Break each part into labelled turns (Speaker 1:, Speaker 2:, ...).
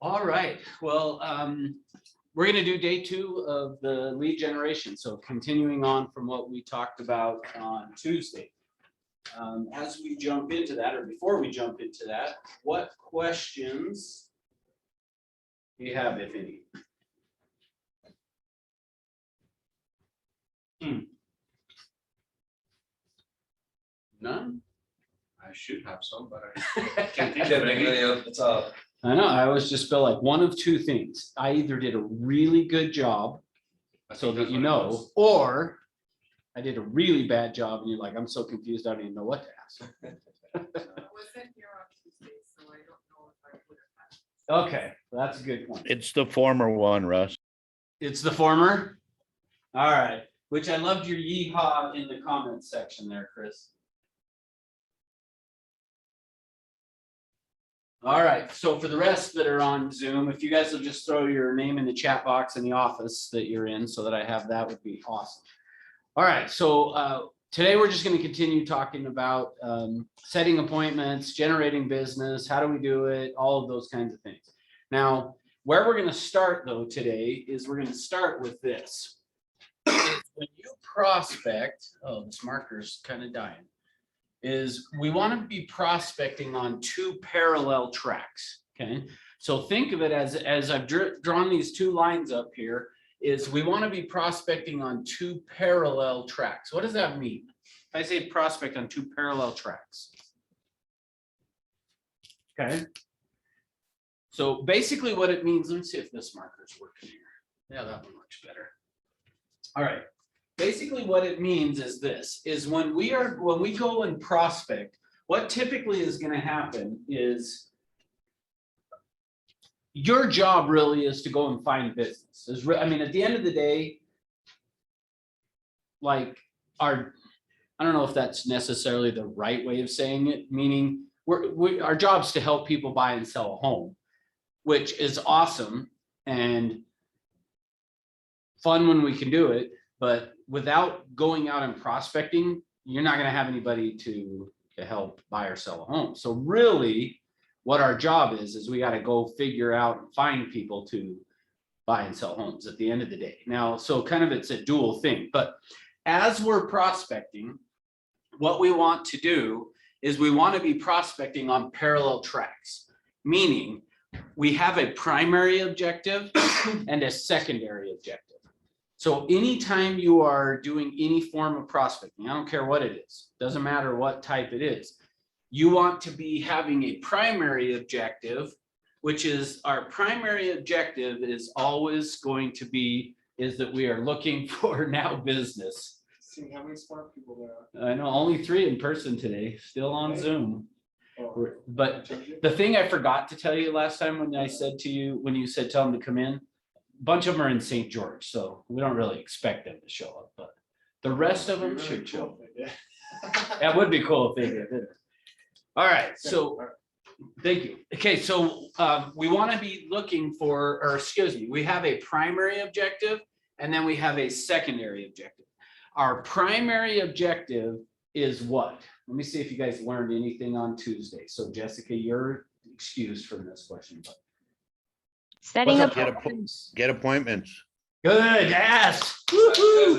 Speaker 1: All right, well, we're gonna do day 2 of the lead generation. So continuing on from what we talked about on Tuesday. As we jump into that, or before we jump into that, what questions do you have, if any? None?
Speaker 2: I should have some, but I can't think
Speaker 3: Yeah,
Speaker 2: of any.
Speaker 3: it's a
Speaker 1: I know, I always just feel like one of two things. I either did a really good job,
Speaker 2: I
Speaker 1: so
Speaker 2: think
Speaker 1: that
Speaker 2: that's
Speaker 1: you
Speaker 2: what it
Speaker 1: know,
Speaker 2: was.
Speaker 1: or I did a really bad job and you're like, I'm so confused, I don't even know what to ask.
Speaker 4: Wasn't here on Tuesday, so I don't know if I would have had.
Speaker 1: Okay, that's a good point.
Speaker 5: It's the former one, Russ.
Speaker 1: It's the former? All right, which I loved your yeehaw in the comments section there, Chris. All right, so for the rest that are on Zoom, if you guys will just throw your name in the chat box in the office that you're in so that I have that, would be awesome. All right, so today we're just going to continue talking about setting appointments, generating business, how do we do it, all of those kinds of things. Now, where we're going to start though today is we're going to start with this. When you prospect, oh, this marker's kind of dying, is we want to be prospecting on 2 parallel tracks, okay? So think of it as I've drawn these 2 lines up here, is we want to be prospecting on 2 parallel tracks. What does that mean? If I say prospect on 2 parallel tracks. Okay. So basically what it means, let me see if this marker is working here. Yeah, that one works better. All right. Basically what it means is this, is when we go and prospect, what typically is going to happen is your job really is to go and find business. I mean, at the end of the day, like I don't know if that's necessarily the right way of saying it, meaning our job is to help people buy and sell a home, which is awesome and fun when we can do it. But without going out and prospecting, you're not going to have anybody to help buy or sell a home. So really what our job is we got to go figure out and find people to buy and sell homes at the end of the day. Now, so kind of it's a dual thing, but as we're prospecting, what we want to do is we want to be prospecting on parallel tracks, meaning we have a primary objective and a secondary objective. So anytime you are doing any form of prospecting, I don't care what it is, doesn't matter what type it is, you want to be having a primary objective, which is our primary objective is always going to be, is that we are looking for now business.
Speaker 3: See how many smart people there
Speaker 1: I know only 3 in person today, still on Zoom.
Speaker 3: are.
Speaker 1: But the thing I forgot to tell you last time when I said to you, when you said tell them to come in, a bunch of them are in St. George, so we don't really expect them to show up, but the rest of them should show up. That would be cool if they did. All right, so thank you. Okay, so we want to be looking for, or excuse me, we have a primary objective and then we have a secondary objective. Our primary objective is what? Let me see if you guys learned anything on Tuesday. So Jessica, you're excused from this question. But
Speaker 6: Setting
Speaker 1: what's
Speaker 6: up.
Speaker 1: up?
Speaker 5: Get appointments.
Speaker 1: Good, yes. Woo-hoo.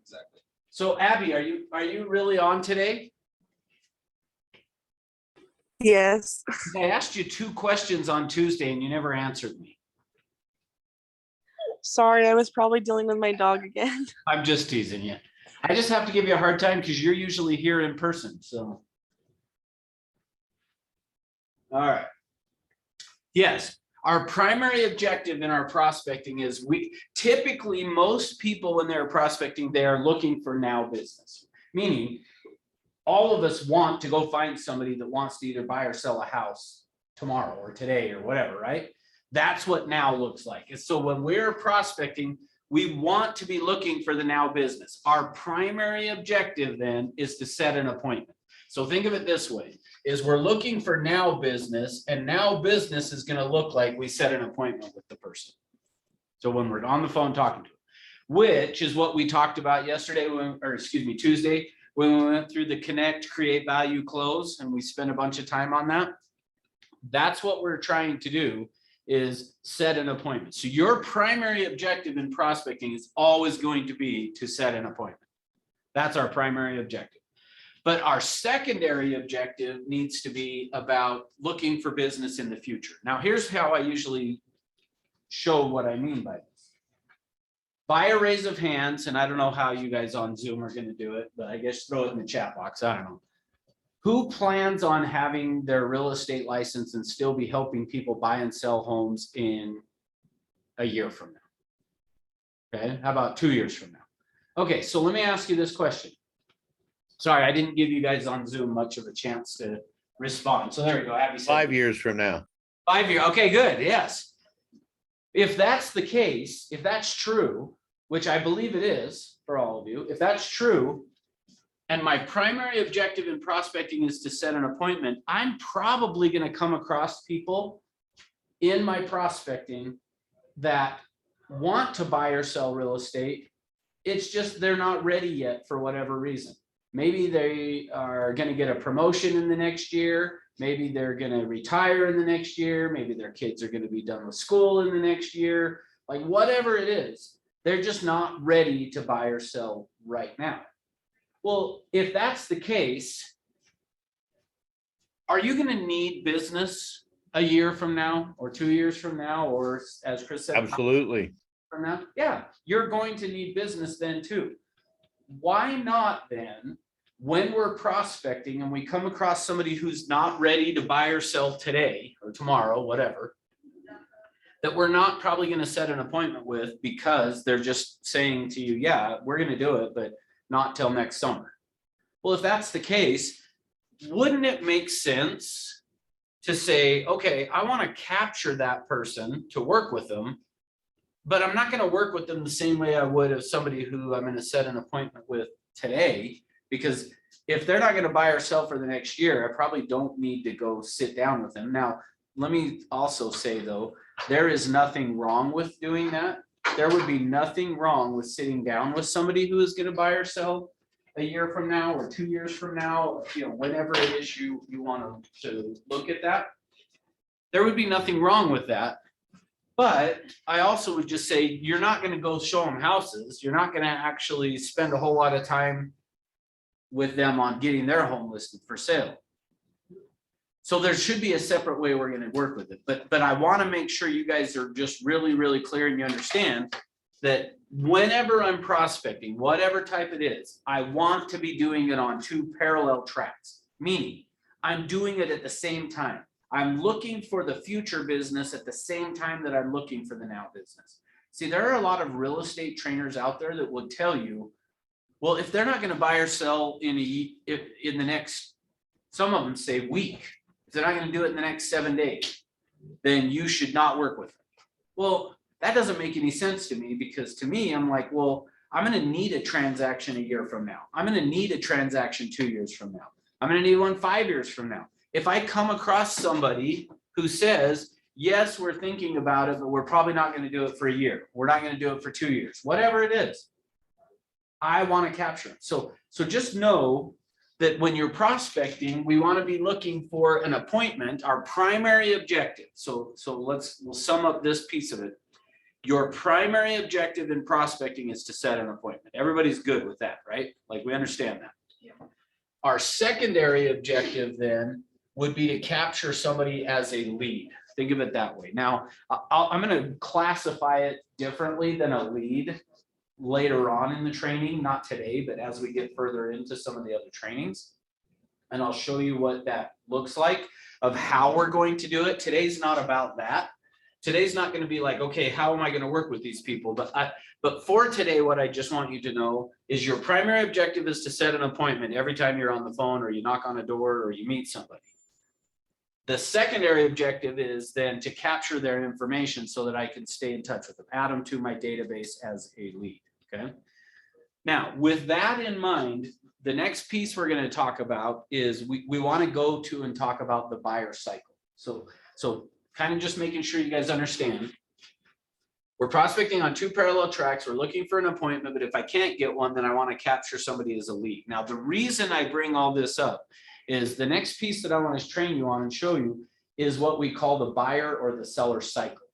Speaker 3: Exactly.
Speaker 1: So Abby, are you really on today?
Speaker 7: Yes.
Speaker 1: I asked you 2 questions on Tuesday and you never answered me.
Speaker 7: Sorry, I was probably dealing with my dog again.
Speaker 1: I'm just teasing you. I just have to give you a hard time because you're usually here in person, so. All right. Yes, our primary objective in our prospecting is typically most people when they're prospecting, they are looking for now business. Meaning all of us want to go find somebody that wants to either buy or sell a house tomorrow or today or whatever, right? That's what now looks like. And so when we're prospecting, we want to be looking for the now business. Our primary objective then is to set an appointment. So think of it this way, is we're looking for now business, and now business is going to look like we set an appointment with the person. So when we're on the phone talking to them, which is what we talked about yesterday, Tuesday, when we went through the connect, create value, close, and we spent a bunch of time on that. That's what we're trying to do, is set an appointment. So your primary objective in prospecting is always going to be to set an appointment. That's our primary objective. But our secondary objective needs to be about looking for business in the future. Now, here's how I usually show what I mean by this. By a raise of hands, and I don't know how you guys on Zoom are going to do it, but I guess throw it in the chat box. I don't know. Who plans on having their real estate license and still be helping people buy and sell homes in a year from now? Okay, how about 2 years from now? Okay, so let me ask you this question. Sorry, I didn't give you guys on Zoom much of a chance to respond. So there we go. Abby said
Speaker 5: 5 years from now.
Speaker 1: 5 year. Okay, good. Yes. If that's the case, if that's true, which I believe it is for all of you, if that's true, and my primary objective in prospecting is to set an appointment, I'm probably going to come across people in my prospecting that want to buy or sell real estate. It's just they're not ready yet for whatever reason. Maybe they are going to get a promotion in the next year. Maybe they're going to retire in the next year. Maybe their kids are going to be done with school in the next year. Like whatever it is, they're just not ready to buy or sell right now. Well, if that's the case, are you going to need business a year from now or 2 years from now, or as Chris said,
Speaker 5: Absolutely.
Speaker 1: from now? Yeah, you're going to need business then too. Why not then, when we're prospecting and we come across somebody who's not ready to buy or sell today or tomorrow, whatever, that we're not probably going to set an appointment with because they're just saying to you, yeah, we're going to do it, but not till next summer. Well, if that's the case, wouldn't it make sense to say, okay, I want to capture that person to work with them, but I'm not going to work with them the same way I would of somebody who I'm going to set an appointment with today, because if they're not going to buy or sell for the next year, I probably don't need to go sit down with them. Now, let me also say though, there is nothing wrong with doing that. There would be nothing wrong with sitting down with somebody who is going to buy or sell a year from now or 2 years from now, you know, whenever it is you want to look at that. There would be nothing wrong with that. But I also would just say, you're not going to go show them houses. You're not going to actually spend a whole lot of time with them on getting their home listed for sale. So there should be a separate way we're going to work with it. But I want to make sure you guys are just really, really clear and you understand that whenever I'm prospecting, whatever type it is, I want to be doing it on two parallel tracks, meaning I'm doing it at the same time. I'm looking for the future business at the same time that I'm looking for the now business. See, there are a lot of real estate trainers out there that would tell you, well, if they're not going to buy or sell in the next, some of them say week, if they're not going to do it in the next 7 days, then you should not work with them. Well, that doesn't make any sense to me, because to me, I'm like, well, I'm going to need a transaction a year from now. I'm going to need a transaction 2 years from now. I'm going to need one 5 years from now. If I come across somebody who says, yes, we're thinking about it, but we're probably not going to do it for a year. We're not going to do it for 2 years, whatever it is, I want to capture it. So just know that when you're prospecting, we want to be looking for an appointment, our primary objective. So we'll sum up this piece of it. Your primary objective in prospecting is to set an appointment. Everybody's good with that, right? Like, we understand that.
Speaker 4: Yeah.
Speaker 1: Our secondary objective then would be to capture somebody as a lead. Think of it that way. Now, I'm going to classify it differently than a lead later on in the training, not today, but as we get further into some of the other trainings. And I'll show you what that looks like, of how we're going to do it. Today's not about that. Today's not going to be like, okay, how am I going to work with these people? But for today, what I just want you to know is your primary objective is to set an appointment every time you're on the phone, or you knock on a door, or you meet somebody. The secondary objective is then to capture their information so that I can stay in touch with them, add them to my database as a lead, okay? Now, with that in mind, the next piece we're going to talk about is we want to go to and talk about the buyer cycle. So kind of just making sure you guys understand. We're prospecting on two parallel tracks. We're looking for an appointment, but if I can't get one, then I want to capture somebody as a lead. Now, the reason I bring all this up is the next piece that I want to train you on and show you is what we call the buyer or the seller cycle.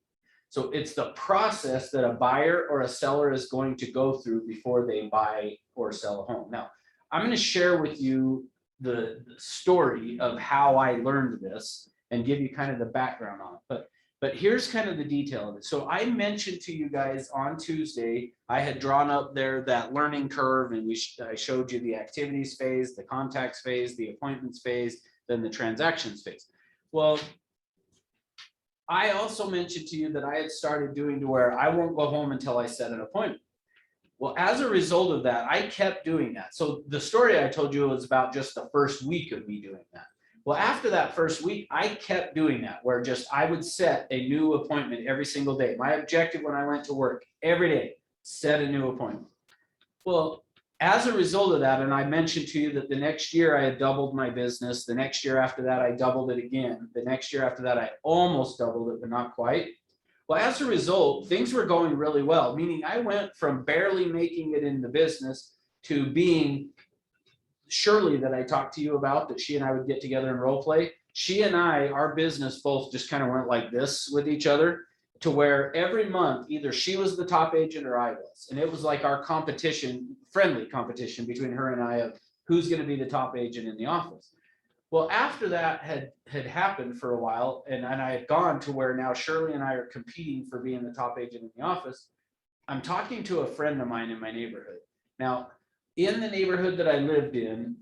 Speaker 1: So it's the process that a buyer or a seller is going to go through before they buy or sell a home. Now, I'm going to share with you the story of how I learned this and give you kind of the background on it. But here's kind of the detail of it. So I mentioned to you guys on Tuesday, I had drawn up there that learning curve, and I showed you the activities phase, the contacts phase, the appointments phase, then the transactions phase. Well, I also mentioned to you that I had started doing to where I won't go home until I set an appointment. Well, as a result of that, I kept doing that. So the story I told you was about just the first week of me doing that. Well, after that first week, I kept doing that, where just I would set a new appointment every single day. My objective when I went to work every day, set a new appointment. Well, as a result of that, and I mentioned to you that the next year I had doubled my business. The next year after that, I doubled it again. The next year after that, I almost doubled it, but not quite. Well, as a result, things were going really well, meaning I went from barely making it in the business to being Shirley that I talked to you about, that she and I would get together and role play. She and I, our business both just kind of went like this with each other, to where every month either she was the top agent or I was. And it was like our competition, friendly competition between her and I of who's going to be the top agent in the office. Well, after that had happened for a while, and I had gone to where now Shirley and I are competing for being the top agent in the office, I'm talking to a friend of mine in my neighborhood. Now, in the neighborhood that I lived in,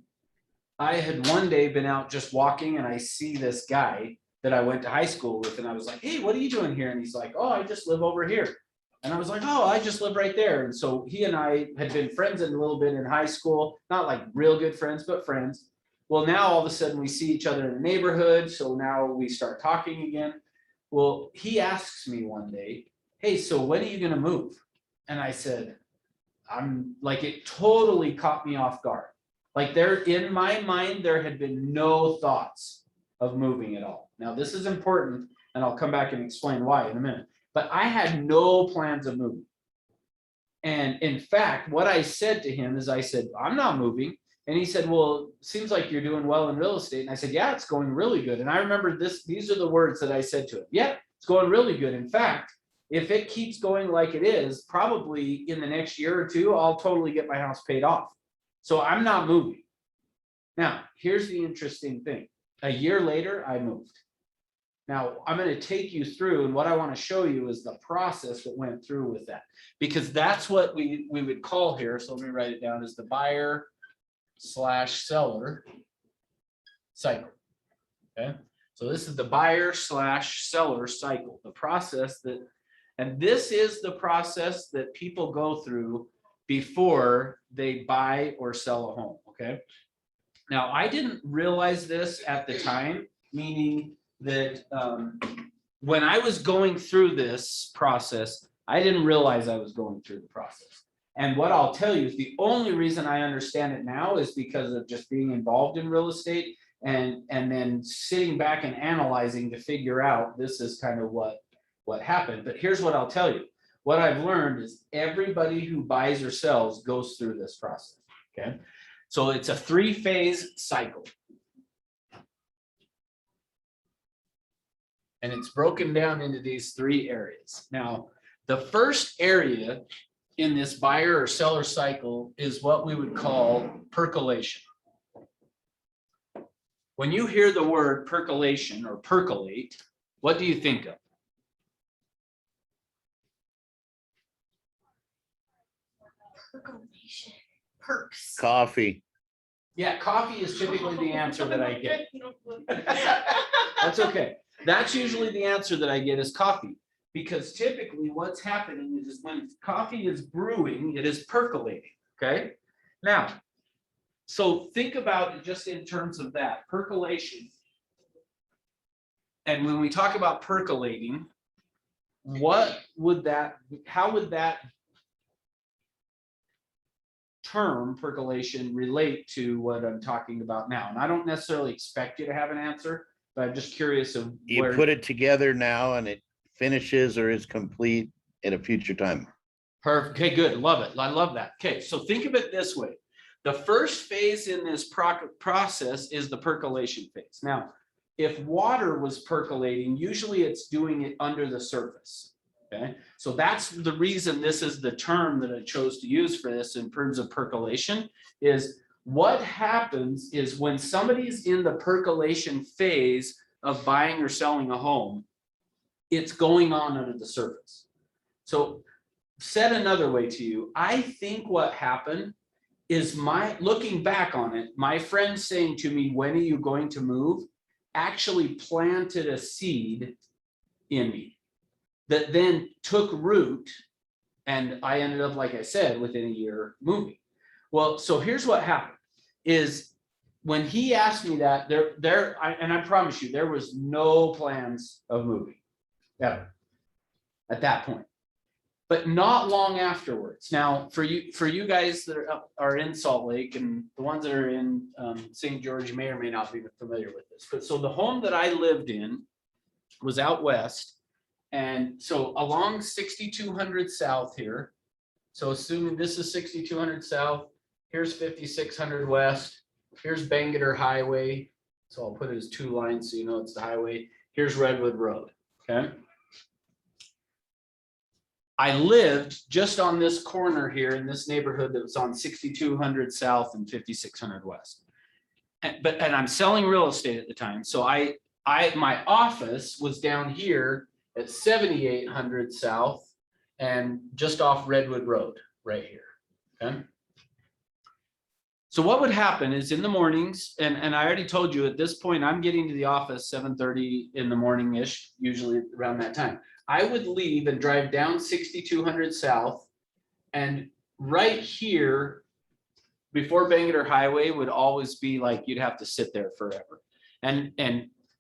Speaker 1: I had one day been out just walking, and I see this guy that I went to high school with, and I was like, hey, what are you doing here? And he's like, oh, I just live over here. And I was like, oh, I just live right there. And so he and I had been friends a little bit in high school, not like real good friends, but friends. Well, now all of a sudden we see each other in the neighborhood. So now we start talking again. Well, he asks me one day, hey, so when are you going to move? And I said, I'm like, it totally caught me off guard. Like in my mind, there had been no thoughts of moving at all. Now, this is important, and I'll come back and explain why in a minute. But I had no plans of moving. And in fact, what I said to him is I said, I'm not moving. And he said, well, seems like you're doing well in real estate. And I said, yeah, it's going really good. And I remember these are the words that I said to him. Yeah, it's going really good. In fact, if it keeps going like it is, probably in the next year or two, I'll totally get my house paid off. So I'm not moving. Now, here's the interesting thing. A year later, I moved. Now, I'm going to take you through, and what I want to show you is the process that went through with that, because that's what we would call here. So let me write it down as the buyer/seller cycle. Okay. So this is the buyer/seller cycle, the process that, and this is the process that people go through before they buy or sell a home. Okay. Now, I didn't realize this at the time, meaning that when I was going through this process, I didn't realize I was going through the process. And what I'll tell you is the only reason I understand it now is because of just being involved in real estate and then sitting back and analyzing to figure out this is kind of what happened. But here's what I'll tell you. What I've learned is everybody who buys or sells goes through this process. Okay. So it's a 3-phase cycle. And it's broken down into these 3 areas. Now, the first area in this buyer or seller cycle is what we would call percolation. When you hear the word percolation or percolate, what do you think of?
Speaker 4: Percolation, perks.
Speaker 5: Coffee.
Speaker 1: Yeah, coffee is typically the answer that I get. That's okay. That's usually the answer that I get is coffee, because typically what's happening is when coffee is brewing, it is percolating. Okay. Now, so think about it just in terms of that percolation. And when we talk about percolating, how would that term percolation relate to what I'm talking about now? And I don't necessarily expect you to have an answer, but I'm just curious of
Speaker 5: You
Speaker 1: where.
Speaker 5: put it together now and it finishes or is complete at a future time.
Speaker 1: Perfect. Okay, good. Love it. I love that. Okay, so think of it this way. The first phase in this process is the percolation phase. Now, if water was percolating, usually it's doing it under the surface. Okay, so that's the reason this is the term that I chose to use for this in terms of percolation, is what happens is when somebody's in the percolation phase of buying or selling a home, it's going on under the surface. So said another way to you, I think what happened is looking back on it, my friend saying to me, when are you going to move, actually planted a seed in me that then took root. And I ended up, like I said, within a year moving. Well, so here's what happened is when he asked me that, and I promise you, there was no plans of moving ever at that point. But not long afterwards. Now, for you guys that are in Salt Lake and the ones that are in St. George may or may not be familiar with this. But so the home that I lived in was out west. And so along 6200 South here. So assuming this is 6200 South, here's 5600 West, here's Bangerter Highway. So I'll put it as 2 lines so you know it's the highway. Here's Redwood Road, okay? I lived just on this corner here in this neighborhood that was on 6200 South and 5600 West. And I'm selling real estate at the time. So my office was down here at 7800 South and just off Redwood Road right here, okay? So what would happen is in the mornings, and I already told you at this point, I'm getting to the office 7:30 in the morning-ish, usually around that time. I would leave and drive down 6200 South, and right here before Bangerter Highway would always be like, you'd have to sit there forever. And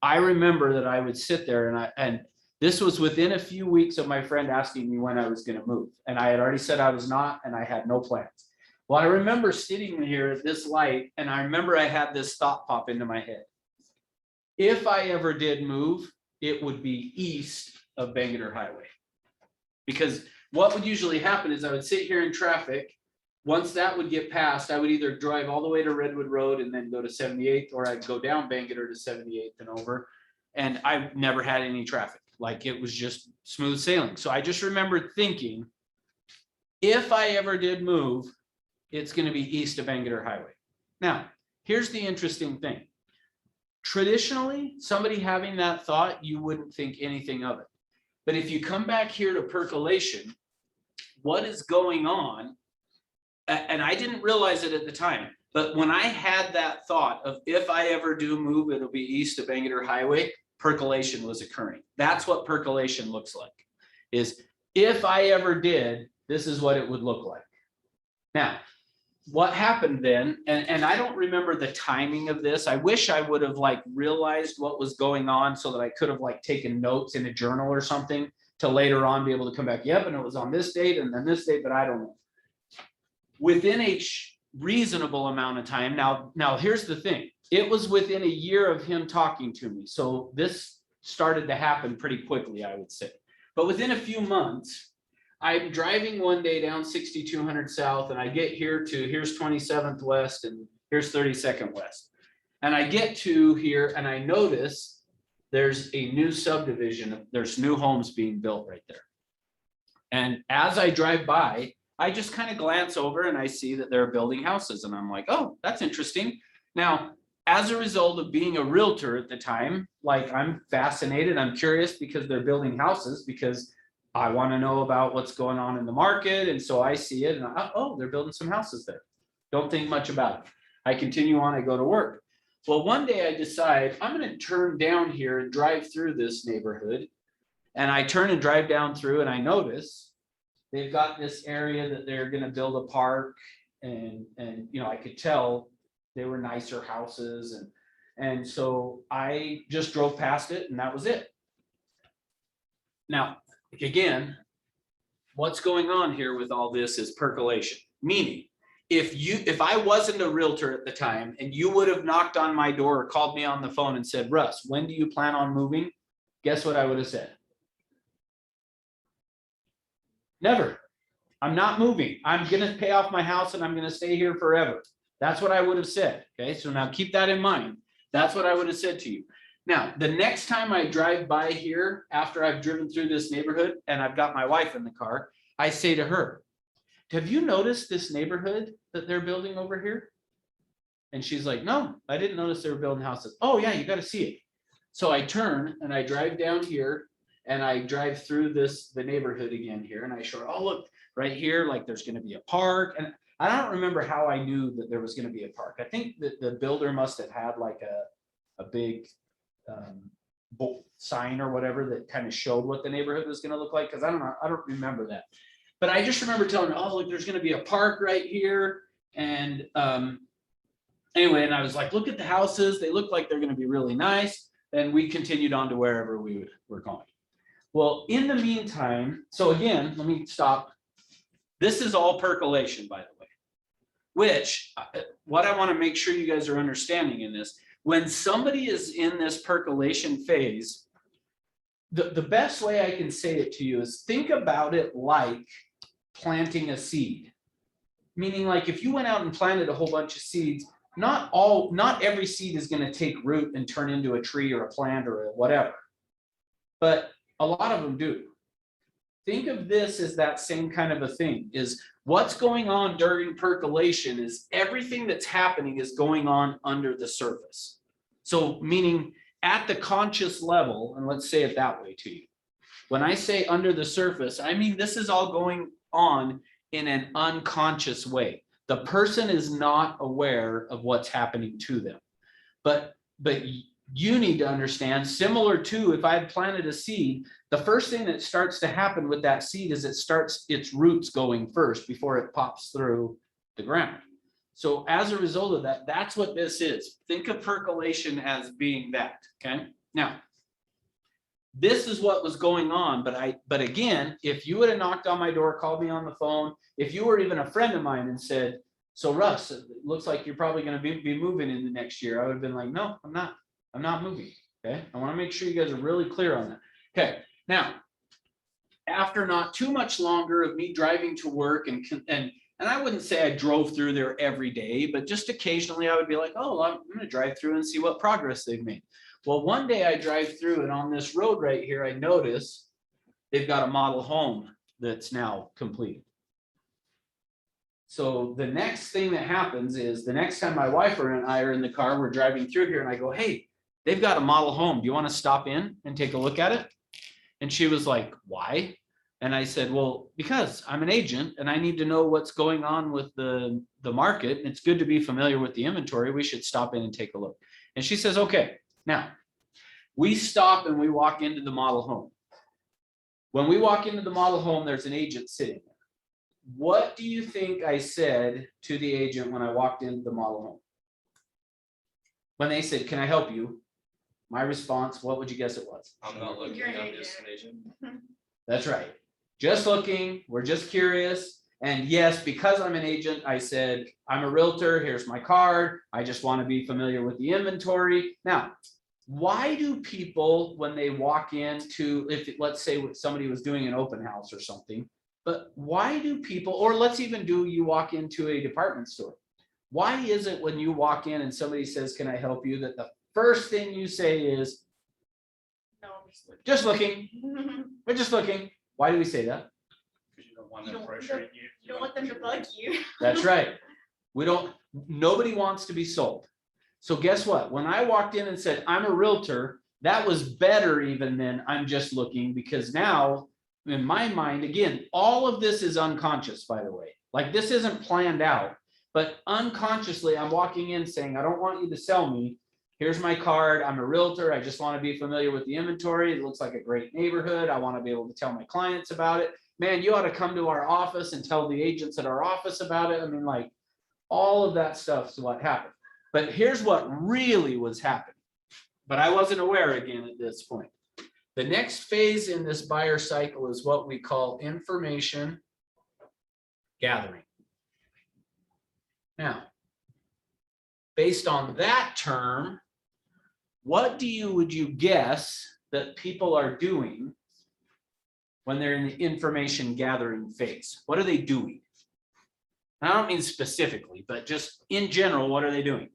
Speaker 1: I remember that I would sit there and this was within a few weeks of my friend asking me when I was going to move. And I had already said I was not, and I had no plans. Well, I remember sitting here at this light, and I remember I had this thought pop into my head. If I ever did move, it would be east of Bangerter Highway. Because what would usually happen is I would sit here in traffic. Once that would get passed, I would either drive all the way to Redwood Road and then go to 78th, or I'd go down Bangerter to 78th and over. And I never had any traffic. Like it was just smooth sailing. So I just remember thinking, if I ever did move, it's going to be east of Bangerter Highway. Now, here's the interesting thing. Traditionally, somebody having that thought, you wouldn't think anything of it. But if you come back here to percolation, what is going on? And I didn't realize it at the time, but when I had that thought of if I ever do move, it'll be east of Bangerter Highway, percolation was occurring. That's what percolation looks like, is if I ever did, this is what it would look like. Now, what happened then, and I don't remember the timing of this. I wish I would have like realized what was going on so that I could have like taken notes in a journal or something to later on be able to come back. Yep, and it was on this date and then this date, but I don't know. Within a reasonable amount of time. Now here's the thing. It was within a year of him talking to me. So this started to happen pretty quickly, I would say. But within a few months, I'm driving one day down 6200 South and I get here to here's 27th West and here's 32nd West. And I get to here and I notice there's a new subdivision. There's new homes being built right there. And as I drive by, I just kind of glance over and I see that they're building houses and I'm like, oh, that's interesting. Now, as a result of being a realtor at the time, like I'm fascinated, I'm curious because they're building houses because I want to know about what's going on in the market. And so I see it and oh, they're building some houses there. Don't think much about it. I continue on, I go to work. Well, one day I decide I'm going to turn down here and drive through this neighborhood. And I turn and drive down through and I notice they've got this area that they're going to build a park. And you know, I could tell they were nicer houses. And so I just drove past it and that was it. Now, again, what's going on here with all this is percolation, meaning if I wasn't a realtor at the time and you would have knocked on my door or called me on the phone and said, Russ, when do you plan on moving? Guess what I would have said? Never. I'm not moving. I'm going to pay off my house and I'm going to stay here forever. That's what I would have said. Okay, so now keep that in mind. That's what I would have said to you. Now, the next time I drive by here, after I've driven through this neighborhood and I've got my wife in the car, I say to her, have you noticed this neighborhood that they're building over here? And she's like, no, I didn't notice they were building houses. Oh yeah, you gotta see it. So I turn and I drive down here and I drive through the neighborhood again here and I show her, oh, look, right here, like there's gonna be a park. And I don't remember how I knew that there was gonna be a park. I think that the builder must have had like a big sign or whatever that kind of showed what the neighborhood was gonna look like, because I don't remember that. But I just remember telling her, oh, look, there's gonna be a park right here. And anyway, and I was like, look at the houses, they look like they're gonna be really nice. And we continued on to wherever we were going. Well, in the meantime, so again, let me stop. This is all percolation, by the way, which what I want to make sure you guys are understanding in this, when somebody is in this percolation phase, the best way I can say it to you is think about it like planting a seed. Meaning, like if you went out and planted a whole bunch of seeds, not every seed is going to take root and turn into a tree or a plant or a whatever, but a lot of them do. Think of this as that same kind of a thing, is what's going on during percolation is everything that's happening is going on under the surface. So meaning at the conscious level, and let's say it that way to you. When I say under the surface, I mean this is all going on in an unconscious way. The person is not aware of what's happening to them. But you need to understand, similar to if I had planted a seed, the first thing that starts to happen with that seed is it starts its roots going first before it pops through the ground. So as a result of that, that's what this is. Think of percolation as being that, okay? Now, this is what was going on, but again, if you would have knocked on my door, called me on the phone, if you were even a friend of mine and said, so Russ, it looks like you're probably going to be moving in the next year, I would have been like, no, I'm not moving. Okay, I want to make sure you guys are really clear on that. Okay, now, after not too much longer of me driving to work, and I wouldn't say I drove through there every day, but just occasionally I would be like, oh, I'm going to drive through and see what progress they've made. Well, one day I drive through, and on this road right here, I notice they've got a model home that's now completed. So the next thing that happens is the next time my wife and I are in the car, we're driving through here, and I go, hey, they've got a model home. Do you want to stop in and take a look at it? And she was like, why? And I said, well, because I'm an agent and I need to know what's going on with the market. It's good to be familiar with the inventory. We should stop in and take a look. And she says, okay. Now, we stop and we walk into the model home. When we walk into the model home, there's an agent sitting there. What do you think I said to the agent when I walked into the model home? When they said, can I help you? My response, what would you guess it was?
Speaker 3: I'm not looking,
Speaker 4: You're an
Speaker 3: I'm just an agent.
Speaker 1: That's right. Just looking, we're just curious. And yes, because I'm an agent, I said, I'm a realtor, here's my card. I just want to be familiar with the inventory. Now, why do people, when they walk into, if let's say somebody was doing an open house or something, but why do people, or let's even do, you walk into a department store. Why is it when you walk in and somebody says, can I help you, that the first thing you say is,
Speaker 4: No, I'm
Speaker 1: just looking,
Speaker 4: looking.
Speaker 1: we're just looking. Why do we say that?
Speaker 2: Because you don't want
Speaker 4: You
Speaker 2: them
Speaker 4: don't-
Speaker 2: pressuring you.
Speaker 4: You don't want them to bug you.
Speaker 1: That's right. Nobody wants to be sold. So guess what? When I walked in and said, I'm a realtor, that was better even than I'm just looking, because now in my mind, again, all of this is unconscious, by the way. Like this isn't planned out, but unconsciously I'm walking in saying, I don't want you to sell me. Here's my card. I'm a realtor. I just want to be familiar with the inventory. It looks like a great neighborhood. I want to be able to tell my clients about it. Man, you ought to come to our office and tell the agents at our office about it. I mean, like all of that stuff is what happened. But here's what really was happening. But I wasn't aware again at this point. The next phase in this buyer cycle is what we call information gathering. Now, based on that term, what would you guess that people are doing when they're in the information gathering phase? What are they doing? I don't mean specifically, but just in general, what are they doing?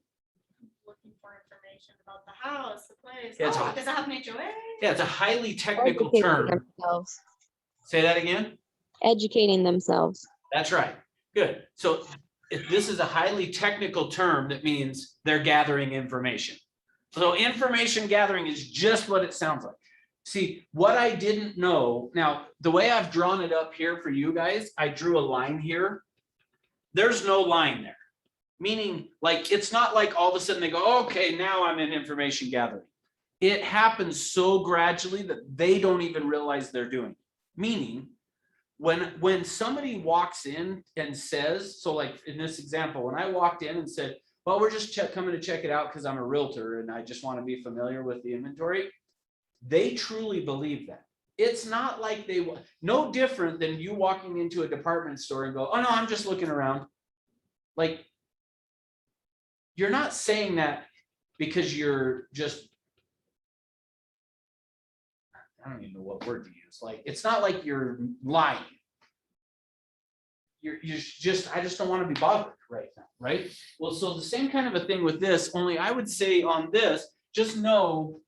Speaker 4: Looking for information
Speaker 8: about the house, the place.
Speaker 1: Yeah, it's
Speaker 8: Oh,
Speaker 1: hot.
Speaker 8: does it have an HOA?
Speaker 1: Yeah, it's a highly technical
Speaker 6: Educating
Speaker 1: term.
Speaker 6: themselves.
Speaker 1: Say that again?
Speaker 6: Educating themselves.
Speaker 1: That's right. Good. So if this is a highly technical term, that means they're gathering information. So information gathering is just what it sounds like. See, what I didn't know, now, the way I've drawn it up here for you guys, I drew a line here. There's no line there. Meaning, like, it's not like all of a sudden they go, okay, now I'm in information gathering. It happens so gradually that they don't even realize they're doing it. Meaning, when somebody walks in and says, so like in this example, when I walked in and said, well, we're just coming to check it out because I'm a realtor and I just want to be familiar with the inventory, they truly believe that. It's not like no different than you walking into a department store and go, oh no, I'm just looking around. Like, you're not saying that because you're just, I don't even know what word to use. Like, it's not like you're lying. You're just, I just don't want to be bothered right now, right? Well, so the same kind of a thing with this, only I would say on this, just know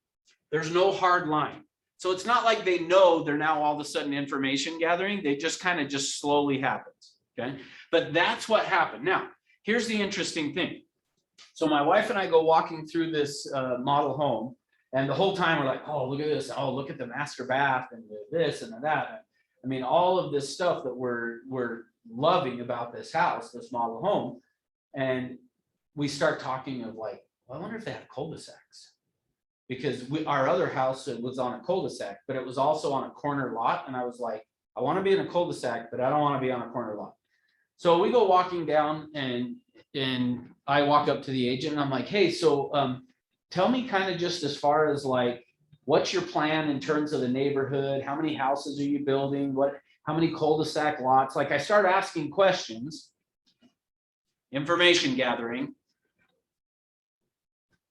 Speaker 1: there's no hard line. So it's not like they know they're now all of a sudden information gathering. They just kind of just slowly happens, okay? But that's what happened. Now, here's the interesting thing. So my wife and I go walking through this model home, and the whole time we're like, oh, look at this. Oh, look at the master bath and this and that. I mean, all of this stuff that we're loving about this house, this model home. And we start talking of like, well, I wonder if they have cul-de-sacs. Because our other house, it was on a cul-de-sac, but it was also on a corner lot. And I was like, I want to be in a cul-de-sac, but I don't want to be on a corner lot. So we go walking down and I walk up to the agent and I'm like, hey, so tell me kind of just as far as like, what's your plan in terms of the neighborhood? How many houses are you building? How many cul-de-sac lots? Like, I start asking questions, information gathering.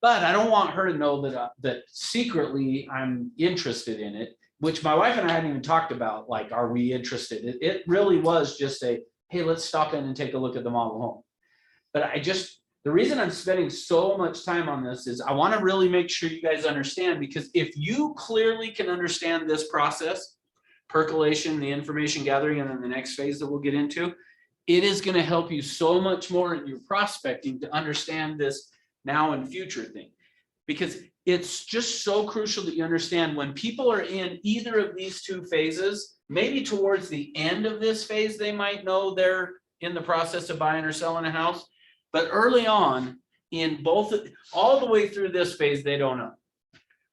Speaker 1: But I don't want her to know that secretly I'm interested in it, which my wife and I hadn't even talked about, like, are we interested? It really was just a, hey, let's stop in and take a look at the model home. But the reason I'm spending so much time on this is I want to really make sure you guys understand, because if you clearly can understand this process, percolation, the information gathering, and then the next phase that we'll get into, it is going to help you so much more in your prospecting to understand this now and future thing, because it's just so crucial that you understand when people are in either of these two phases, maybe towards the end of this phase, they might know they're in the process of buying or selling a house, but early on in both, all the way through this phase, they don't know.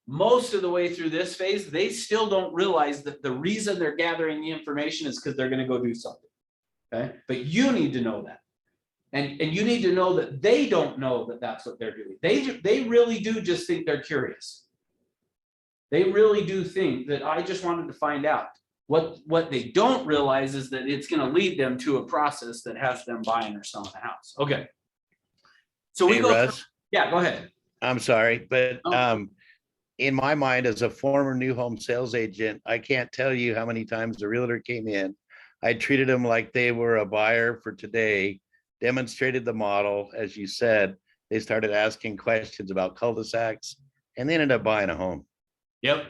Speaker 1: Most of the way through this phase, they still don't realize that the reason they're gathering the information is because they're going to go do something. Okay, but you need to know that. And you need to know that they don't know that that's what they're doing. They really do just think they're curious. They really do think that I just wanted to find out. What they don't realize is that it's going to lead them to a process that has them buying or selling a house. Okay. So we
Speaker 5: Hey,
Speaker 1: go.
Speaker 5: Russ,
Speaker 1: Yeah, go ahead.
Speaker 5: I'm sorry, but
Speaker 1: Oh.
Speaker 5: in my mind, as a former new home sales agent, I can't tell you how many times the realtor came in. I treated them like they were a buyer for today, demonstrated the model, as you said. They started asking questions about cul-de-sacs, and they ended up buying a home.
Speaker 1: Yep.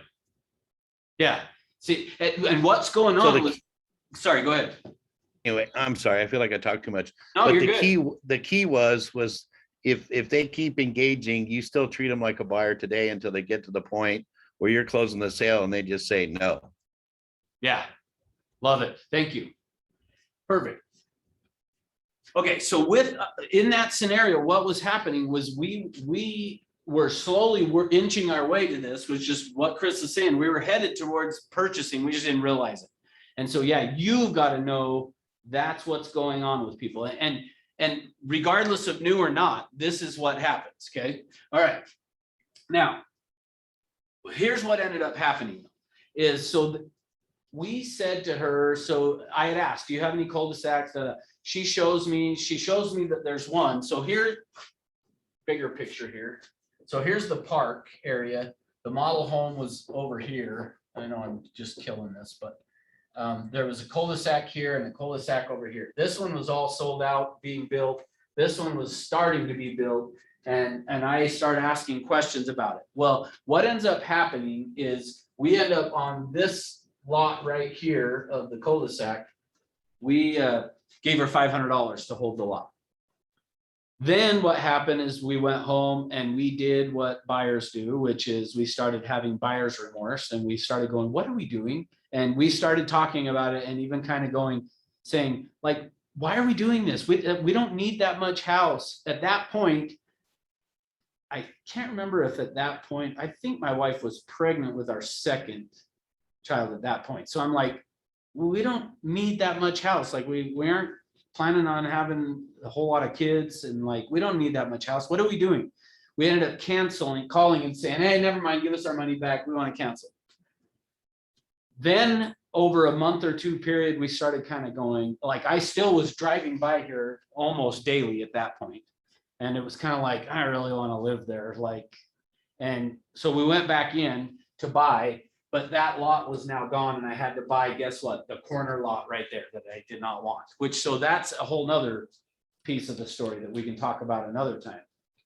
Speaker 1: Yeah. See, and what's going
Speaker 5: So
Speaker 1: on with, sorry, go ahead.
Speaker 5: Anyway, I'm sorry, I feel like I talked too much.
Speaker 1: No,
Speaker 5: But
Speaker 1: you're
Speaker 5: the
Speaker 1: good.
Speaker 5: key was if they keep engaging, you still treat them like a buyer today until they get to the point where you're closing the sale and they just say no.
Speaker 1: Yeah. Love it. Thank you. Perfect. Okay, so in that scenario, what was happening was we were we're inching our way to this, which is what Chris is saying. We were headed towards purchasing. We just didn't realize it. And so, yeah, you've got to know that's what's going on with people. And regardless of new or not, this is what happens. Okay. All right. Now, here's what ended up happening is, so we said to her, so I had asked, do you have any cul-de-sacs? She shows me that there's one. So here, bigger picture here. So here's the park area. The model home was over here. I know I'm just killing this, but there was a cul-de-sac here and a cul-de-sac over here. This one was all sold out, being built. This one was starting to be built. And I start asking questions about it. Well, what ends up happening is we end up on this lot right here of the cul-de-sac. We gave her $500 to hold the lot. Then what happened is we went home and we did what buyers do, which is we started having buyer's remorse and we started going, what are we doing? And we started talking about it and even kind of going, saying like, why are we doing this? We don't need that much house. At that point, I can't remember if at that point, I think my wife was pregnant with our second child at that point. So I'm like, well, we don't need that much house. Like we aren't planning on having a whole lot of kids and like, we don't need that much house. What are we doing? We ended up calling and saying, hey, never mind, give us our money back. We want to cancel. Then over a month or two period, we started kind of going, like, I still was driving by here almost daily at that point. And it was kind of like, I really want to live there. Like, and so we went back in to buy, but that lot was now gone and I had to buy, guess what? The corner lot right there that I did not want, which, so that's a whole nother piece of the story that we can talk about another time.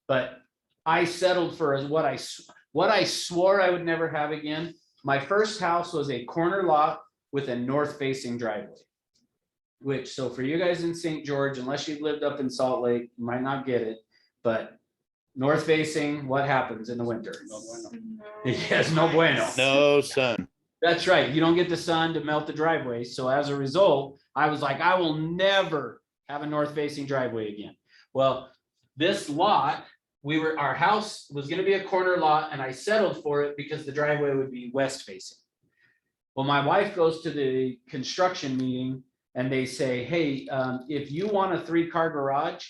Speaker 1: But I settled for what I swore I would never have again. My first house was a corner lot with a north facing driveway. Which, so for you guys in St. George, unless you've lived up in Salt Lake, you might not get it, but north facing, what happens in the winter?
Speaker 2: No bueno.
Speaker 1: Yes, no bueno.
Speaker 5: No, son.
Speaker 1: That's right. You don't get the sun to melt the driveway. So as a result, I was like, I will never have a north facing driveway again. Well, this lot, our house was going to be a corner lot and I settled for it because the driveway would be west facing. Well, my wife goes to the construction meeting and they say, hey, if you want a 3-car garage,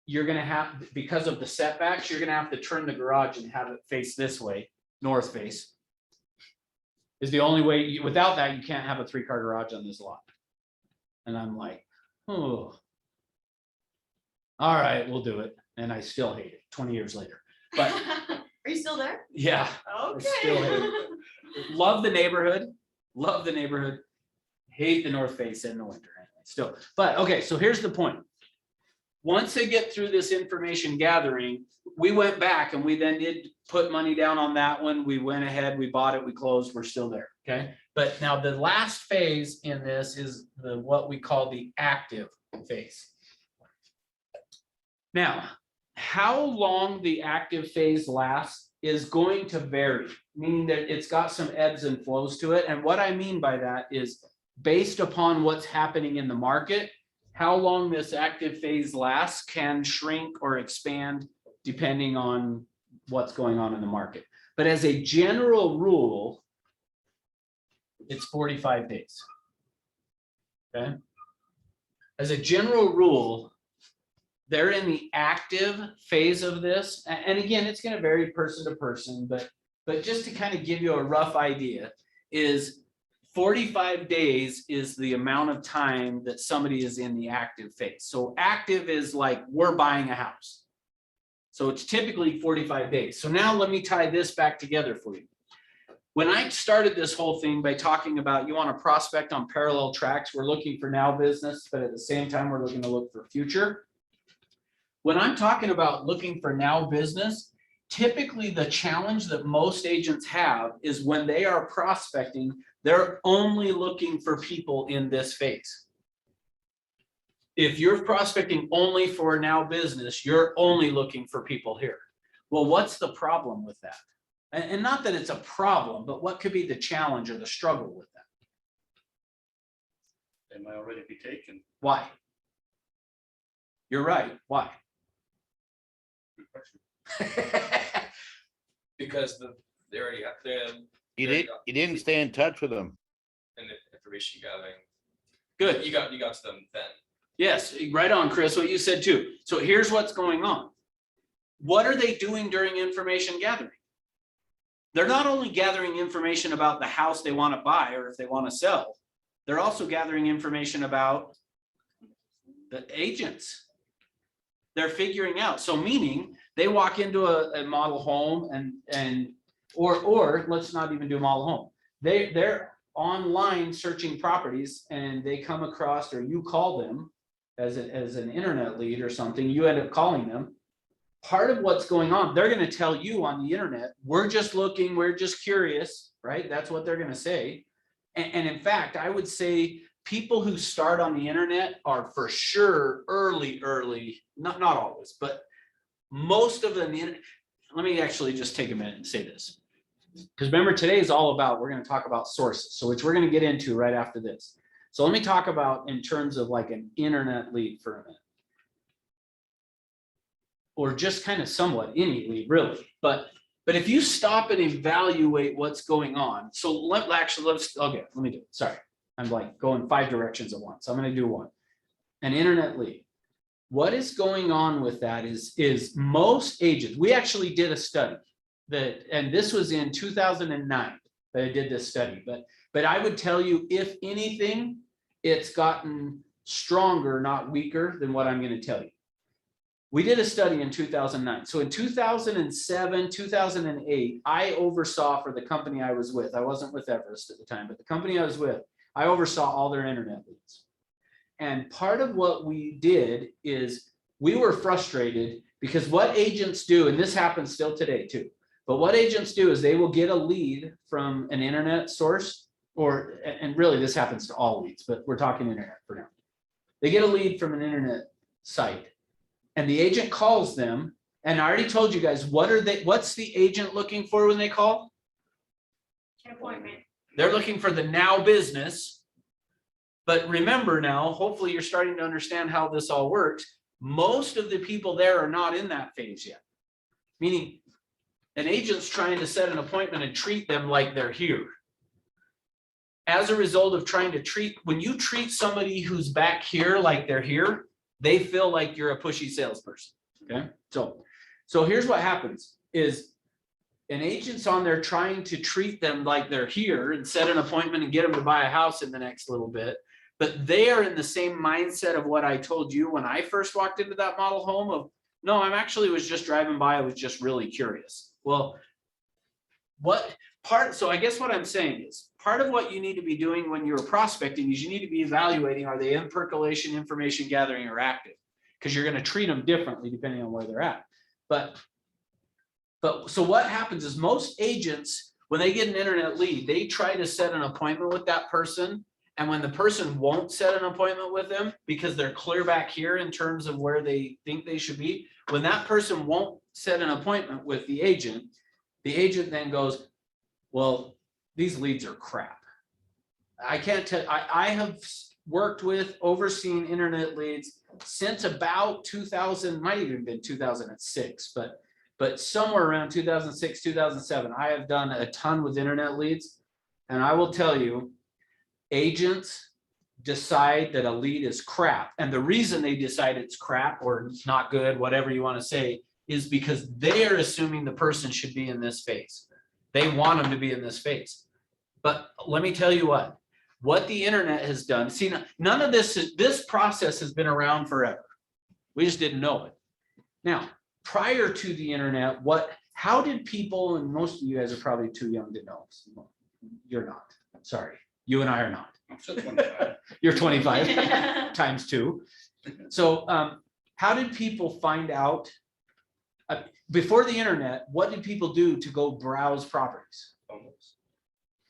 Speaker 1: you're going to have, because of the setbacks, you're going to have to turn the garage and have it face this way, north face. Is the only way, without that, you can't have a 3-car garage on this lot. And I'm like, oh, all right, we'll do it. And I still hate it 20 years later. But
Speaker 8: Are you still there?
Speaker 1: yeah, still hate
Speaker 8: Okay.
Speaker 1: love the neighborhood, hate the north face in the winter anyway, still. But okay, so here's the point. Once they get through this information gathering, we went back and we then did put money down on that one. We went ahead, we bought it, we closed, we're still there, okay? But now the last phase in this is what we call the active phase. Now, how long the active phase lasts is going to vary, meaning that it's got some ebbs and flows to it. And what I mean by that is based upon what's happening in the market, how long this active phase lasts can shrink or expand depending on what's going on in the market. But as a general rule, it's 45 days. Okay. As a general rule, they're in the active phase of this. And again, it's going to vary person to person, but just to kind of give you a rough idea is 45 days is the amount of time that somebody is in the active phase. So active is like we're buying a house. So it's typically 45 days. So now let me tie this back together for you. When I started this whole thing by talking about you want to prospect on parallel tracks, we're looking for now business, but at the same time, we're looking to look for future. When I'm talking about looking for now business, typically the challenge that most agents have is when they are prospecting, they're only looking for people in this phase. If you're prospecting only for now business, you're only looking for people here. Well, what's the problem with that? And not that it's a problem, but what could be the challenge or the struggle with that?
Speaker 2: They might already be taken.
Speaker 1: Why? You're right. Why?
Speaker 2: Good question.
Speaker 3: Because they already have them
Speaker 5: You didn't stay in touch with them.
Speaker 3: and the information gathering.
Speaker 1: Good.
Speaker 3: You got to them then.
Speaker 1: Yes, right on, Chris, what you said too. So here's what's going on. What are they doing during information gathering? They're not only gathering information about the house they want to buy or if they want to sell, they're also gathering information about the agents. They're figuring out. So meaning they walk into a model home or let's not even do a model home. They're online searching properties and they come across, or you call them as an internet lead or something, you end up calling them part of what's going on, they're gonna tell you on the internet, we're just looking, we're just curious, right? That's what they're gonna say. And in fact, I would say people who start on the internet are for sure early, not always, but most of them, let me actually just take a minute and say this. Because remember, today is all about, we're going to talk about sources, so which we're going to get into right after this. So let me talk about in terms of like an internet lead for a minute. Or just kind of somewhat any lead, really. But if you stop and evaluate what's going on, so let me do it. Sorry. I'm like going 5 directions at once. I'm going to do one. An internet lead. What is going on with that is most agents, we actually did a study that, and this was in 2009 that I did this study, but I would tell you, if anything, it's gotten stronger, not weaker than what I'm going to tell you. We did a study in 2009. So in 2007, 2008, I oversaw for the company I was with. I wasn't with Everest at the time, but the company I was with, I oversaw all their internet leads. And part of what we did is we were frustrated because what agents do, and this happens still today too, but what agents do is they will get a lead from an internet source, and really this happens to all leads, but we're talking internet for now. They get a lead from an internet site and the agent calls them. And I already told you guys, what's the agent looking for when they call?
Speaker 8: An appointment.
Speaker 1: They're looking for the now business. But remember now, hopefully you're starting to understand how this all works. Most of the people there are not in that phase yet. Meaning an agent's trying to set an appointment and treat them like they're here. As a result of trying to when you treat somebody who's back here like they're here, they feel like you're a pushy salesperson, okay? So here's what happens is an agent's on there trying to treat them like they're here and set an appointment and get them to buy a house in the next little bit. But they are in the same mindset of what I told you when I first walked into that model home of, no, I'm actually was just driving by. I was just really curious. Well, so I guess what I'm saying is part of what you need to be doing when you're prospecting is you need to be evaluating, are they in percolation, information gathering, or active? Because you're going to treat them differently depending on where they're at. But so what happens is most agents, when they get an internet lead, they try to set an appointment with that person. And when the person won't set an appointment with them because they're clear back here in terms of where they think they should be, when that person won't set an appointment with the agent then goes, well, these leads are crap. I can't tell, I have worked with, overseen internet leads since about 2000, might even been 2006, but somewhere around 2006, 2007, I have done a ton with internet leads. And I will tell you, agents decide that a lead is crap. And the reason they decide it's crap or it's not good, whatever you want to say, is because they are assuming the person should be in this phase. They want them to be in this phase. But let me tell you what the internet has done. See, none of this process has been around forever. We just didn't know it. Now, prior to the internet, how did people, and most of you guys are probably too young to know. You're not, sorry. You and I are not.
Speaker 2: I'm still 25.
Speaker 1: You're 25 times 2. So how did people find out before the internet? What did people do to go browse properties?
Speaker 2: Phone books.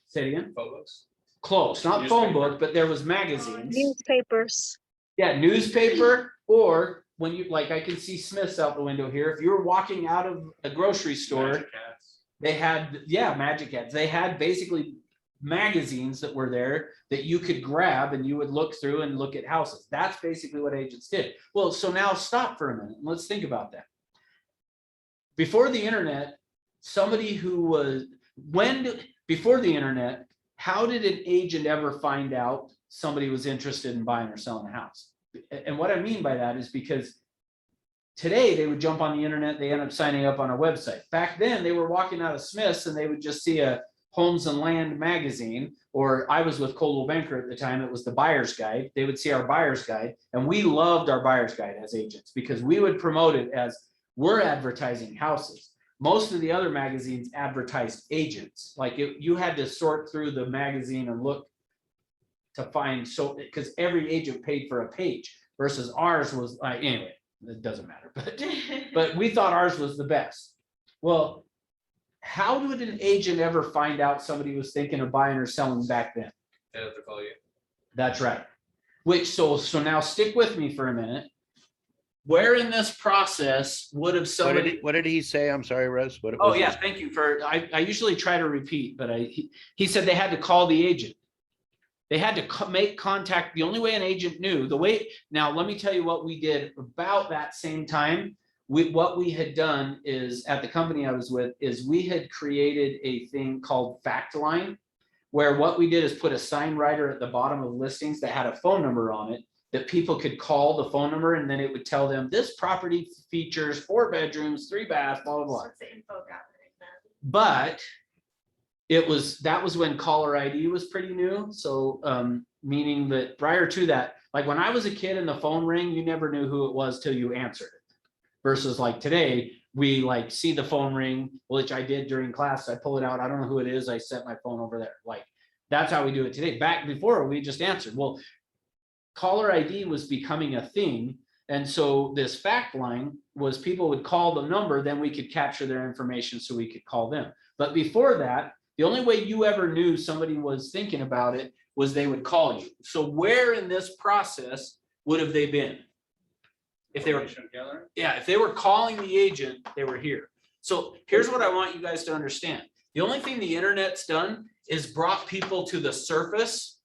Speaker 1: Say it again.
Speaker 2: Phone books.
Speaker 1: Close, not phone
Speaker 2: Newspaper.
Speaker 1: book, but there was magazines.
Speaker 6: Newspapers.
Speaker 1: Yeah, newspaper, or when you, like, I can see Smith's out the window here. If you were walking out of a grocery store,
Speaker 2: Magic hats.
Speaker 1: they had, magic hats. They had basically magazines that were there that you could grab and you would look through and look at houses. That's basically what agents did. Well, so now stop for a minute and let's think about that. Before the internet, somebody who was, before the internet, how did an agent ever find out somebody was interested in buying or selling a house? And what I mean by that is because today they would jump on the internet, they end up signing up on a website. Back then they were walking out of Smith's and they would just see a Homes and Land magazine, or I was with Coldwell Banker at the time, it was the Buyer's Guide. They would see our Buyer's Guide, and we loved our Buyer's Guide as agents because we would promote it as we're advertising houses. Most of the other magazines advertised agents. Like you had to sort through the magazine and look to find, so because every agent paid for a page versus ours was anyway, it doesn't matter, but we thought ours was the best. Well, how did an agent ever find out somebody was thinking of buying or selling back then?
Speaker 3: They have to call you.
Speaker 1: That's right. So now stick with me for a minute. Where in this process would have somebody?
Speaker 5: What did he say? I'm sorry, Russ. What?
Speaker 1: Oh,
Speaker 5: was
Speaker 1: yeah,
Speaker 5: his-
Speaker 1: thank you I usually try to repeat, but he said they had to call the agent. They had to make contact. The only way an agent knew now, let me tell you what we did about that same time. What we had done is at the company I was with is we had created a thing called Fact Line, where what we did is put a sign writer at the bottom of listings that had a phone number on it that people could call the phone number, and then it would tell them this property features 4 bedrooms, 3 baths, blah, blah, blah.
Speaker 8: What's the info gathering then?
Speaker 1: But that was when caller ID was pretty new. So meaning that prior to that, like when I was a kid and the phone rang, you never knew who it was till you answered it. Versus like today, we like see the phone ring, which I did during class. I pull it out. I don't know who it is. I set my phone over there. Like that's how we do it today. Back before we just answered. Well, caller ID was becoming a thing. And so this fact line was people would call the number, then we could capture their information so we could call them. But before that, the only way you ever knew somebody was thinking about it was they would call you. So where in this process would have they been? If they were,
Speaker 2: Information gathering?
Speaker 1: yeah, if they were calling the agent, they were here. So here's what I want you guys to understand. The only thing the internet's done is brought people to the surface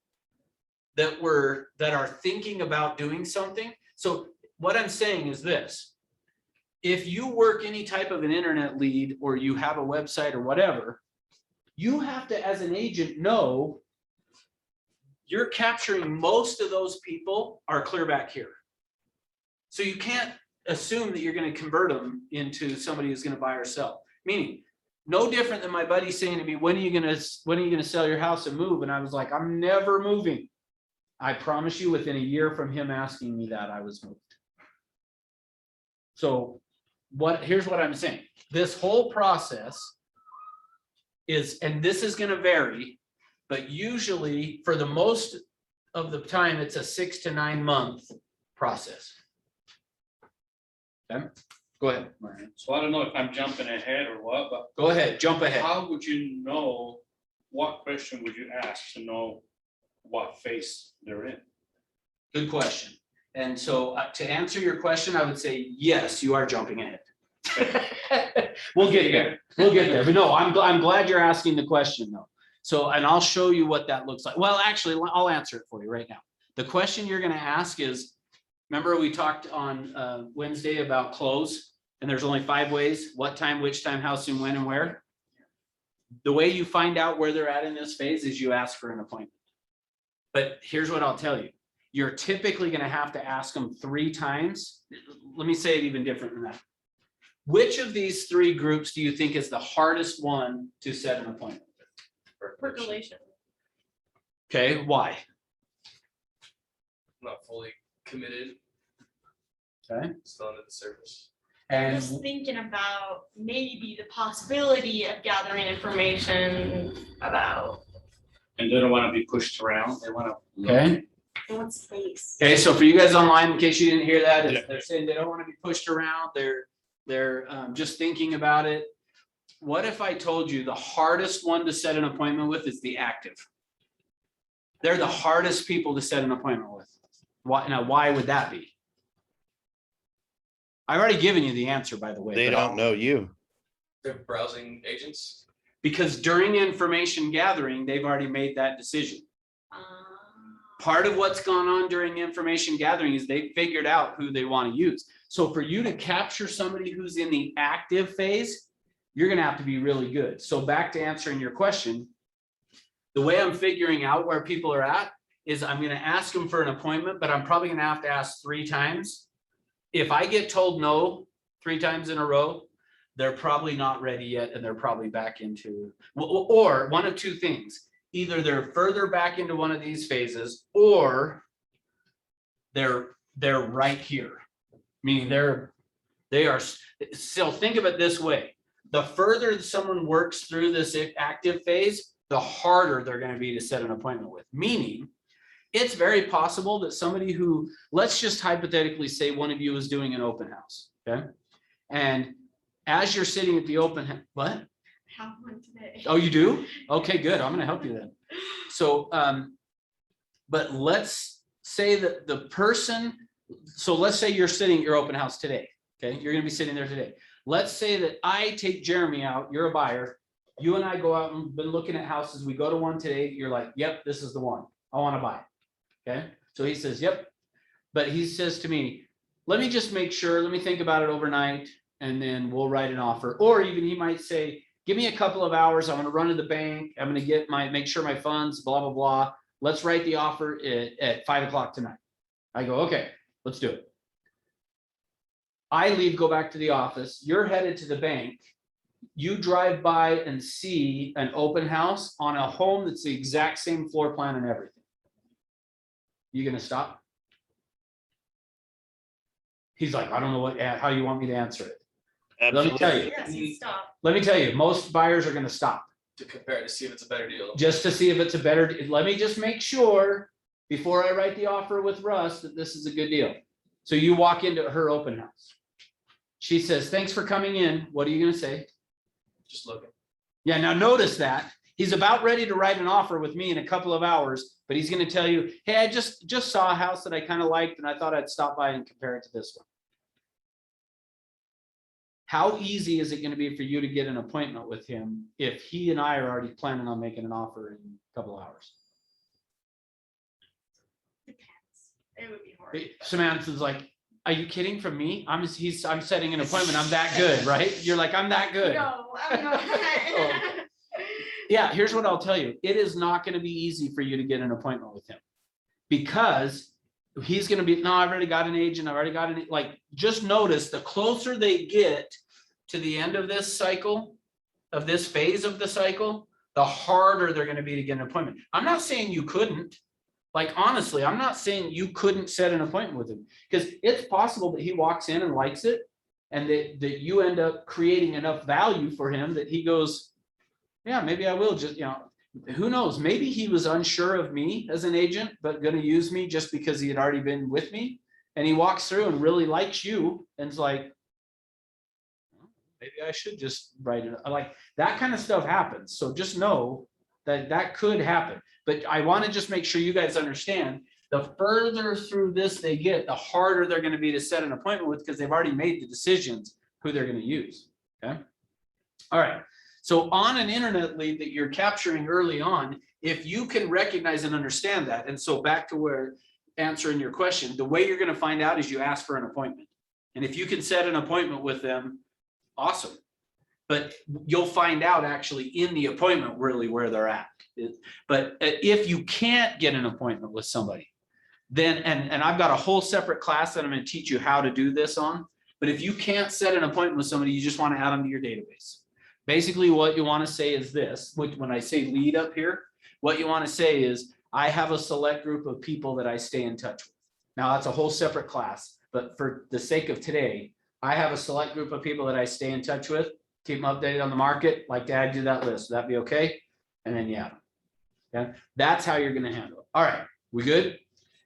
Speaker 1: that are thinking about doing something. So what I'm saying is this: if you work any type of an internet lead or you have a website or whatever, you have to, as an agent, know you're capturing most of those people are clear back here. So you can't assume that you're going to convert them into somebody who's going to buy or sell. Meaning, no different than my buddy saying to me, when are you going to sell your house and move? And I was like, I'm never moving. I promise you, within a year from him asking me that, I was moved. So here's what I'm saying. This whole process is, and this is going to vary, but usually for the most of the time, it's a 6 to 9 month process. Okay, go ahead, Marion.
Speaker 2: So I don't know if I'm jumping ahead or what, but
Speaker 1: Go ahead, jump ahead.
Speaker 2: how would you know, what question would you ask to know what phase they're in?
Speaker 1: Good question. And so to answer your question, I would say, yes, you are jumping ahead. We'll get there. We'll get there. But no, I'm glad you're asking the question though. So, and I'll show you what that looks like. Well, actually, I'll answer it for you right now. The question you're going to ask is, remember we talked on Wednesday about close, and there's only 5 ways: what time, which time, how soon, when, and where. The way you find out where they're at in this phase is you ask for an appointment. But here's what I'll tell you. You're typically going to have to ask them 3 times. Let me say it even different than that. Which of these 3 groups do you think is the hardest one to set an appointment?
Speaker 8: Percolation.
Speaker 1: Okay, why?
Speaker 3: Not fully committed.
Speaker 1: Okay.
Speaker 3: Still under the surface.
Speaker 1: And
Speaker 8: Just thinking about maybe the possibility of gathering information about
Speaker 2: And they don't want to be pushed around, they want to.
Speaker 1: okay.
Speaker 8: in what space.
Speaker 1: Okay, so for you guys online, in case you didn't hear that, is they're saying they don't want to be pushed around. They're just thinking about it. What if I told you the hardest one to set an appointment with is the active? They're the hardest people to set an appointment with. Why would that be? I've already given you the answer, by the way.
Speaker 5: They
Speaker 1: but
Speaker 5: don't know you.
Speaker 3: They're browsing agents.
Speaker 1: Because during information gathering, they've already made that decision. Part of what's gone on during information gathering is they figured out who they want to use. So for you to capture somebody who's in the active phase, you're going to have to be really good. So back to answering your question, the way I'm figuring out where people are at is I'm going to ask them for an appointment, but I'm probably going to have to ask 3 times. If I get told no 3 times in a row, they're probably not ready yet, and they're probably back into, or one of 2 things. Either they're further back into one of these phases, or they're right here, meaning they are. So think of it this way: the further someone works through this active phase, the harder they're going to be to set an appointment with. Meaning, It's very possible that somebody who, let's just hypothetically say one of you is doing an open house, okay? And as you're sitting at the what?
Speaker 8: Have one today.
Speaker 1: Oh, you do? Okay, good. I'm gonna help you then. So, but let's say that the person, so let's say you're sitting at your open house today, okay? You're gonna be sitting there today. Let's say that I take Jeremy out, you're a buyer. You and I go out and been looking at houses. We go to one today. You're like, yep, this is the one. I want to buy it. Okay. So he says, yep. But he says to me, let me just make sure, let me think about it overnight and then we'll write an offer. Or even he might say, give me a couple of hours. I'm going to run to the bank. I'm going to get make sure my funds, blah, blah, blah. Let's write the offer at 5 o'clock tonight. I go, okay, let's do it. I leave, go back to the office. You're headed to the bank. You drive by and see an open house on a home that's the exact same floor plan and everything. You gonna stop? He's like, I don't know how you want me to answer it. Let me tell you.
Speaker 8: Yes, you stop.
Speaker 1: Let me tell you, most buyers are gonna stop
Speaker 3: To compare to see if it's a better deal.
Speaker 1: just to see if it's a better, let me just make sure before I write the offer with Russ that this is a good deal. So you walk into her open house. She says, thanks for coming in. What are you gonna say?
Speaker 3: Just looking.
Speaker 1: Yeah, now notice that he's about ready to write an offer with me in a couple of hours, but he's going to tell you, hey, I just saw a house that I kind of liked and I thought I'd stop by and compare it to this one. How easy is it going to be for you to get an appointment with him if he and I are already planning on making an offer in a couple of hours?
Speaker 8: Depends. It would be hard.
Speaker 1: Samantha's like, are you kidding from me? I'm setting an appointment. I'm that good, right? You're like, I'm that good.
Speaker 8: No, I'm not.
Speaker 1: Yeah, here's what I'll tell you. It is not going to be easy for you to get an appointment with him because he's going to be, no, I've already got an agent. I've already got an, like, just notice the closer they get to the end of this cycle, of this phase of the cycle, the harder they're going to be to get an appointment. I'm not saying you couldn't. Like, honestly, I'm not saying you couldn't set an appointment with him because it's possible that he walks in and likes it and that you end up creating enough value for him that he goes, yeah, maybe I will just, who knows? Maybe he was unsure of me as an agent, but going to use me just because he had already been with me. And he walks through and really likes you and it's like, maybe I should just write it. Like that kind of stuff happens. So just know that that could happen. But I want to just make sure you guys understand the further through this they get, the harder they're going to be to set an appointment with because they've already made the decisions who they're going to use. Okay. All right. So on an internet lead that you're capturing early on, if you can recognize and understand that, and so back to where answering your question, the way you're going to find out is you ask for an appointment. And if you can set an appointment with them, awesome. But you'll find out actually in the appointment really where they're at. But if you can't get an appointment with somebody, then, and I've got a whole separate class that I'm going to teach you how to do this on. But if you can't set an appointment with somebody, you just want to add them to your database. Basically, what you want to say is this, when I say lead up here, what you want to say is, I have a select group of people that I stay in touch with. Now, that's a whole separate class, but for the sake of today, I have a select group of people that I stay in touch with, keep them updated on the market, like to add to that list. Would that be okay? And then, yeah. Okay, that's how you're going to handle it. All right, we good?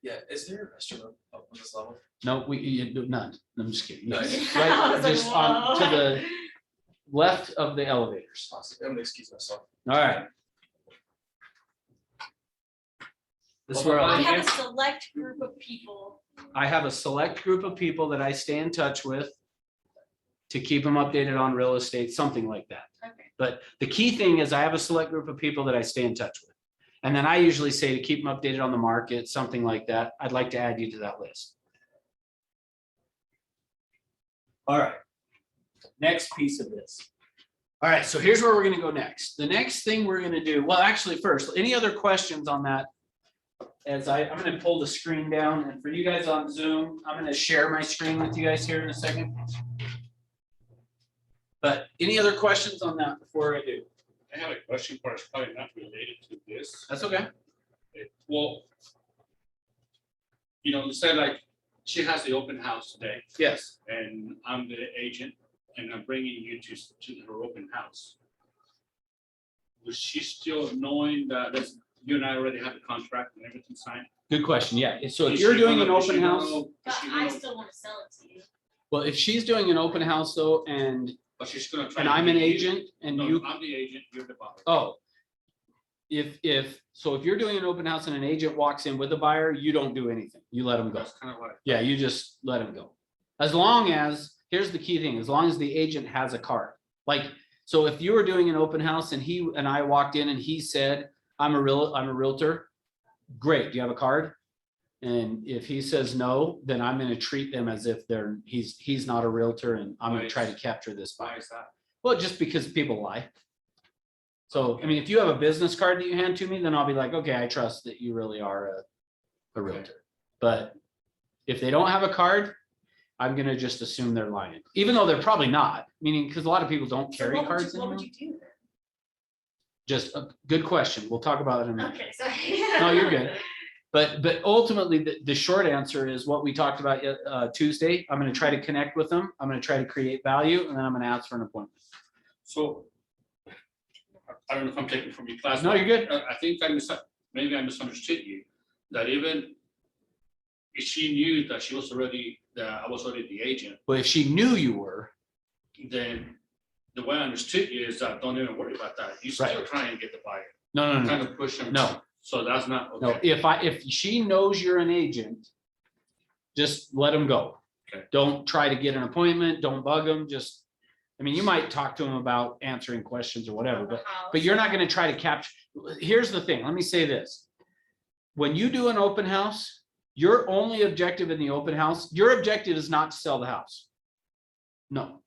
Speaker 3: Yeah, is there a restroom up on this level?
Speaker 1: No, you do none. I'm just kidding.
Speaker 3: Nice.
Speaker 8: I
Speaker 1: Right,
Speaker 8: was like,
Speaker 1: just on to
Speaker 8: whoa.
Speaker 1: the left of the elevators.
Speaker 3: Awesome. I'm gonna excuse myself.
Speaker 1: All right. This is where
Speaker 8: I
Speaker 1: I
Speaker 8: have a select group of people.
Speaker 1: have a select group of people that I stay in touch with to keep them updated on real estate, something like that.
Speaker 8: Okay.
Speaker 1: But the key thing is I have a select group of people that I stay in touch with. And then I usually say to keep them updated on the market, something like that. I'd like to add you to that list. All right. Next piece of this. All right, so here's where we're going to go next. The next thing we're going to do, well, actually first, any other questions on that? As I'm going to pull the screen down, and for you guys on Zoom, I'm going to share my screen with you guys here in a second. But any other questions on that before I do?
Speaker 2: I have a question for us, probably not related to this.
Speaker 1: That's okay.
Speaker 2: Well, you said like she has the open house today
Speaker 1: Yes.
Speaker 2: and I'm the agent and I'm bringing you to her open house. Was she still knowing that, you and I already have the contract and everything signed.
Speaker 1: Good question. Yeah. So if
Speaker 2: Is
Speaker 1: you're
Speaker 2: she
Speaker 1: doing an
Speaker 2: gonna- is she
Speaker 1: open
Speaker 2: gonna-
Speaker 1: house,
Speaker 2: is
Speaker 8: But
Speaker 2: she
Speaker 8: I
Speaker 2: gonna-
Speaker 8: still wanna sell it to you.
Speaker 1: well, if she's doing an open house though, and
Speaker 2: But she's gonna try.
Speaker 1: and
Speaker 2: to
Speaker 1: I'm an
Speaker 2: get you-
Speaker 1: agent and
Speaker 2: No,
Speaker 1: you,
Speaker 2: I'm the agent, you're the buyer.
Speaker 1: oh. If you're doing an open house and an agent walks in with a buyer, you don't do anything. You let them go.
Speaker 2: That's kind of what.
Speaker 1: Yeah, you just let them go. As long as, here's the key thing, as long as the agent has a card. Like, so if you were doing an open house and he and I walked in and he said, I'm a realtor. Great, do you have a card? And if he says no, then I'm gonna treat them as if he's not a realtor and I'm gonna try to capture this
Speaker 2: Why
Speaker 1: buyer.
Speaker 2: is that?
Speaker 1: Well, just because people lie. So, I mean, if you have a business card that you hand to me, then I'll be like, okay, I trust that you really are a realtor. But if they don't have a card, I'm gonna just assume they're lying, even though they're probably not, meaning, because a lot of people don't
Speaker 8: So
Speaker 1: carry
Speaker 8: what would
Speaker 1: cards
Speaker 8: you- What
Speaker 1: anymore.
Speaker 8: would you do then?
Speaker 1: Just a good question. We'll talk about it in a minute.
Speaker 8: Okay, sorry.
Speaker 1: No, you're good. But ultimately, the short answer is what we talked about Tuesday. I'm gonna try to connect with them. I'm gonna try to create value, and then I'm gonna ask for an appointment.
Speaker 2: So. I don't know if I'm taking from your class.
Speaker 1: No,
Speaker 2: but
Speaker 1: you're good.
Speaker 2: I think maybe I misunderstood you, that even. If she knew that I was already the agent,
Speaker 1: But if she knew you were,
Speaker 2: then the way I understood you is that don't even worry about that. You still
Speaker 1: Right.
Speaker 2: try and get the buyer,
Speaker 1: no,
Speaker 2: kind of push them.
Speaker 1: no,
Speaker 2: So that's not,
Speaker 1: no.
Speaker 2: okay.
Speaker 1: If she knows you're an agent, just let them go.
Speaker 2: Okay.
Speaker 1: Don't try to get an appointment. Don't bug them. Just, I mean, you might talk to them about answering questions or whatever, but you're not gonna try to capture. Here's the thing. Let me say this. When you do an open house, your only objective in the open house, your objective is not to sell the house. No.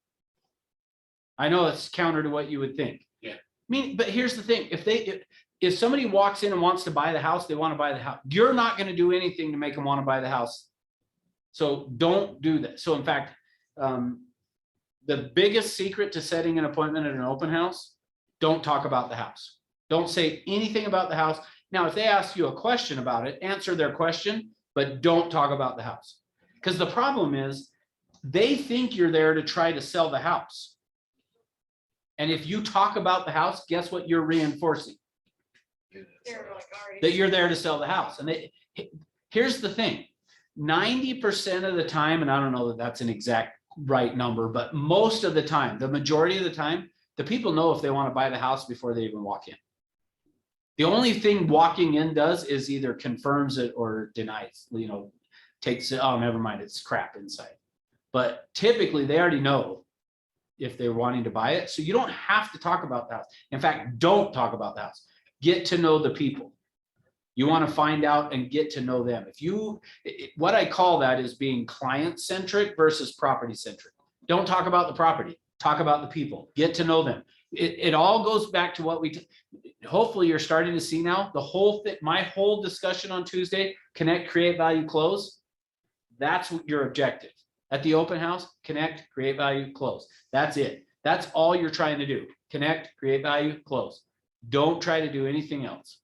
Speaker 1: I know it's counter to what you would think.
Speaker 2: Yeah.
Speaker 1: I mean, but here's the thing, if somebody walks in and wants to buy the house, they want to buy the house. You're not going to do anything to make them want to buy the house. So don't do that. So in fact, the biggest secret to setting an appointment at an open house, don't talk about the house. Don't say anything about the house. Now, if they ask you a question about it, answer their question, but don't talk about the house. Because the problem is, they think you're there to try to sell the house. And if you talk about the house, guess what you're reinforcing?
Speaker 8: They're like already.
Speaker 1: That you're there to sell the house. And here's the thing, 90% of the time, and I don't know that that's an exact right number, but most of the time, the majority of the time, the people know if they want to buy the house before they even walk in. The only thing walking in does is either confirms it or denies, takes it, oh, never mind, it's crap inside. But typically, they already know if they're wanting to buy it. So you don't have to talk about the house. In fact, don't talk about the house. Get to know the people. You want to find out and get to know them. What I call that is being client-centric versus property-centric. Don't talk about the property, talk about the people, get to know them. It all goes back to what hopefully you're starting to see now, the whole thing, my whole discussion on Tuesday, connect, create value, close. That's your objective. At the open house, connect, create value, close. That's it. That's all you're trying to do. Connect, create value, close. Don't try to do anything else.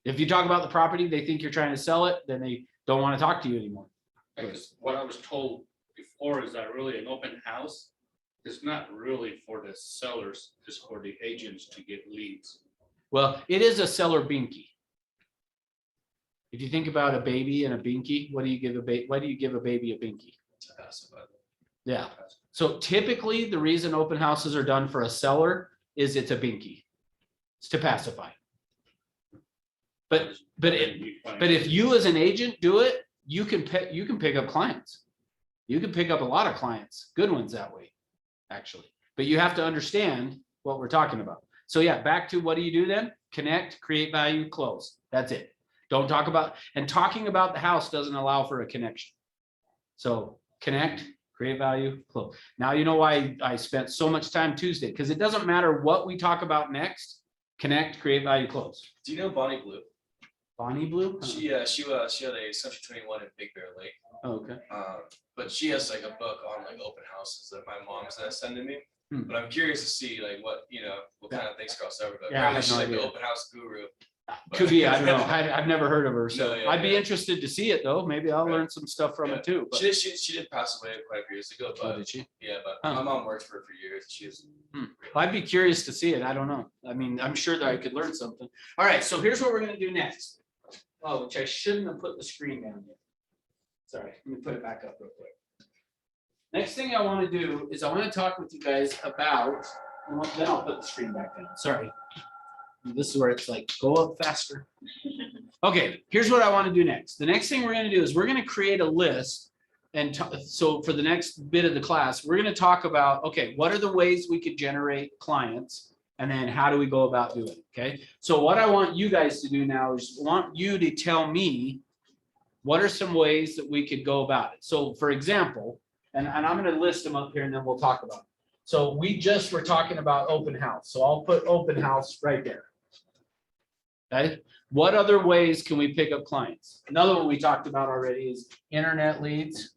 Speaker 1: If you talk about the property, they think you're trying to sell it, then they don't want to talk to you anymore.
Speaker 2: Because what I was told before is that really an open house is not really for the sellers, it's for the agents to get leads.
Speaker 1: Well, it is a seller binky. If you think about a baby and a binky, what do you give a baby? Why do you give a baby a binky? Yeah. So typically, the reason open houses are done for a seller is it's a binky. It's to pacify. But if you as an agent do it, you can pick up clients. You can pick up a lot of clients, good ones that way, actually. But you have to understand what we're talking about. So yeah, back to what do you do then? Connect, create value, close. That's it. Don't talk about, and talking about the house doesn't allow for a connection. So connect, create value, close. Now you know why I spent so much time Tuesday, because it doesn't matter what we talk about next. Connect, create value, close.
Speaker 3: Do you know Bonnie Blue?
Speaker 1: Bonnie Blue?
Speaker 3: She had a Century 21 in Big Bear Lake.
Speaker 1: Oh, okay.
Speaker 3: But she has like a book on like open houses that my mom's gonna send to me.
Speaker 1: Hmm.
Speaker 3: But I'm curious to see like what kind of things cross over. But
Speaker 1: Yeah, I
Speaker 3: apparently
Speaker 1: have
Speaker 3: she's
Speaker 1: no
Speaker 3: like the
Speaker 1: idea.
Speaker 3: open house guru.
Speaker 1: Could be, I don't know. I've never heard of her, so
Speaker 3: No, yeah,
Speaker 1: I'd be
Speaker 3: yeah.
Speaker 1: interested to see it though. Maybe I'll
Speaker 3: Right.
Speaker 1: learn some stuff from
Speaker 3: Yeah.
Speaker 1: it too. But
Speaker 3: She did pass away quite a few years ago,
Speaker 1: Oh,
Speaker 3: but
Speaker 1: did she?
Speaker 3: yeah, but
Speaker 1: Huh.
Speaker 3: my mom worked for her for years. She was
Speaker 1: I'd be curious to see it. I don't know. I mean, I'm sure that I could learn something. All right, so here's what we're gonna do next. Oh, which I shouldn't have put the screen down yet. Sorry, let me put it back up real quick. Next thing I want to do is I want to talk with you guys about, then I'll put the screen back down. Sorry. This is where it's like, go up faster. Okay, here's what I want to do next. The next thing we're going to do is we're going to create a list. And so for the next bit of the class, we're going to talk about, okay, what are the ways we could generate clients? And then how do we go about doing it? Okay, so what I want you guys to do now is want you to tell me what are some ways that we could go about it. So for example, and I'm going to list them up here and then we'll talk about it. So we just were talking about open house. So I'll put open house right there. Okay, what other ways can we pick up clients? Another one we talked about already is internet leads.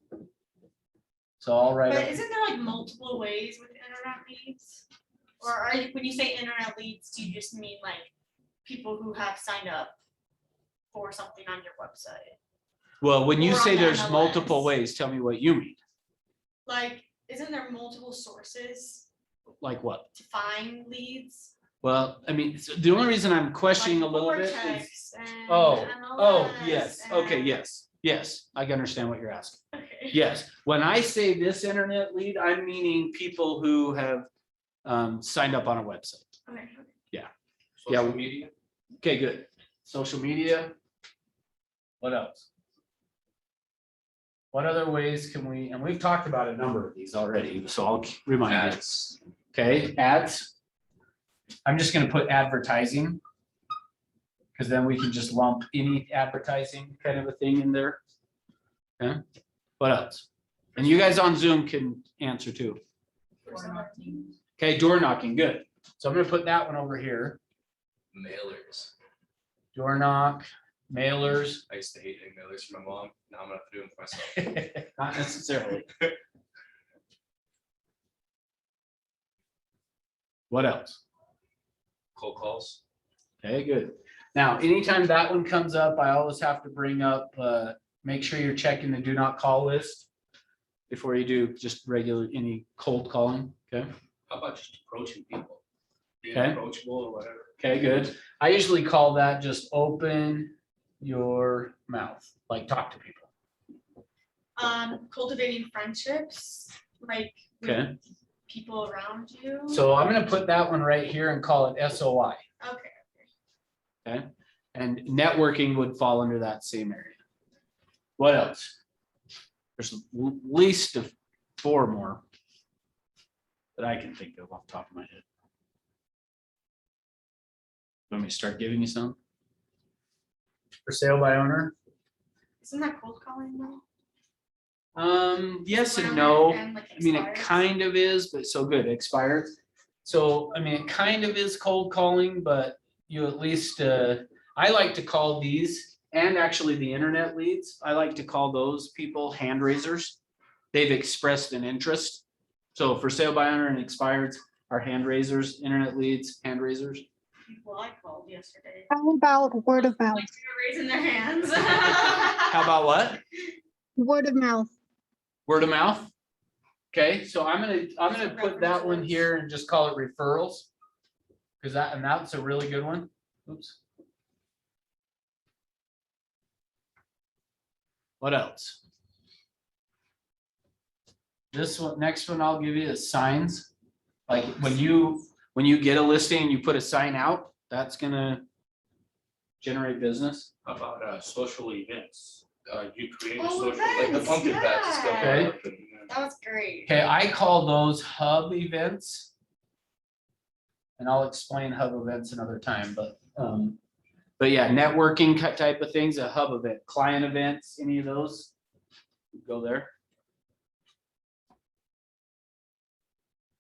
Speaker 1: So I'll write
Speaker 8: But
Speaker 1: up.
Speaker 8: isn't there like multiple ways with internet leads? Or are you, when you say internet leads, do you just mean like people who have signed up for something on your website?
Speaker 1: Well, when you
Speaker 8: Or on
Speaker 1: say
Speaker 8: the
Speaker 1: there's
Speaker 8: MLS.
Speaker 1: multiple ways, tell me what you mean.
Speaker 8: Like, isn't there multiple sources
Speaker 1: Like what?
Speaker 8: to find leads?
Speaker 1: Well, I mean, so the only reason I'm questioning a
Speaker 8: Like
Speaker 1: little bit is,
Speaker 8: Vortex and
Speaker 1: oh,
Speaker 8: MLS
Speaker 1: yes, okay,
Speaker 8: and-
Speaker 1: yes, I can understand what you're asking.
Speaker 8: Okay.
Speaker 1: Yes, when I say this internet lead, I'm meaning people who have signed up on a website.
Speaker 8: Okay.
Speaker 2: Social media.
Speaker 1: Okay, good. Social media. What else? What other ways can we, and we've talked about a number of these already, so I'll remind you.
Speaker 3: Ads.
Speaker 1: Okay, ads. I'm just gonna put advertising. Because then we can just lump any advertising kind of a thing in there. Okay, what else? And you guys on Zoom can answer too. Okay, door knocking, good. So I'm gonna put that one over here.
Speaker 3: Mailers.
Speaker 1: Door knock, mailers,
Speaker 3: I used to hate doing mailers for my mom. Now I'm gonna have to do them for myself.
Speaker 1: not necessarily. What else?
Speaker 3: Cold calls.
Speaker 1: Okay, good. Now, anytime that one comes up, I always have to bring up, make sure you're checking the do not call list before you do just regular, any cold calling, okay?
Speaker 2: How about just approaching people? Being
Speaker 1: Okay.
Speaker 2: approachable or whatever.
Speaker 1: Okay, good. I usually call that just open your mouth, like talk to people,
Speaker 8: Cultivating friendships, like with
Speaker 1: okay?
Speaker 8: people around you.
Speaker 1: So I'm gonna put that one right here and call it SOI,
Speaker 8: Okay.
Speaker 1: okay? And networking would fall under that same area. What else? There's at least 4 more that I can think of off the top of my head. Let me start giving you some. For sale by owner?
Speaker 8: Isn't that cold calling though?
Speaker 1: Yes and
Speaker 8: When
Speaker 1: no.
Speaker 8: and, like,
Speaker 1: I mean, it
Speaker 8: expires?
Speaker 1: kind of is, but so good, expired. So, I mean, it kind of is cold calling, but you at least, I like to call these, and actually the internet leads, I like to call those people hand raisers. They've expressed an interest. So for sale by owner and expired are hand raisers, internet leads, hand raisers.
Speaker 8: People I called yesterday.
Speaker 9: How about word of mouth?
Speaker 8: Like they were raising their hands.
Speaker 1: How about what?
Speaker 9: Word of mouth.
Speaker 1: Word of mouth? Okay, so I'm gonna put that one here and just call it referrals. Cause that's a really good one. Oops. What else? This one, next one I'll give you is signs. Like when you get a listing and you put a sign out, that's gonna generate business.
Speaker 2: How about social events? You create a
Speaker 8: Oh,
Speaker 2: social.
Speaker 3: Like the pumpkin patch is going
Speaker 1: Okay.
Speaker 3: up and,
Speaker 8: That was great.
Speaker 1: Okay, I call those hub events. And I'll explain hub events another time, but yeah, networking type of things, a hub event, client events, any of those. Go there.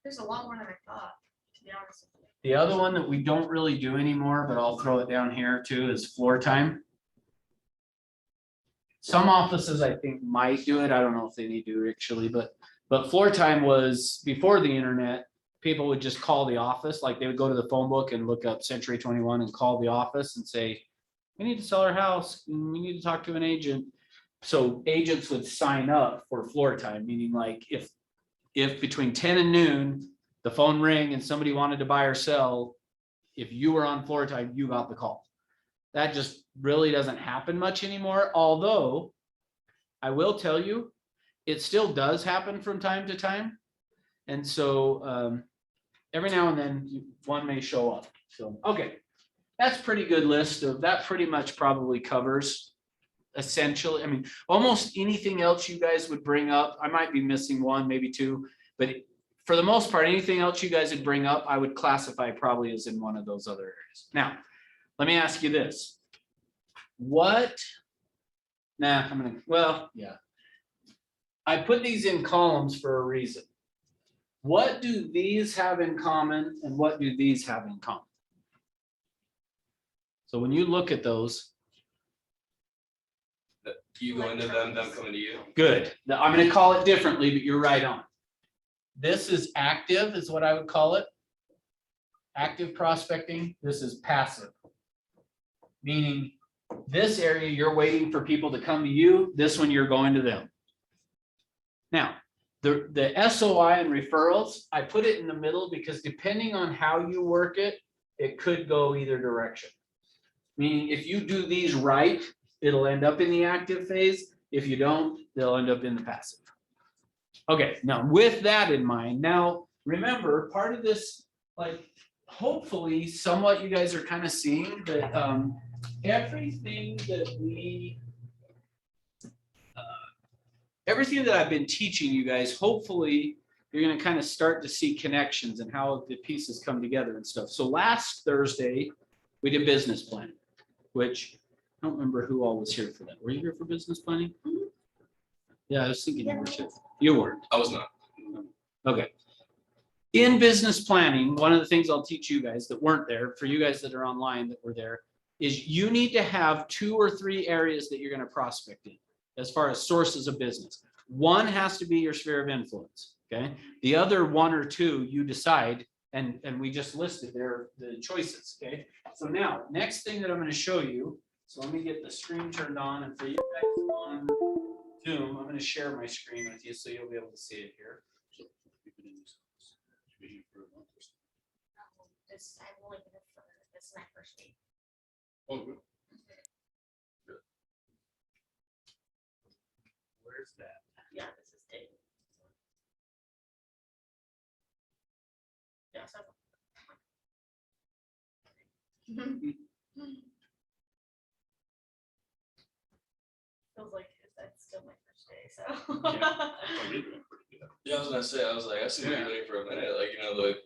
Speaker 8: There's a lot more than I thought, to be honest with you.
Speaker 1: The other one that we don't really do anymore, but I'll throw it down here too, is floor time. Some offices I think might do it. I don't know if they need to actually, but floor time was before the internet. People would just call the office, like they would go to the phone book and look up Century 21 and call the office and say, we need to sell our house, and we need to talk to an agent. So agents would sign up for floor time, meaning like if between 10 and noon, the phone rang and somebody wanted to buy or sell, if you were on floor time, you got the call. That just really doesn't happen much anymore, although I will tell you, it still does happen from time to time. And so every now and then one may show up. So, okay, that's pretty good list of, that pretty much probably covers essentially, I mean, almost anything else you guys would bring up. I might be missing one, maybe two, but for the most part, anything else you guys would bring up, I would classify probably as in one of those other areas. Now, let me ask you this. Yeah. I put these in columns for a reason. What do these have in common and what do these have in common? So when you look at those,
Speaker 3: You go into them coming to you.
Speaker 1: good. Now, I'm gonna call it differently, but you're right on. This is active, is what I would call it. Active prospecting. This is passive. Meaning this area, you're waiting for people to come to you. This one, you're going to them. Now, the SOI and referrals, I put it in the middle because depending on how you work it, it could go either direction. Meaning if you do these right, it'll end up in the active phase. If you don't, they'll end up in the passive. Okay, now with that in mind, now remember part of this, like hopefully somewhat you guys are kind of seeing that everything that I've been teaching you guys, hopefully you're going to kind of start to see connections and how the pieces come together and stuff. So last Thursday, we did business planning, which I don't remember who all was here for that. Were you here for business planning? Yeah, I was thinking you were too. You weren't.
Speaker 3: I was not.
Speaker 1: Okay. In business planning, one of the things I'll teach you guys that weren't there, for you guys that are online that were there, is you need to have 2 or 3 areas that you're going to prospect in as far as sources of business. One has to be your sphere of influence, okay? The other 1 or 2 you decide, and we just listed there the choices, okay? So now, next thing that I'm going to show you, so let me get the screen turned on, and for you guys on Zoom, I'm going to share my screen with you so you'll be able to see it here.
Speaker 8: This, I've only been for, this is my first week.
Speaker 2: Oh, good.
Speaker 1: Where's that?
Speaker 8: Yeah, this is Dave. Yeah, so. Feels like that's still my first day, so.
Speaker 2: Oh, you're doing pretty good.
Speaker 3: Yeah, I was gonna say, I was like, I see what you're doing for a minute, like, you know, like,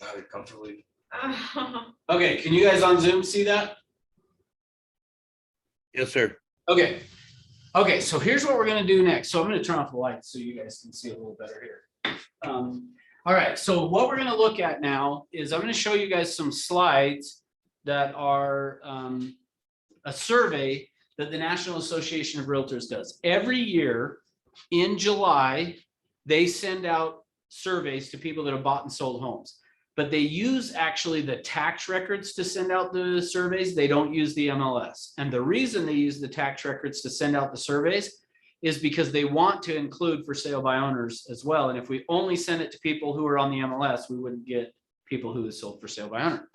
Speaker 3: how to comfortably.
Speaker 1: Okay, can you guys on Zoom see that?
Speaker 5: Yes, sir.
Speaker 1: Okay. Okay, so here's what we're gonna do next. So I'm gonna turn off the lights so you guys can see a little better here. All right, so what we're gonna look at now is I'm gonna show you guys some slides that are a survey that the National Association of Realtors does. Every year in July, they send out surveys to people that have bought and sold homes. But they use actually the tax records to send out the surveys. They don't use the MLS. And the reason they use the tax records to send out the surveys is because they want to include for sale by owners as well. And if we only send it to people who are on the MLS, we wouldn't get people who have sold for sale by owner.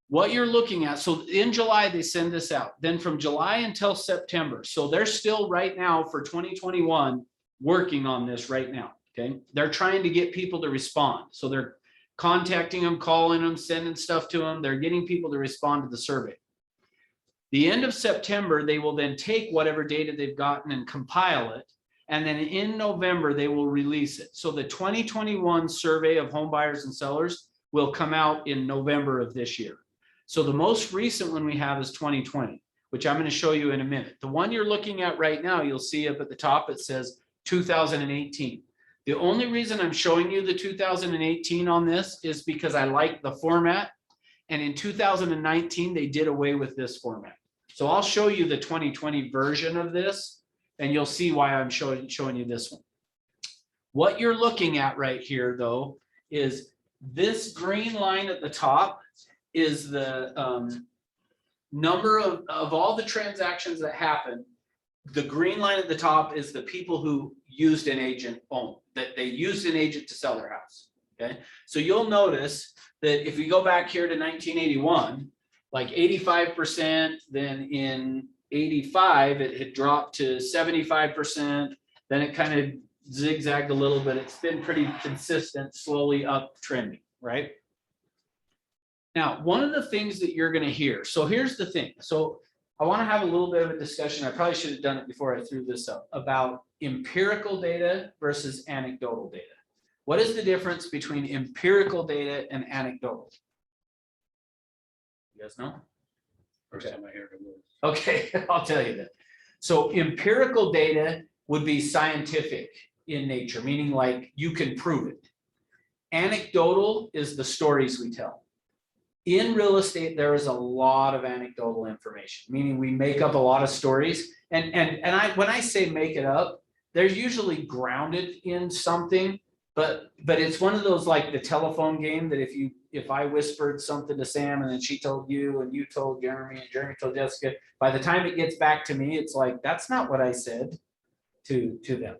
Speaker 1: What you're looking at, so in July, they send this out. Then from July until September. So they're still right now for 2021 working on this right now, okay? They're trying to get people to respond. So they're contacting them, calling them, sending stuff to them. They're getting people to respond to the survey. The end of September, they will then take whatever data they've gotten and compile it. And then in November, they will release it. So the 2021 survey of home buyers and sellers will come out in November of this year. So the most recent one we have is 2020, which I'm going to show you in a minute. The one you're looking at right now, you'll see up at the top, it says 2018. The only reason I'm showing you the 2018 on this is because I like the format. And in 2019, they did away with this format. So I'll show you the 2020 version of this, and you'll see why I'm showing you this one. What you're looking at right here, though, is this green line at the top is the number of all the transactions that happen. The green line at the top is the people who used an agent that they used an agent to sell their house. Okay, so you'll notice that if we go back here to 1981, like 85%, then in 85, it had dropped to 75%, then it kind of zigzagged a little bit. It's been pretty consistent, slowly up trending, right? Now, one of the things that you're going to hear, so here's the thing. So I want to have a little bit of a discussion. I probably should have done it before I threw this up about empirical data versus anecdotal data. What is the difference between empirical data and anecdotal? You guys know?
Speaker 2: First time I heard the word.
Speaker 1: Okay, I'll tell you that. So empirical data would be scientific in nature, meaning like you can prove it. Anecdotal is the stories we tell. In real estate, there is a lot of anecdotal information, meaning we make up a lot of stories. And when I say make it up, they're usually grounded in something, but it's one of those like the telephone game that if I whispered something to Sam and then she told you and you told Jeremy and Jeremy told Jessica, by the time it gets back to me, it's like, that's not what I said to them.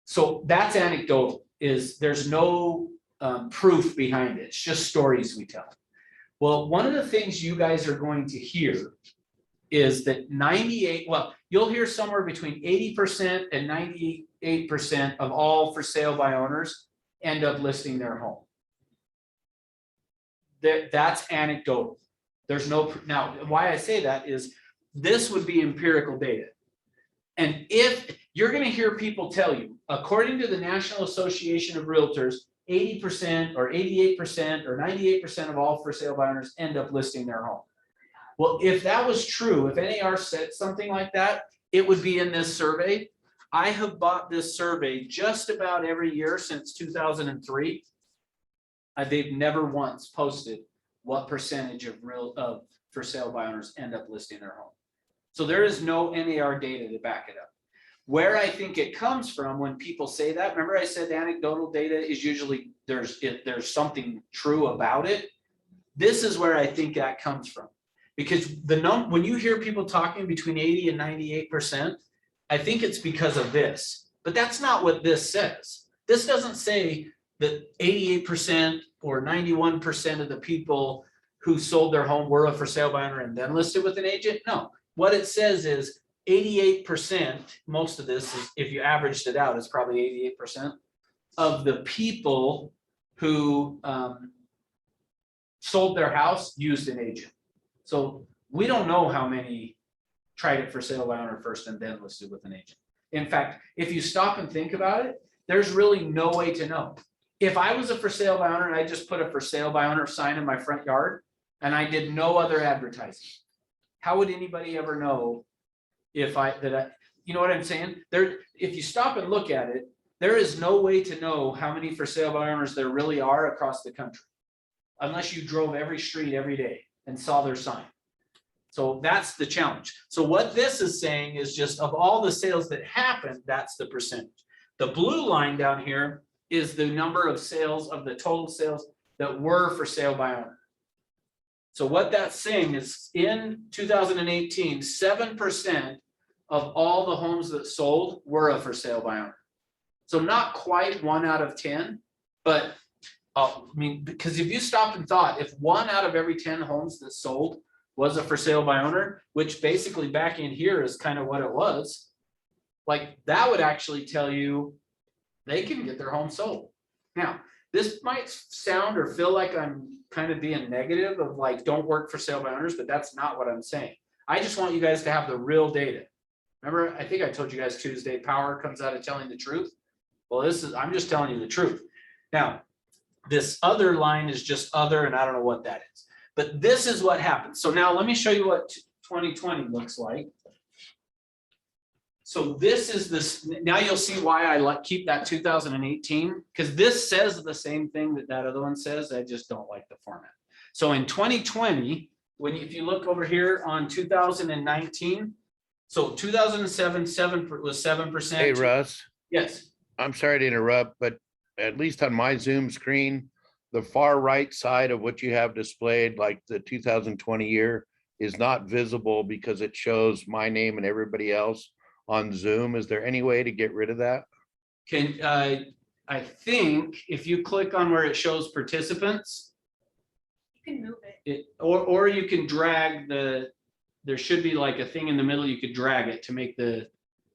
Speaker 1: So that's anecdotal, is there's no proof behind it. It's just stories we tell. Well, one of the things you guys are going to hear is that you'll hear somewhere between 80% and 98% of all for sale by owners end up listing their home. That's anecdotal. There's no, now why I say that is this would be empirical data. And if you're going to hear people tell you, according to the National Association of Realtors, 80% or 88% or 98% of all for sale by owners end up listing their home. Well, if that was true, if NAR said something like that, it would be in this survey. I have bought this survey just about every year since 2003. They've never once posted what percentage of for sale by owners end up listing their home. So there is no NAR data to back it up. Where I think it comes from when people say that, remember I said anecdotal data is usually there's something true about it. This is where I think that comes from. Because when you hear people talking between 80 and 98%, I think it's because of this. But that's not what this says. This doesn't say that 88% or 91% of the people who sold their home were a for sale by owner and then listed with an agent. No, what it says is 88%, most of this is, if you averaged it out, it's probably 88% of the people who sold their house used an agent. So we don't know how many tried it for sale by owner first and then listed with an agent. In fact, if you stop and think about it, there's really no way to know. If I was a for sale by owner and I just put a for sale by owner sign in my front yard and I did no other advertising, how would anybody ever know if you know what I'm saying? If you stop and look at it, there is no way to know how many for sale by owners there really are across the country, unless you drove every street every day and saw their sign. So that's the challenge. So what this is saying is just of all the sales that happened, that's the percentage. The blue line down here is the number of sales of the total sales that were for sale by owner. So what that's saying is in 2018, 7% of all the homes that sold were a for sale by owner. So not quite 1 out of 10, but I mean, because if you stop and thought, if 1 out of every 10 homes that sold was a for sale by owner, which basically back in here is kind of what it was, like that would actually tell you they can get their home sold. Now, this might sound or feel like I'm kind of being negative of like, don't work for sale by owners, but that's not what I'm saying. I just want you guys to have the real data. Remember, I think I told you guys Tuesday, power comes out of telling the truth. Well, I'm just telling you the truth. Now, this other line is just other, and I don't know what that is, but this is what happens. So now let me show you what 2020 looks like. So this is this, now you'll see why I keep that 2018, because this says the same thing that other one says. I just don't like the format. So in 2020, if you look over here on 2019, so 2007, was 7%.
Speaker 5: Hey, Russ,
Speaker 1: Yes.
Speaker 5: I'm sorry to interrupt, but at least on my Zoom screen, the far right side of what you have displayed, like the 2020 year, is not visible because it shows my name and everybody else on Zoom. Is there any way to get rid of that?
Speaker 1: I think if you click on where it shows participants,
Speaker 8: You can move it.
Speaker 1: or you can drag there should be like a thing in the middle, you could drag it to make the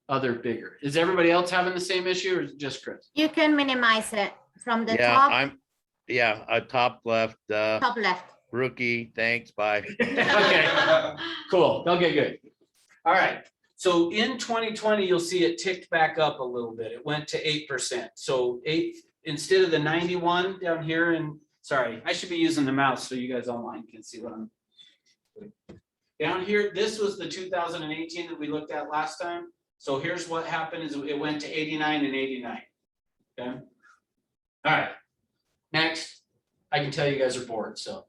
Speaker 1: other bigger. Is everybody else having the same issue or is it just Chris?
Speaker 10: You can minimize it from the
Speaker 5: Yeah,
Speaker 10: top,
Speaker 5: top left,
Speaker 10: top left.
Speaker 5: rookie, thanks, bye.
Speaker 1: Okay, cool. Okay, good. All right. So in 2020, you'll see it ticked back up a little bit. It went to 8%. So 8 instead of the 91 down here, and sorry, I should be using the mouse so you guys online can see what I'm doing. Down here, this was the 2018 that we looked at last time. So here's what happened is it went to 89 and 89. Okay. All right. Next, I can tell you guys are bored, so.